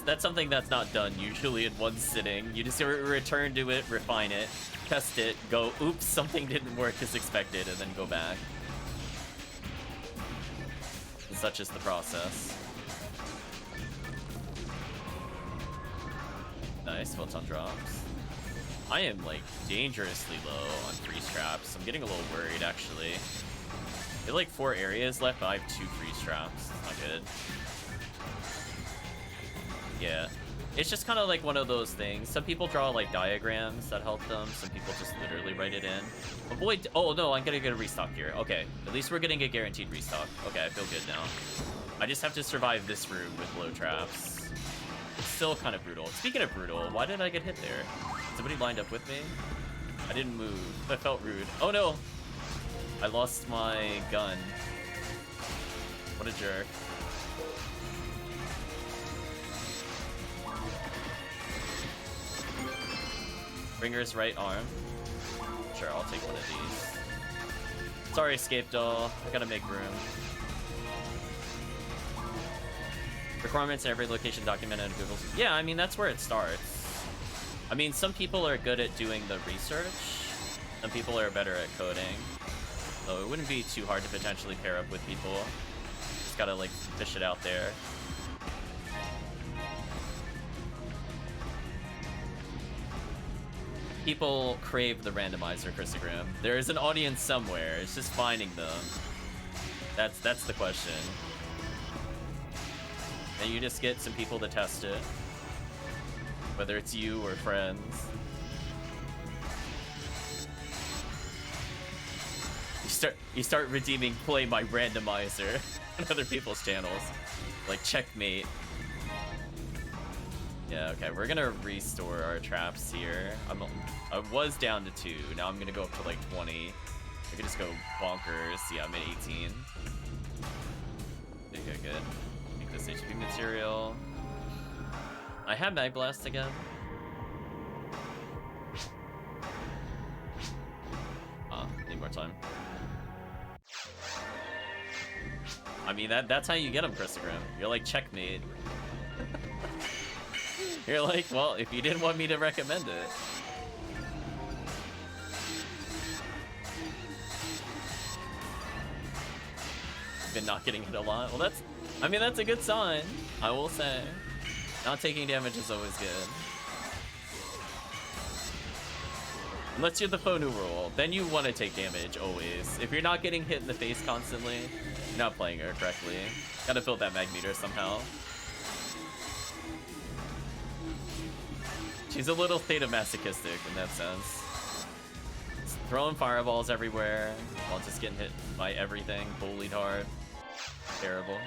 That's something that's not done usually in one sitting. You just return to it, refine it, test it, go, oops, something didn't work as expected, and then go back. And such is the process. Nice, photon drops. I am, like, dangerously low on freeze traps. I'm getting a little worried, actually. I have, like, 4 areas left, but I have 2 freeze traps. Not good. Yeah, it's just kind of like one of those things. Some people draw like diagrams that help them. Some people just literally write it in. Avoid. Oh no, I'm gonna get a restock here. Okay, at least we're getting a guaranteed restock. Okay, I feel good now. I just have to survive this room with low traps. It's still kind of brutal. Speaking of brutal, why did I get hit there? Somebody lined up with me? I didn't move. That felt rude. Oh no! I lost my gun. What a jerk. Ringer's right arm. Sure, I'll take one of these. Sorry, escape doll. I gotta make room. Requirements in every location documented in Google. Yeah, I mean, that's where it starts. I mean, some people are good at doing the research. Some people are better at coding. So it wouldn't be too hard to potentially pair up with people. Just gotta, like, fish it out there. People crave the randomizer, Christogram. There is an audience somewhere. It's just finding them. That's the question. And you just get some people to test it. Whether it's you or friends. You start redeeming play my randomizer on other people's channels. Like checkmate. Yeah, okay, we're gonna restore our traps here. I was down to 2, now I'm gonna go up to like 20. I can just go bonkers. Yeah, I'm at 18. Okay, good. Take this HP material. I have Mag Blast again. Need more time. I mean, that's how you get them, Christogram. You're like, checkmate. You're like, well, if you didn't want me to recommend it. Been not getting hit a lot. Well, that's a good sign, I will say. Not taking damage is always good. Unless you're the Phonu rule, then you want to take damage always. If you're not getting hit in the face constantly, you're not playing her correctly. Gotta build that mag meter somehow. She's a little sadomasochistic in that sense. Just throwing fireballs everywhere while just getting hit by everything. Bullied hard. Terrible.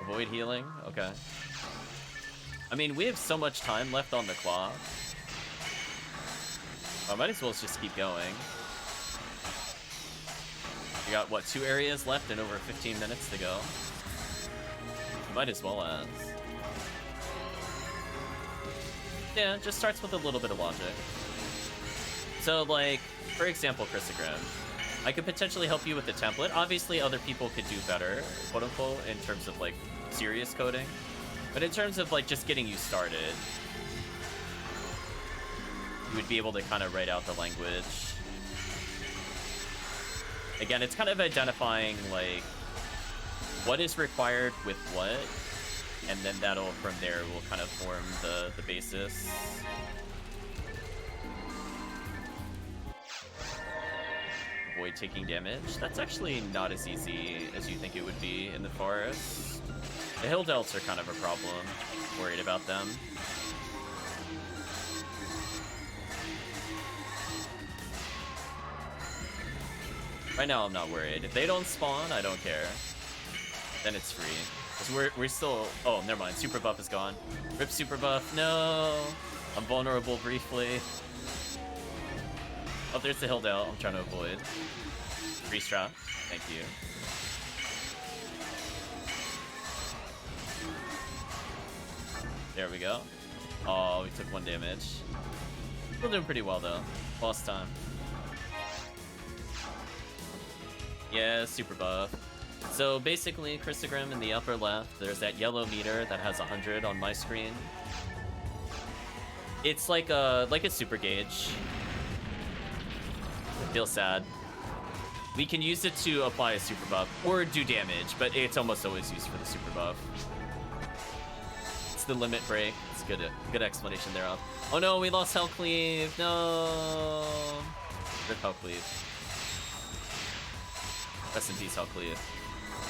Avoid healing? Okay. I mean, we have so much time left on the clock. I might as well just keep going. We got, what, 2 areas left and over 15 minutes to go. Might as well as. Yeah, it just starts with a little bit of logic. So, like, for example, Christogram, I could potentially help you with the template. Obviously, other people could do better, quote-unquote, in terms of, like, serious coding. But in terms of, like, just getting you started, you would be able to kind of write out the language. Again, it's kind of identifying, like, what is required with what. and then that'll, from there, will kind of form the basis. Avoid taking damage. That's actually not as easy as you think it would be in the forest. The hill delts are kind of a problem. Worried about them. Right now, I'm not worried. If they don't spawn, I don't care. Then it's free. Because we're still... Oh, never mind. Super buff is gone. Rip super buff. No! I'm vulnerable briefly. Oh, there's the hill delt. I'm trying to avoid. Freeze trap. Thank you. There we go. Oh, we took 1 damage. Still doing pretty well, though. Boss time. Yeah, super buff. So basically, Christogrim in the upper left, there's that yellow meter that has 100 on my screen. It's like a super gauge. I feel sad. We can use it to apply a super buff or do damage, but it's almost always used for the super buff. It's the limit break. It's good explanation thereof. Oh no, we lost HellCleave. No. Rip HellCleave. Rest in peace, HellCleave.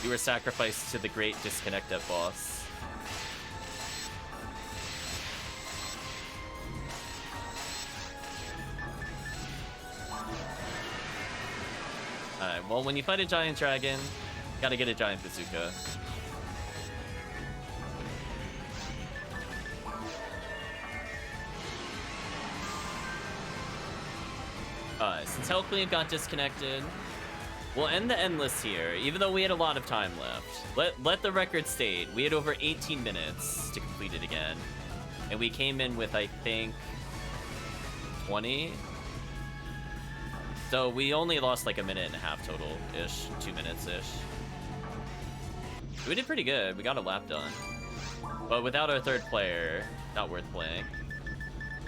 You were sacrificed to the great disconnect at boss. Alright, well, when you fight a giant dragon, you gotta get a giant bazooka. Alright, since HellCleave got disconnected, we'll end the endless here, even though we had a lot of time left. Let the record state, we had over 18 minutes to complete it again. And we came in with, I think, 20? So we only lost like 1.5 minutes total-ish, 2 minutes-ish. We did pretty good, we got a lap done. But without our third player, not worth playing.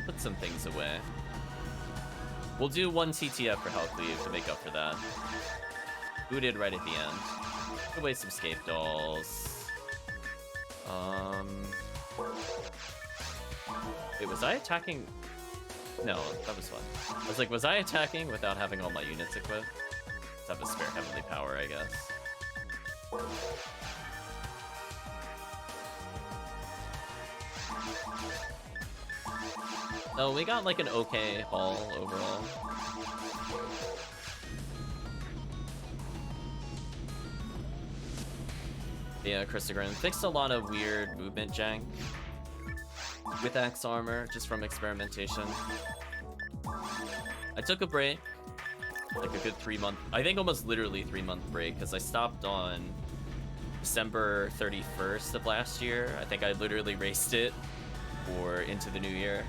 Put some things away. We'll do 1 TTF for HellCleave to make up for that. Booted right at the end. Put away some scape dolls. Wait, was I attacking? No, that was fun. I was like, was I attacking without having all my units equipped? Let's have a spare heavenly power, I guess. No, we got like an okay haul overall. Yeah, Christogrim fixed a lot of weird movement jank with axe armor, just from experimentation. I took a break, like a good 3-month, I think almost literally 3-month break, because I stopped on December 31st of last year. I think I literally raced it for into the new year.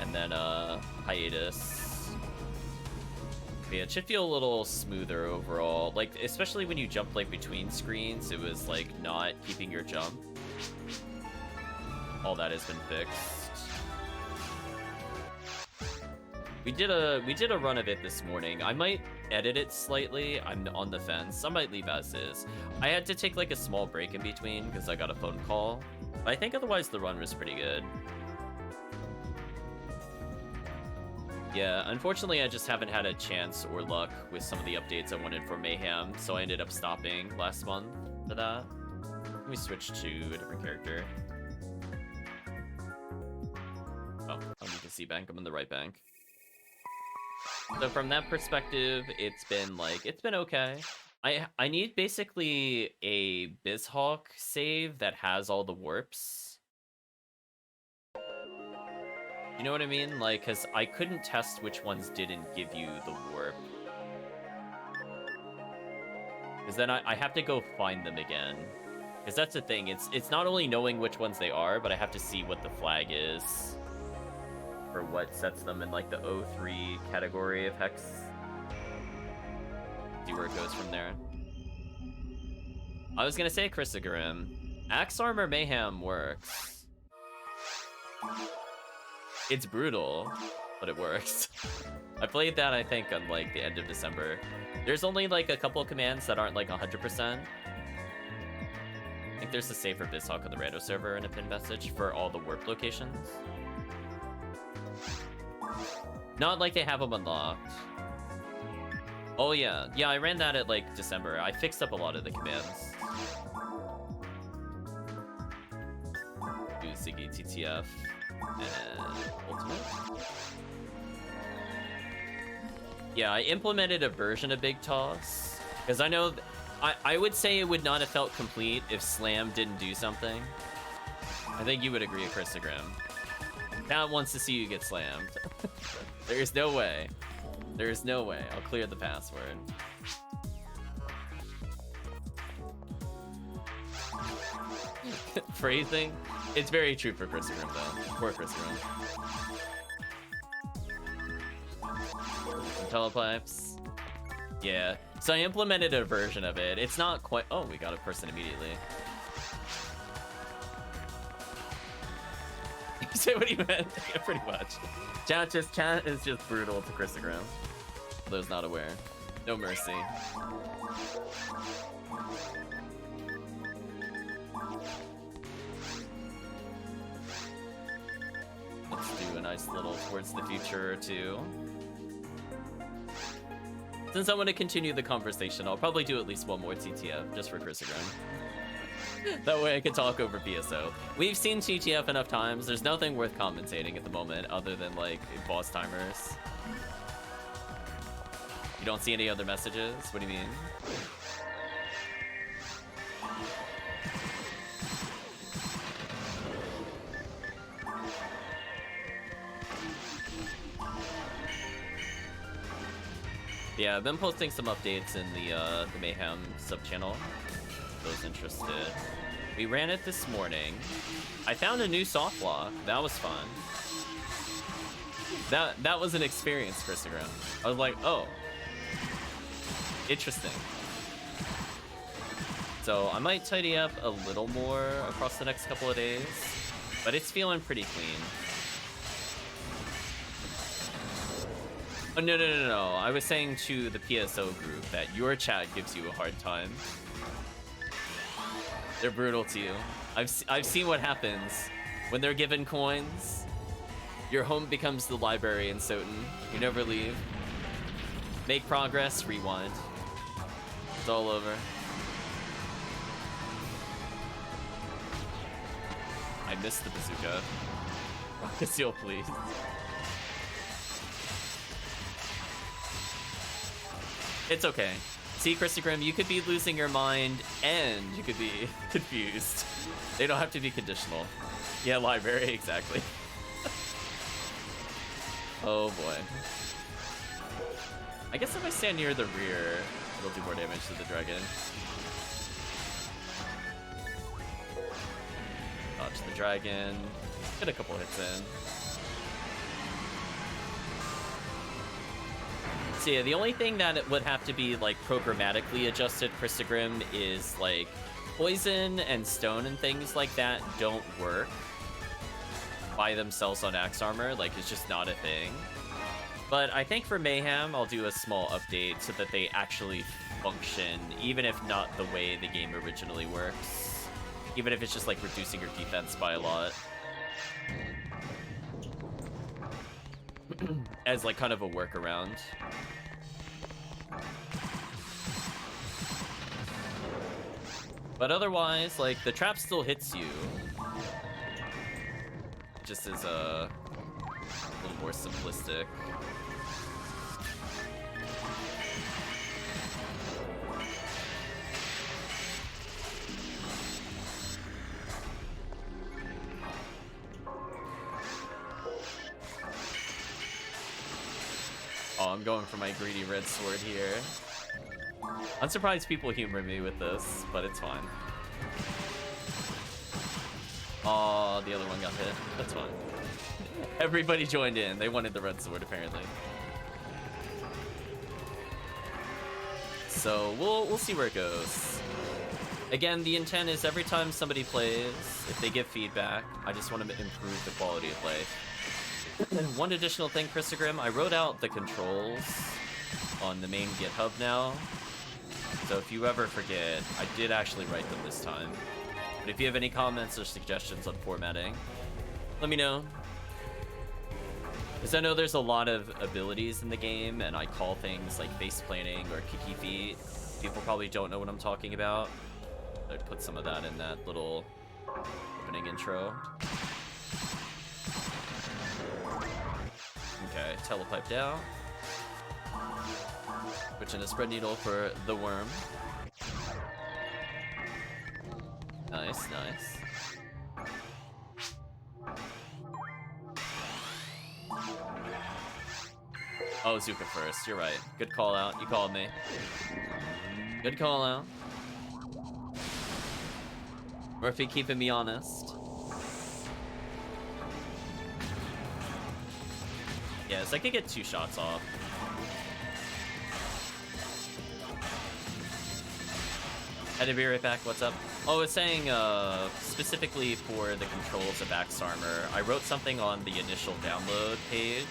And then hiatus. But yeah, it should feel a little smoother overall. Like, especially when you jump like between screens, it was like not keeping your jump. All that has been fixed. We did a run of it this morning. I might edit it slightly. I'm on the fence. I might leave as is. I had to take like a small break in between because I got a phone call. But I think otherwise the run was pretty good. Yeah, unfortunately I just haven't had a chance or luck with some of the updates I wanted for Mayhem, so I ended up stopping last month for that. Let me switch to a different character. Oh, I don't need to see bank, I'm in the right bank. So from that perspective, it's been okay. I need basically a BizHawk save that has all the warps. You know what I mean? Like, because I couldn't test which ones didn't give you the warp. Because then I have to go find them again. Because that's the thing, it's not only knowing which ones they are, but I have to see what the flag is. For what sets them in, like, the 03 category of Hex. See where it goes from there. I was gonna say Christogrim. Axe Armor Mayhem works. It's brutal, but it works. I played that, I think, on, like, the end of December. There's only, like, a couple of commands that aren't, like, 100%. I think there's a save for BizHawk on the Rando server and a pin message for all the warp locations. Not like they have them unlocked. Oh yeah, yeah, I ran that at like December. I fixed up a lot of the commands. Do Ziggy TTF and Ultimate. Yeah, I implemented a version of Big Toss because I know I would say it would not have felt complete if Slam didn't do something. I think you would agree, Christogram. Pat wants to see you get slammed. There's no way. There's no way. I'll clear the password. Phrasing? It's very true for Christogram, though. Poor Christogram. Telepipes. Yeah. So I implemented a version of it. It's not quite... Oh, we got a person immediately. You say what he meant? Yeah, pretty much. Chat is just brutal to Christogram. For those not aware. No mercy. Let's do a nice little towards the future or two. Since I want to continue the conversation, I'll probably do at least one more TTF just for Christogram. That way I can talk over PSO. We've seen TTF enough times. There's nothing worth commentating at the moment other than like boss timers. You don't see any other messages? What do you mean? Yeah, I've been posting some updates in the Mayhem sub-channel. Those interested. We ran it this morning. I found a new soft lock. That was fun. That was an experience, Christogram. I was like, oh. Interesting. So I might tidy up a little more across the next couple of days, but it's feeling pretty clean. Oh, no. I was saying to the PSO group that your chat gives you a hard time. They're brutal to you. I've seen what happens when they're given coins. Your home becomes the library in Soten. You never leave. Make progress, rewind. It's all over. I missed the bazooka. Rocket seal, please. It's okay. See, Christogram, you could be losing your mind and you could be confused. They don't have to be conditional. Yeah, library, exactly. Oh boy. I guess if I stand near the rear, it'll do more damage to the dragon. Dodge the dragon. Get a couple hits in. So yeah, the only thing that it would have to be like programmatically adjusted, Christogram, is like poison and stone and things like that don't work by themselves on Axe Armor. Like, it's just not a thing. But I think for Mayhem, I'll do a small update so that they actually function, even if not the way the game originally works. Even if it's just like reducing your defense by a lot. As like kind of a workaround. But otherwise, like, the trap still hits you. Just as a little more simplistic. Oh, I'm going for my greedy red sword here. I'm surprised people humor me with this, but it's fine. Oh, the other one got hit. That's fine. Everybody joined in. They wanted the red sword, apparently. So we'll see where it goes. Again, the intent is every time somebody plays, if they give feedback, I just want to improve the quality of play. And one additional thing, Christogram, I wrote out the controls on the main GitHub now. So if you ever forget, I did actually write them this time. But if you have any comments or suggestions on formatting, let me know. Because I know there's a lot of abilities in the game, and I call things like face planting or kiki feet. People probably don't know what I'm talking about. I'd put some of that in that little opening intro. Okay, telepipe down. Switch in a spread needle for the worm. Nice, nice. Oh, Zuka first. You're right. Good call out. You called me. Good call out. Murphy keeping me honest. Yes, I could get 2 shots off. Had to be right back. What's up? Oh, it's saying specifically for the controls of Axe Armor, I wrote something on the initial download page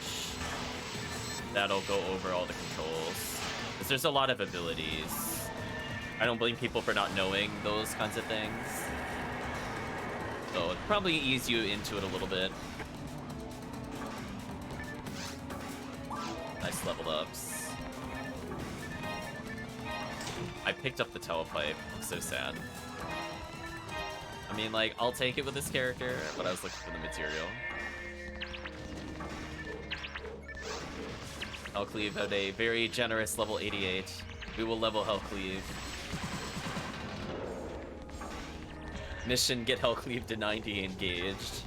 that'll go over all the controls. Because there's a lot of abilities. I don't blame people for not knowing those kinds of things. So it'd probably ease you into it a little bit. Nice level ups. I picked up the telepipe. I'm so sad. I mean, like, I'll take it with this character, but I was looking for the material. HellCleave had a very generous level 88. We will level HellCleave. Mission, get HellCleave to 90 engaged.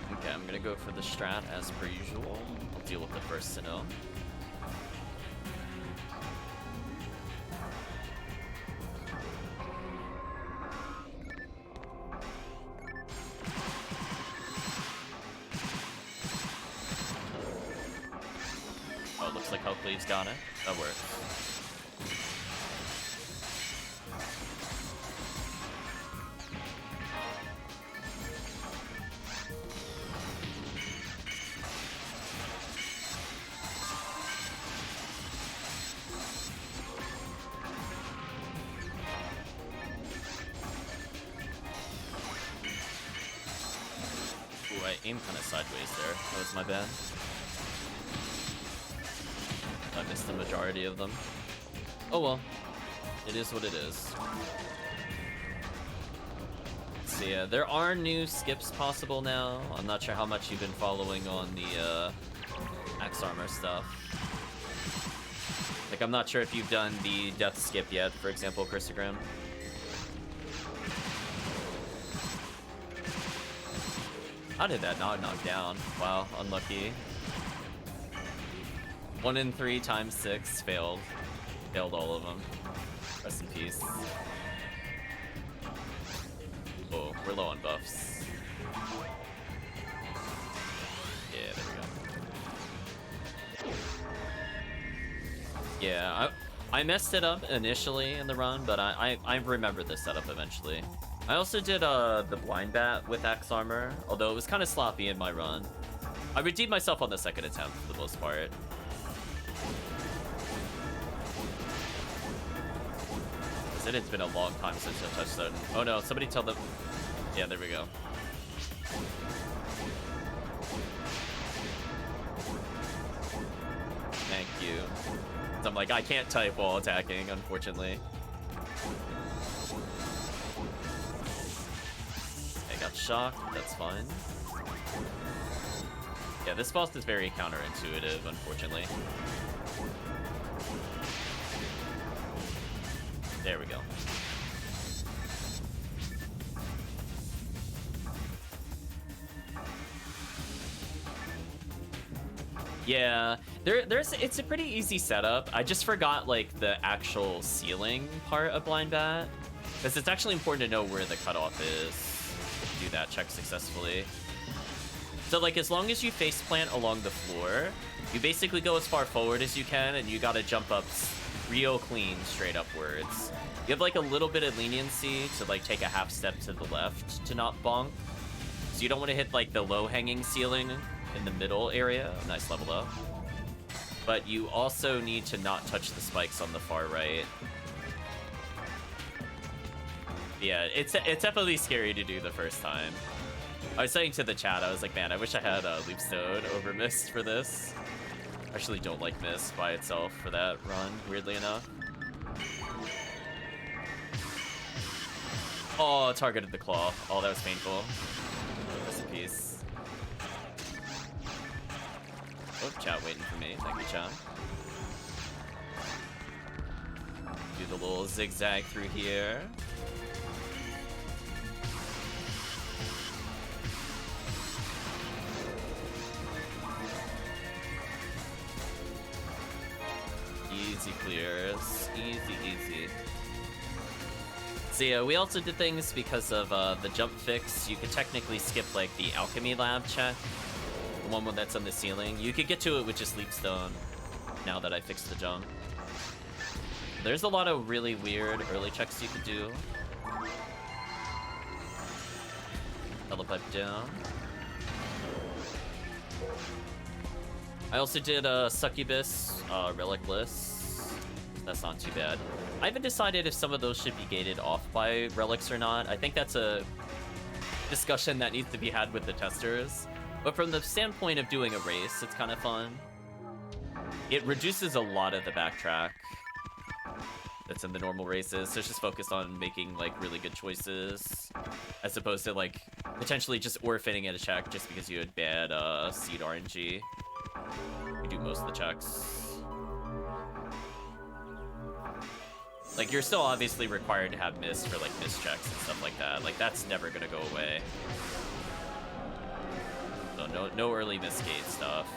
Okay, I'm gonna go for the strat as per usual. I'll deal with the first to know. Oh, looks like HellCleave's got it. That works. Ooh, I aimed kind of sideways there. That was my bad. I missed the majority of them. Oh well. It is what it is. So yeah, there are new skips possible now. I'm not sure how much you've been following on the Axe Armor stuff. Like, I'm not sure if you've done the death skip yet, for example, Chrysogrim. How did that not knock down? Wow, unlucky. 1 in 3 times 6 failed. Failed all of them. Rest in peace. Oh, we're low on buffs. Yeah, there we go. Yeah, I messed it up initially in the run, but I remember the setup eventually. I also did the blind bat with Axe Armor, although it was kind of sloppy in my run. I redeemed myself on the second attempt for the most part. It's been a long time since I touched that. Oh no, somebody tell them. Yeah, there we go. Thank you. So I'm like, I can't type while attacking, unfortunately. I got shocked, that's fine. Yeah, this boss is very counterintuitive, unfortunately. There we go. Yeah, it's a pretty easy setup. I just forgot like the actual ceiling part of blind bat, because it's actually important to know where the cutoff is to do that check successfully. So, like, as long as you face plant along the floor, you basically go as far forward as you can, and you gotta jump up real clean straight upwards. You have, like, a little bit of leniency to, like, take a half step to the left to not bonk. So you don't want to hit, like, the low-hanging ceiling in the middle area. Nice level up. But you also need to not touch the spikes on the far right. Yeah, it's definitely scary to do the first time. I was saying to the chat, I was like, man, I wish I had Loopstone over Mist for this. I actually don't like Mist by itself for that run, weirdly enough. Oh, targeted the claw. Oh, that was painful. Rest in peace. Oh, chat waiting for me. Thank you, chat. Do the little zigzag through here. Easy clears. Easy, easy. So yeah, we also did things because of the jump fix. You could technically skip, like, the alchemy lab check. The one that's on the ceiling. You could get to it with just Leapstone now that I fixed the jump. There's a lot of really weird early checks you could do. Telepipe down. I also did Succubus, Relicless. That's not too bad. I haven't decided if some of those should be gated off by relics or not. I think that's a discussion that needs to be had with the testers. But from the standpoint of doing a race, it's kind of fun. It reduces a lot of the backtrack that's in the normal races, so it's just focused on making, like, really good choices, as opposed to, like, potentially just orphaning at a check just because you had bad seed RNG. You do most of the checks. Like, you're still obviously required to have miss for, like, miss checks and stuff like that. Like, that's never gonna go away. So no early miss gate stuff.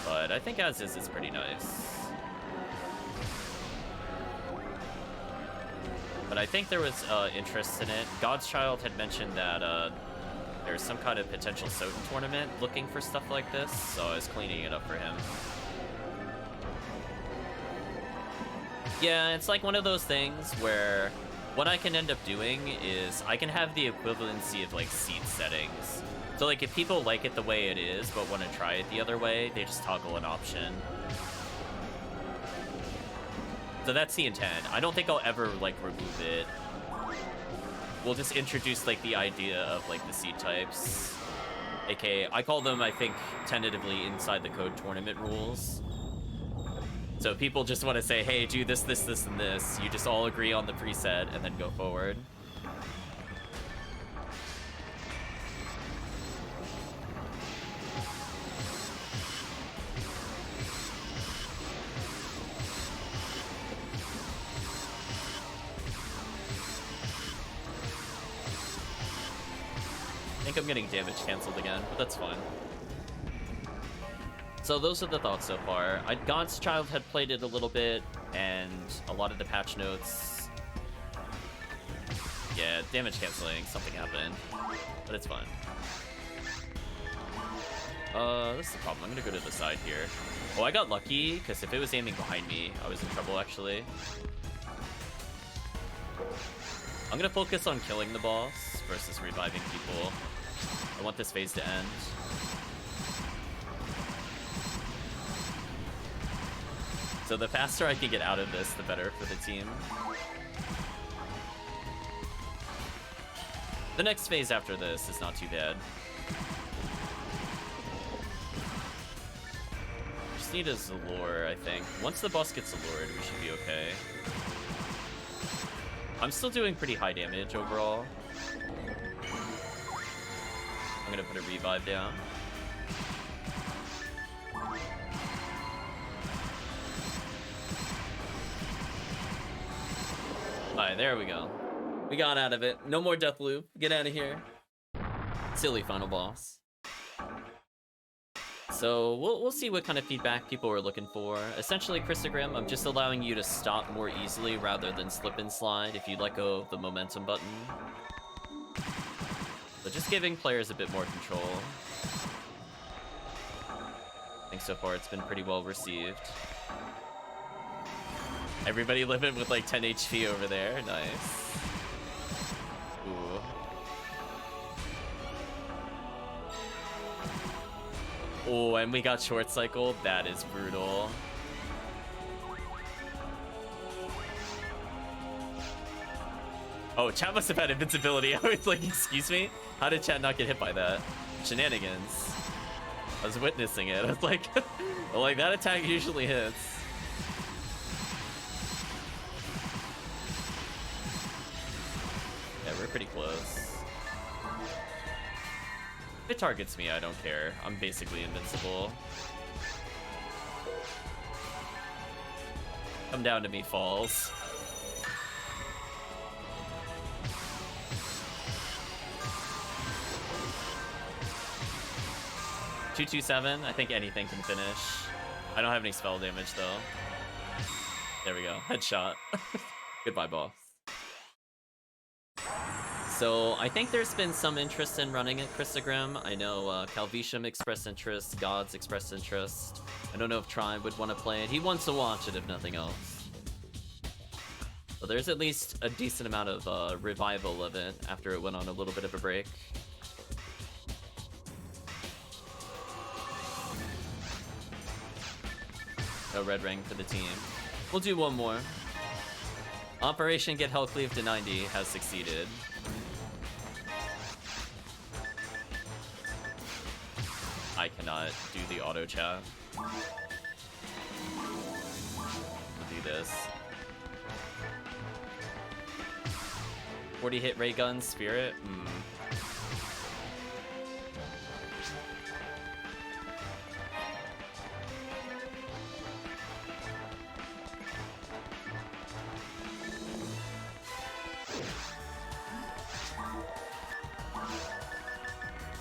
But I think as is pretty nice. But I think there was interest in it. God's Child had mentioned that there's some kind of potential Soten tournament looking for stuff like this, so I was cleaning it up for him. Yeah, it's like one of those things where what I can end up doing is I can have the equivalency of, like, seed settings. So, like, if people like it the way it is but want to try it the other way, they just toggle an option. So that's the intent. I don't think I'll ever, like, remove it. We'll just introduce, like, the idea of, like, the seed types. AKA, I call them, I think, tentatively inside the code tournament rules. So people just want to say, hey, do this, this, this, and this. You just all agree on the preset and then go forward. I think I'm getting damage canceled again, but that's fine. So those are the thoughts so far. God's Child had played it a little bit, and a lot of the patch notes. Yeah, damage canceling, something happened, but it's fine. This is the problem. I'm gonna go to the side here. Oh, I got lucky, because if it was aiming behind me, I was in trouble, actually. I'm gonna focus on killing the boss versus reviving people. I want this phase to end. So the faster I can get out of this, the better for the team. The next phase after this is not too bad. Just need a Zalor, I think. Once the boss gets Zalured, we should be okay. I'm still doing pretty high damage overall. I'm gonna put a revive down. Alright, there we go. We got out of it. No more death loop. Get out of here. Silly final boss. So we'll see what kind of feedback people are looking for. Essentially, Christogram, I'm just allowing you to stop more easily rather than slip and slide if you let go of the momentum button. But just giving players a bit more control. I think so far it's been pretty well received. Everybody living with like 10 HP over there. Nice. Ooh. Oh, and we got short cycled. That is brutal. Oh, chat must have had invincibility. I was like, excuse me? How did chat not get hit by that? Shenanigans. I was witnessing it. I was like, like that attack usually hits. Yeah, we're pretty close. If it targets me, I don't care. I'm basically invincible. Come down to me, Falls. $227. I think anything can finish. I don't have any spell damage though. There we go. Headshot. Goodbye, boss. So I think there's been some interest in running it, Christogrim. I know CalVitium expressed interest, Gods expressed interest. I don't know if Tribe would want to play it. He wants to watch it if nothing else. So there's at least a decent amount of revival of it after it went on a little bit of a break. No red ring for the team. We'll do one more. Operation Get HellCleave to 90 has succeeded. I cannot do the auto chat. I'll do this. 40 hit ray gun spirit.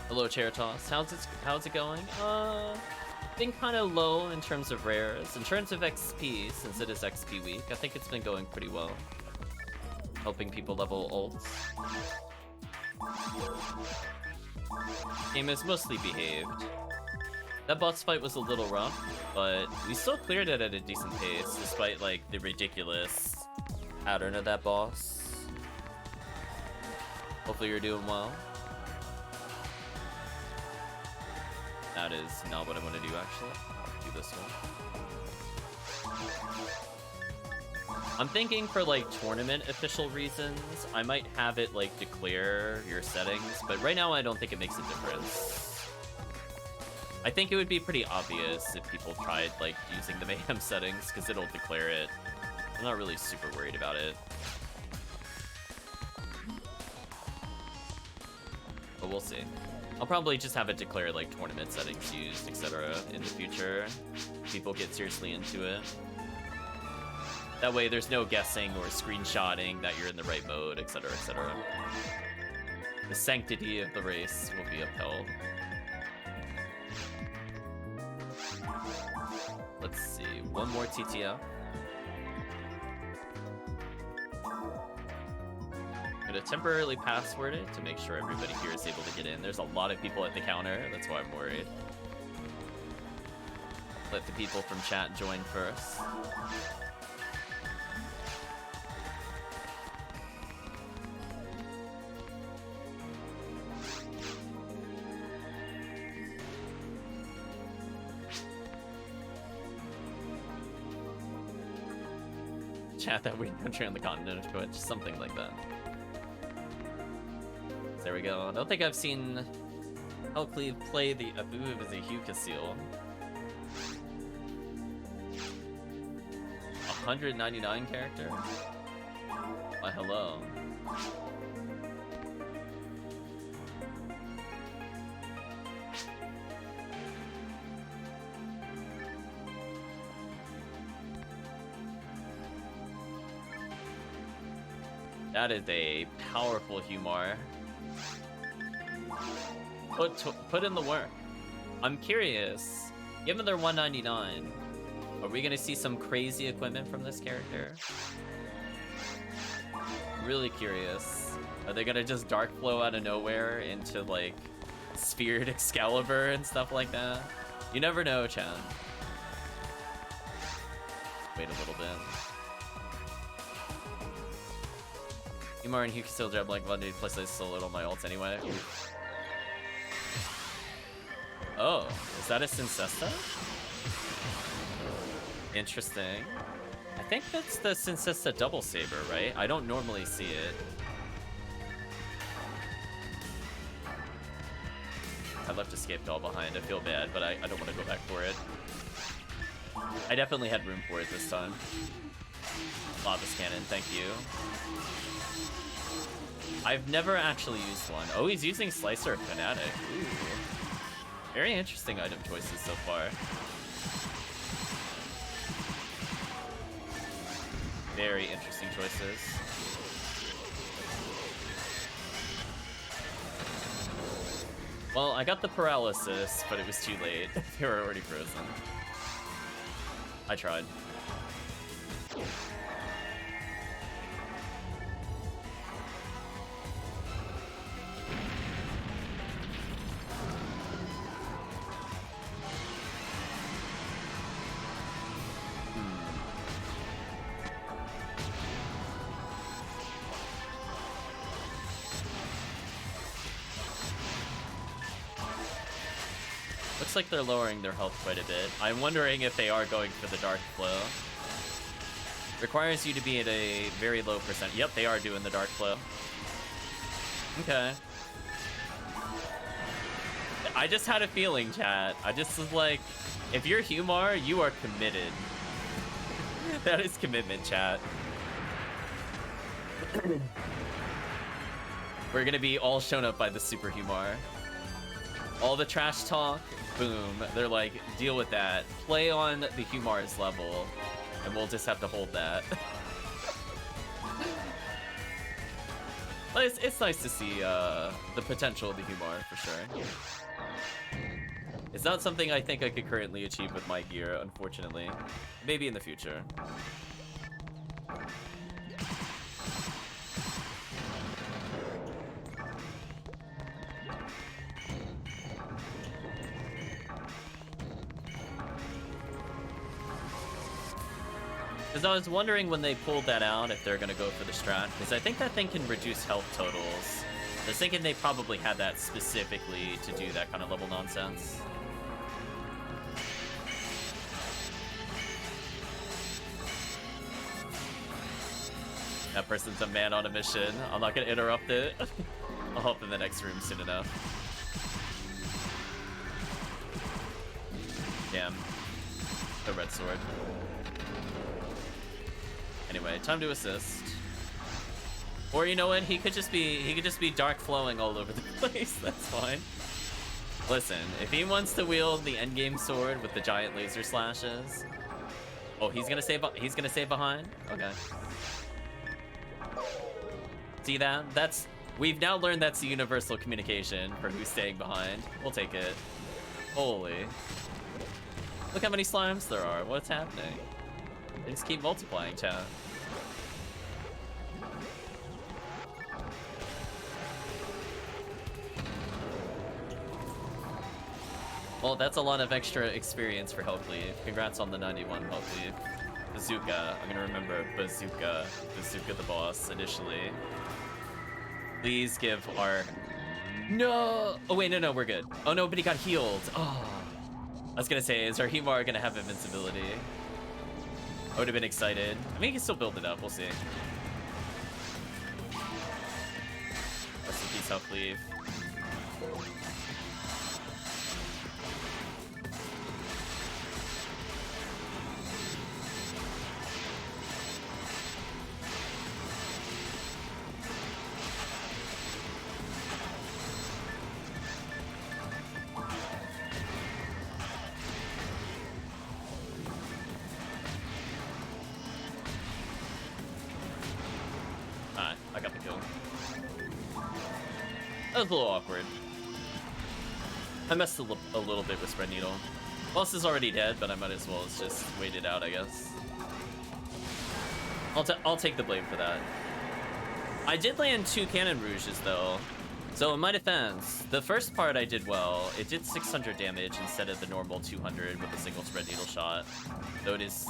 Hello, Cheratoss. How's it going? Been kind of low in terms of rares. In terms of XP, since it is XP week, I think it's been going pretty well. Helping people level ults. Game has mostly behaved. That boss fight was a little rough, but we still cleared it at a decent pace, despite like the ridiculous pattern of that boss. Hopefully you're doing well. That is not what I want to do, actually. I'll do this one. I'm thinking for, like, tournament official reasons, I might have it, like, declare your settings, but right now I don't think it makes a difference. I think it would be pretty obvious if people tried, like, using the Mayhem settings, because it'll declare it. I'm not really super worried about it. But we'll see. I'll probably just have it declare like tournament settings used, etc. in the future. People get seriously into it. That way there's no guessing or screenshotting that you're in the right mode, etc, etc. The sanctity of the race will be upheld. Let's see, one more TTF. To temporarily password it to make sure everybody here is able to get in. There's a lot of people at the counter, that's why I'm worried. Let the people from chat join first. Chat that weird country on the continent of Twitch, something like that. There we go. I don't think I've seen HellCleave play the Abuv as a Hugh-Casil. 199 character? Why, hello. That is a powerful Humar. Put in the work. I'm curious, given they're 199, are we gonna see some crazy equipment from this character? Really curious. Are they gonna just Dark Flow out of nowhere into, like, Sphered Excalibur and stuff like that? You never know, Chan. Wait a little bit. Humor and he can still jab like Monday, plus I still on my ults anyway. Oh, is that a Cincesta? Interesting. I think that's the Cincesta Double Saber, right? I don't normally see it. I left Escape Doll behind. I feel bad, but I don't want to go back for it. I definitely had room for it this time. Lava Cannon, thank you. I've never actually used one. Oh, he's using Slicer of Fanatic. Ooh. Very interesting item choices so far. Very interesting choices. Well, I got the paralysis, but it was too late. They were already frozen. I tried. Looks like they're lowering their health quite a bit. I'm wondering if they are going for the Dark Flow. Requires you to be at a very low percent. Yep, they are doing the Dark Flow. Okay. I just had a feeling, chat. I just was like, if you're Humar, you are committed. That is commitment, chat. We're gonna be all shown up by the Super Humar. All the trash talk, boom. They're like, deal with that. Play on the Humar's level, and we'll just have to hold that. But it's nice to see the potential of the Humar, for sure. It's not something I think I could currently achieve with my gear, unfortunately. Maybe in the future. Because I was wondering when they pulled that out if they're going to go for the strat, because I think that thing can reduce health totals. I was thinking they probably had that specifically to do that kind of level nonsense. That person's a man on a mission. I'm not going to interrupt it. I'll hop in the next room soon enough. Damn. The red sword. Anyway, time to assist. Or you know what? He could just be dark flowing all over the place. That's fine. Listen, if he wants to wield the endgame sword with the giant laser slashes. Oh, he's gonna stay behind? Okay. See that? We've now learned that's the universal communication for who's staying behind. We'll take it. Holy. Look how many slimes there are. What's happening? They just keep multiplying, chat. Well, that's a lot of extra experience for HellCleave. Congrats on the 91 HellCleave. Bazooka. I'm gonna remember Bazooka. Bazooka the boss initially. Please give our... No! Oh wait, no, we're good. Oh no, but he got healed. Oh. I was gonna say, is our Himar gonna have invincibility? I would have been excited. I mean, he can still build it up. We'll see. Rest in peace, HellCleave. I got the kill. That was a little awkward. I messed a little bit with Spread Needle. Boss is already dead, but I might as well just wait it out, I guess. I'll take the blame for that. I did land 2 Cannon Rouges though. So in my defense, the first part I did well. It did 600 damage instead of the normal 200 with a single spread needle shot. Though it is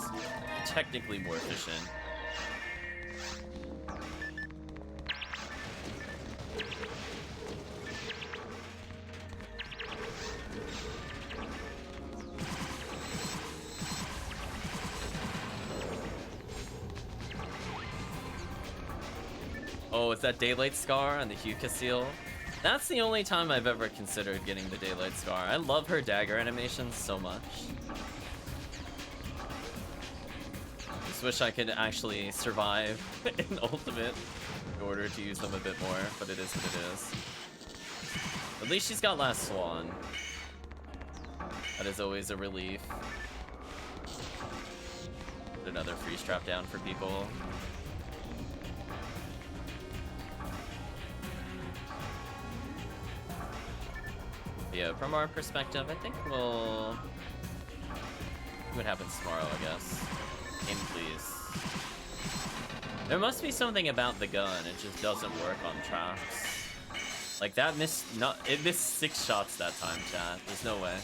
technically more efficient. Oh, is that Daylight Scar on the Huka seal? That's the only time I've ever considered getting the Daylight Scar. I love her dagger animation so much. Just wish I could actually survive in Ultimate in order to use them a bit more, but it is what it is. At least she's got Last Swan. That is always a relief. Put another freeze trap down for people. Yeah, from our perspective, I think we'll see what happens tomorrow, I guess. Aim, please. There must be something about the gun, it just doesn't work on tracks. Like that it missed 6 shots that time, chat. There's no way.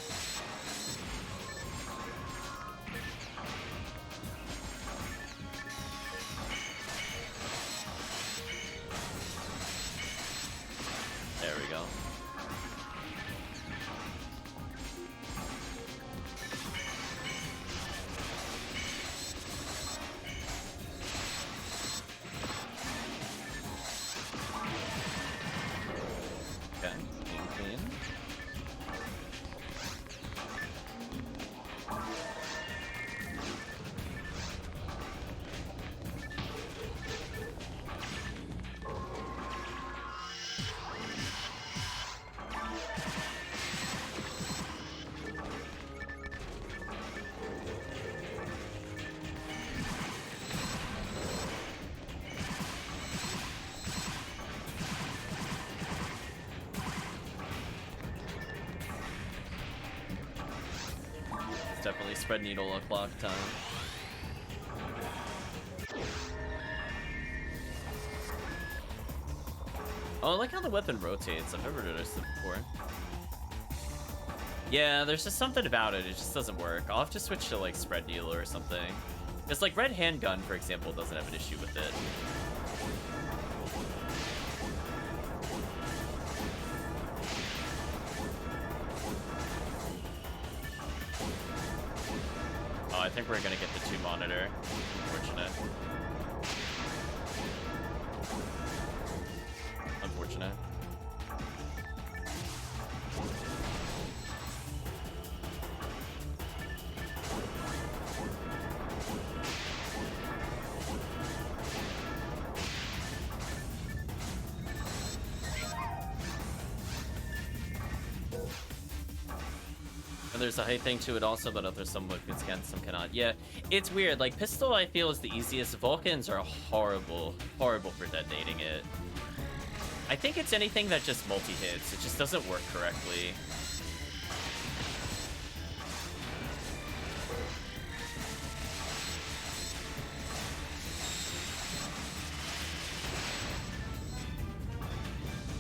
There we go. Definitely spread needle o'clock time. Oh, I like how the weapon rotates. I've never noticed it before. Yeah, there's just something about it. It just doesn't work. I'll have to switch to like spread needle or something. Because like red handgun, for example, doesn't have an issue with it. I think we're gonna get the 2 monitor. Unfortunate. Unfortunate. There's a height thing to it also, but there's some weapons can, some cannot. Yeah, it's weird. Like, pistol, I feel, is the easiest. Vulcans are horrible for detonating it. I think it's anything that just multi-hits. It just doesn't work correctly.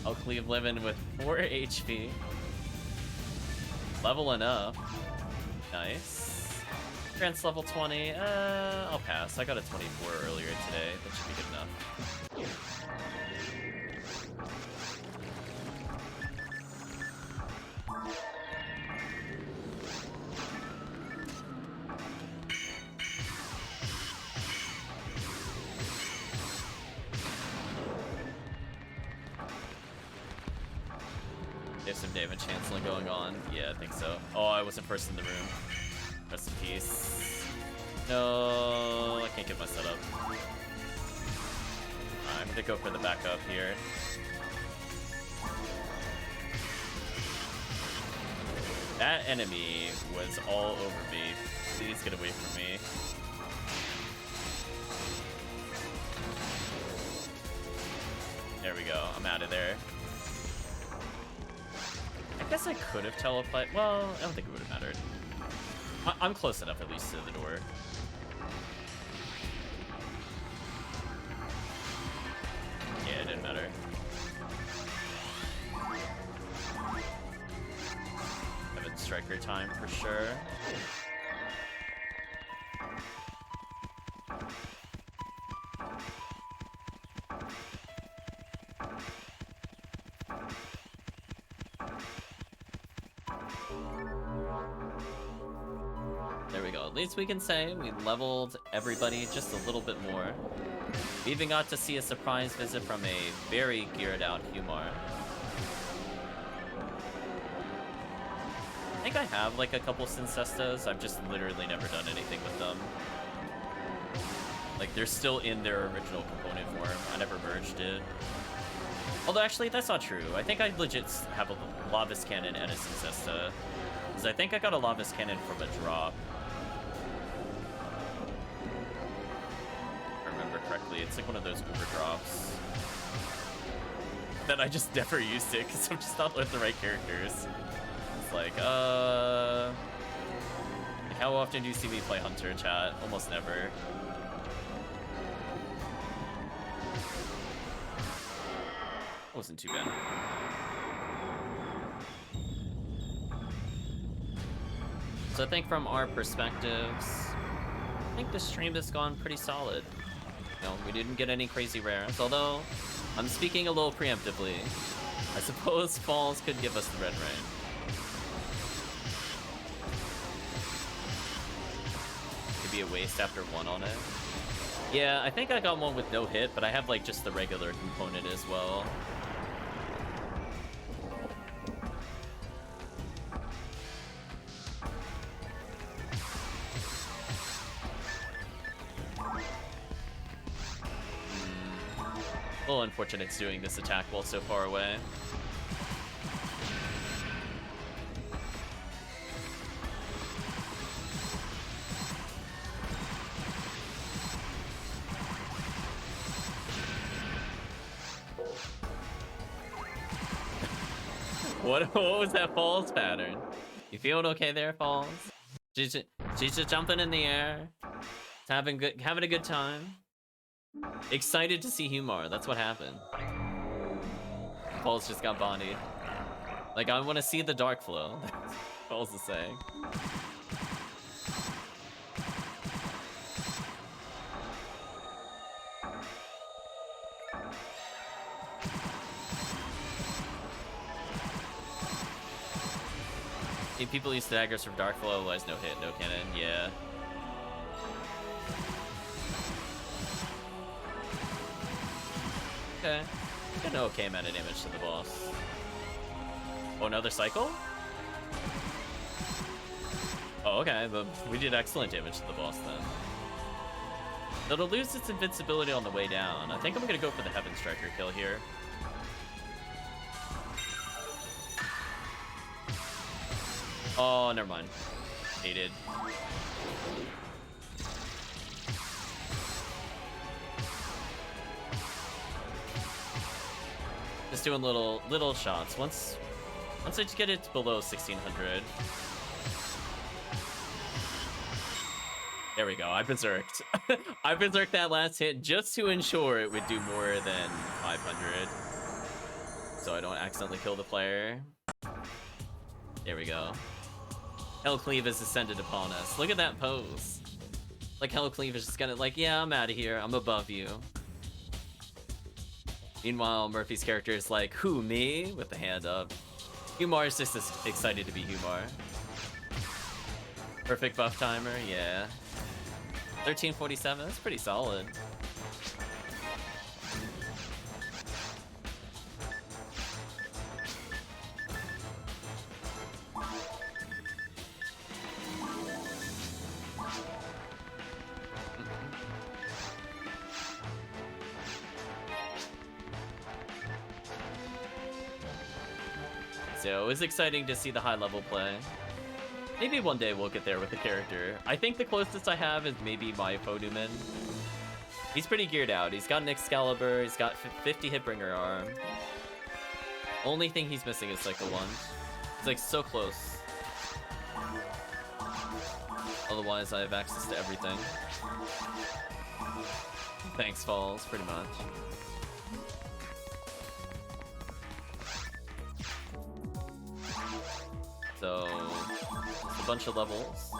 HellCleave living with 4 HP. Leveling up. Nice. Grant's level 20. I'll pass. I got a 24 earlier today. That should be good enough. There's some damage canceling going on. Yeah, I think so. Oh, I wasn't first in the room. Rest in peace. No, I can't get my setup. I'm gonna go for the backup here. That enemy was all over me. Please get away from me. There we go. I'm out of there. I guess I could have teleported. Well, I don't think it would have mattered. I'm close enough, at least, to the door. Yeah, quicker time for sure. There we go. At least we can say we leveled everybody just a little bit more. We even got to see a surprise visit from a very geared out Humar. I think I have like a couple Syncestas. I've just literally never done anything with them. Like they're still in their original component form. I never merged it. Although actually that's not true. I think I legit have a Lavis Cannon and a Syncesta. Because I think I got a Lavis Cannon from a drop. If I remember correctly, it's like one of those Uber drops. That I just never used it because I'm just not with the right characters. It's like, how often do you see me play Hunter, chat? Almost never. Wasn't too bad. So I think from our perspectives, I think the stream has gone pretty solid. You know, we didn't get any crazy rares, although I'm speaking a little preemptively. I suppose Falls could give us the red rain. Could be a waste after one on it. Yeah, I think I got one with no hit, but I have like just the regular component as well. A little unfortunate it's doing this attack while so far away. What was that Falls pattern? You feeling okay there, Falls? She's just jumping in the air, having a good time. Excited to see Humar, that's what happened. Falls just got bodied. Like, I want to see the dark flow. Falls is saying. People use daggers from dark flow, otherwise no hit, no cannon, yeah. Okay. Got an okay amount of damage to the boss. Oh, another cycle? Oh, okay, but we did excellent damage to the boss then. It'll lose its invincibility on the way down. I think I'm gonna go for the Heaven Striker kill here. Oh, never mind. Hated. Just doing little shots. Once I just get it below 1600. There we go. I berserked. I berserked that last hit just to ensure it would do more than 500, so I don't accidentally kill the player. There we go. HellCleave has descended upon us. Look at that pose. Like HellCleave is just gonna like, yeah, I'm out of here. I'm above you. Meanwhile, Murphy's character is like, who, me? With the hand up. Humar is just as excited to be Humar. Perfect buff timer, yeah. 1347, that's pretty solid. So it was exciting to see the high level play. Maybe one day we'll get there with the character. I think the closest I have is maybe my Foduman. He's pretty geared out. He's got an Excalibur, he's got 50 Hitbringer arm. Only thing he's missing is like the wand. It's like so close. Otherwise I have access to everything. Thanks, Falls, pretty much. So a bunch of levels.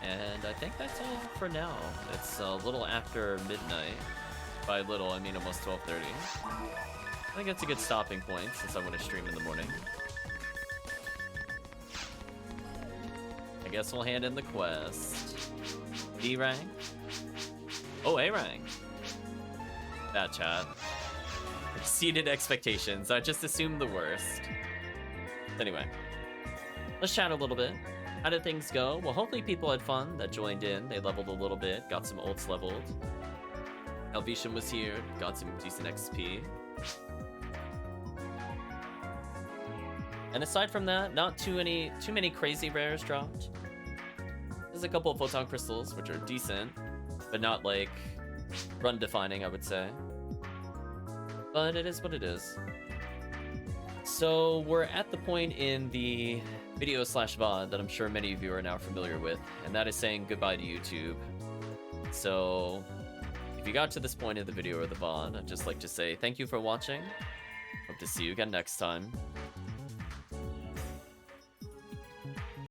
And I think that's all for now. It's a little after midnight. By little, I mean almost 12:30. I think that's a good stopping point since I want to stream in the morning. I guess we'll hand in the quest. B rank? Oh, A rank. That chat. Exceeded expectations. I just assumed the worst. Anyway, let's chat a little bit. How did things go? Well, hopefully people had fun that joined in. They leveled a little bit, got some ults leveled. TheCalvitium was here, got some decent XP. And aside from that, not too many crazy rares dropped. There's a couple of photon crystals, which are decent, but not like run defining, I would say. But it is what it is. So we're at the point in the video / VOD that I'm sure many of you are now familiar with, and that is saying goodbye to YouTube. So if you got to this point of the video or the VOD, I'd just like to say thank you for watching. Hope to see you again next time.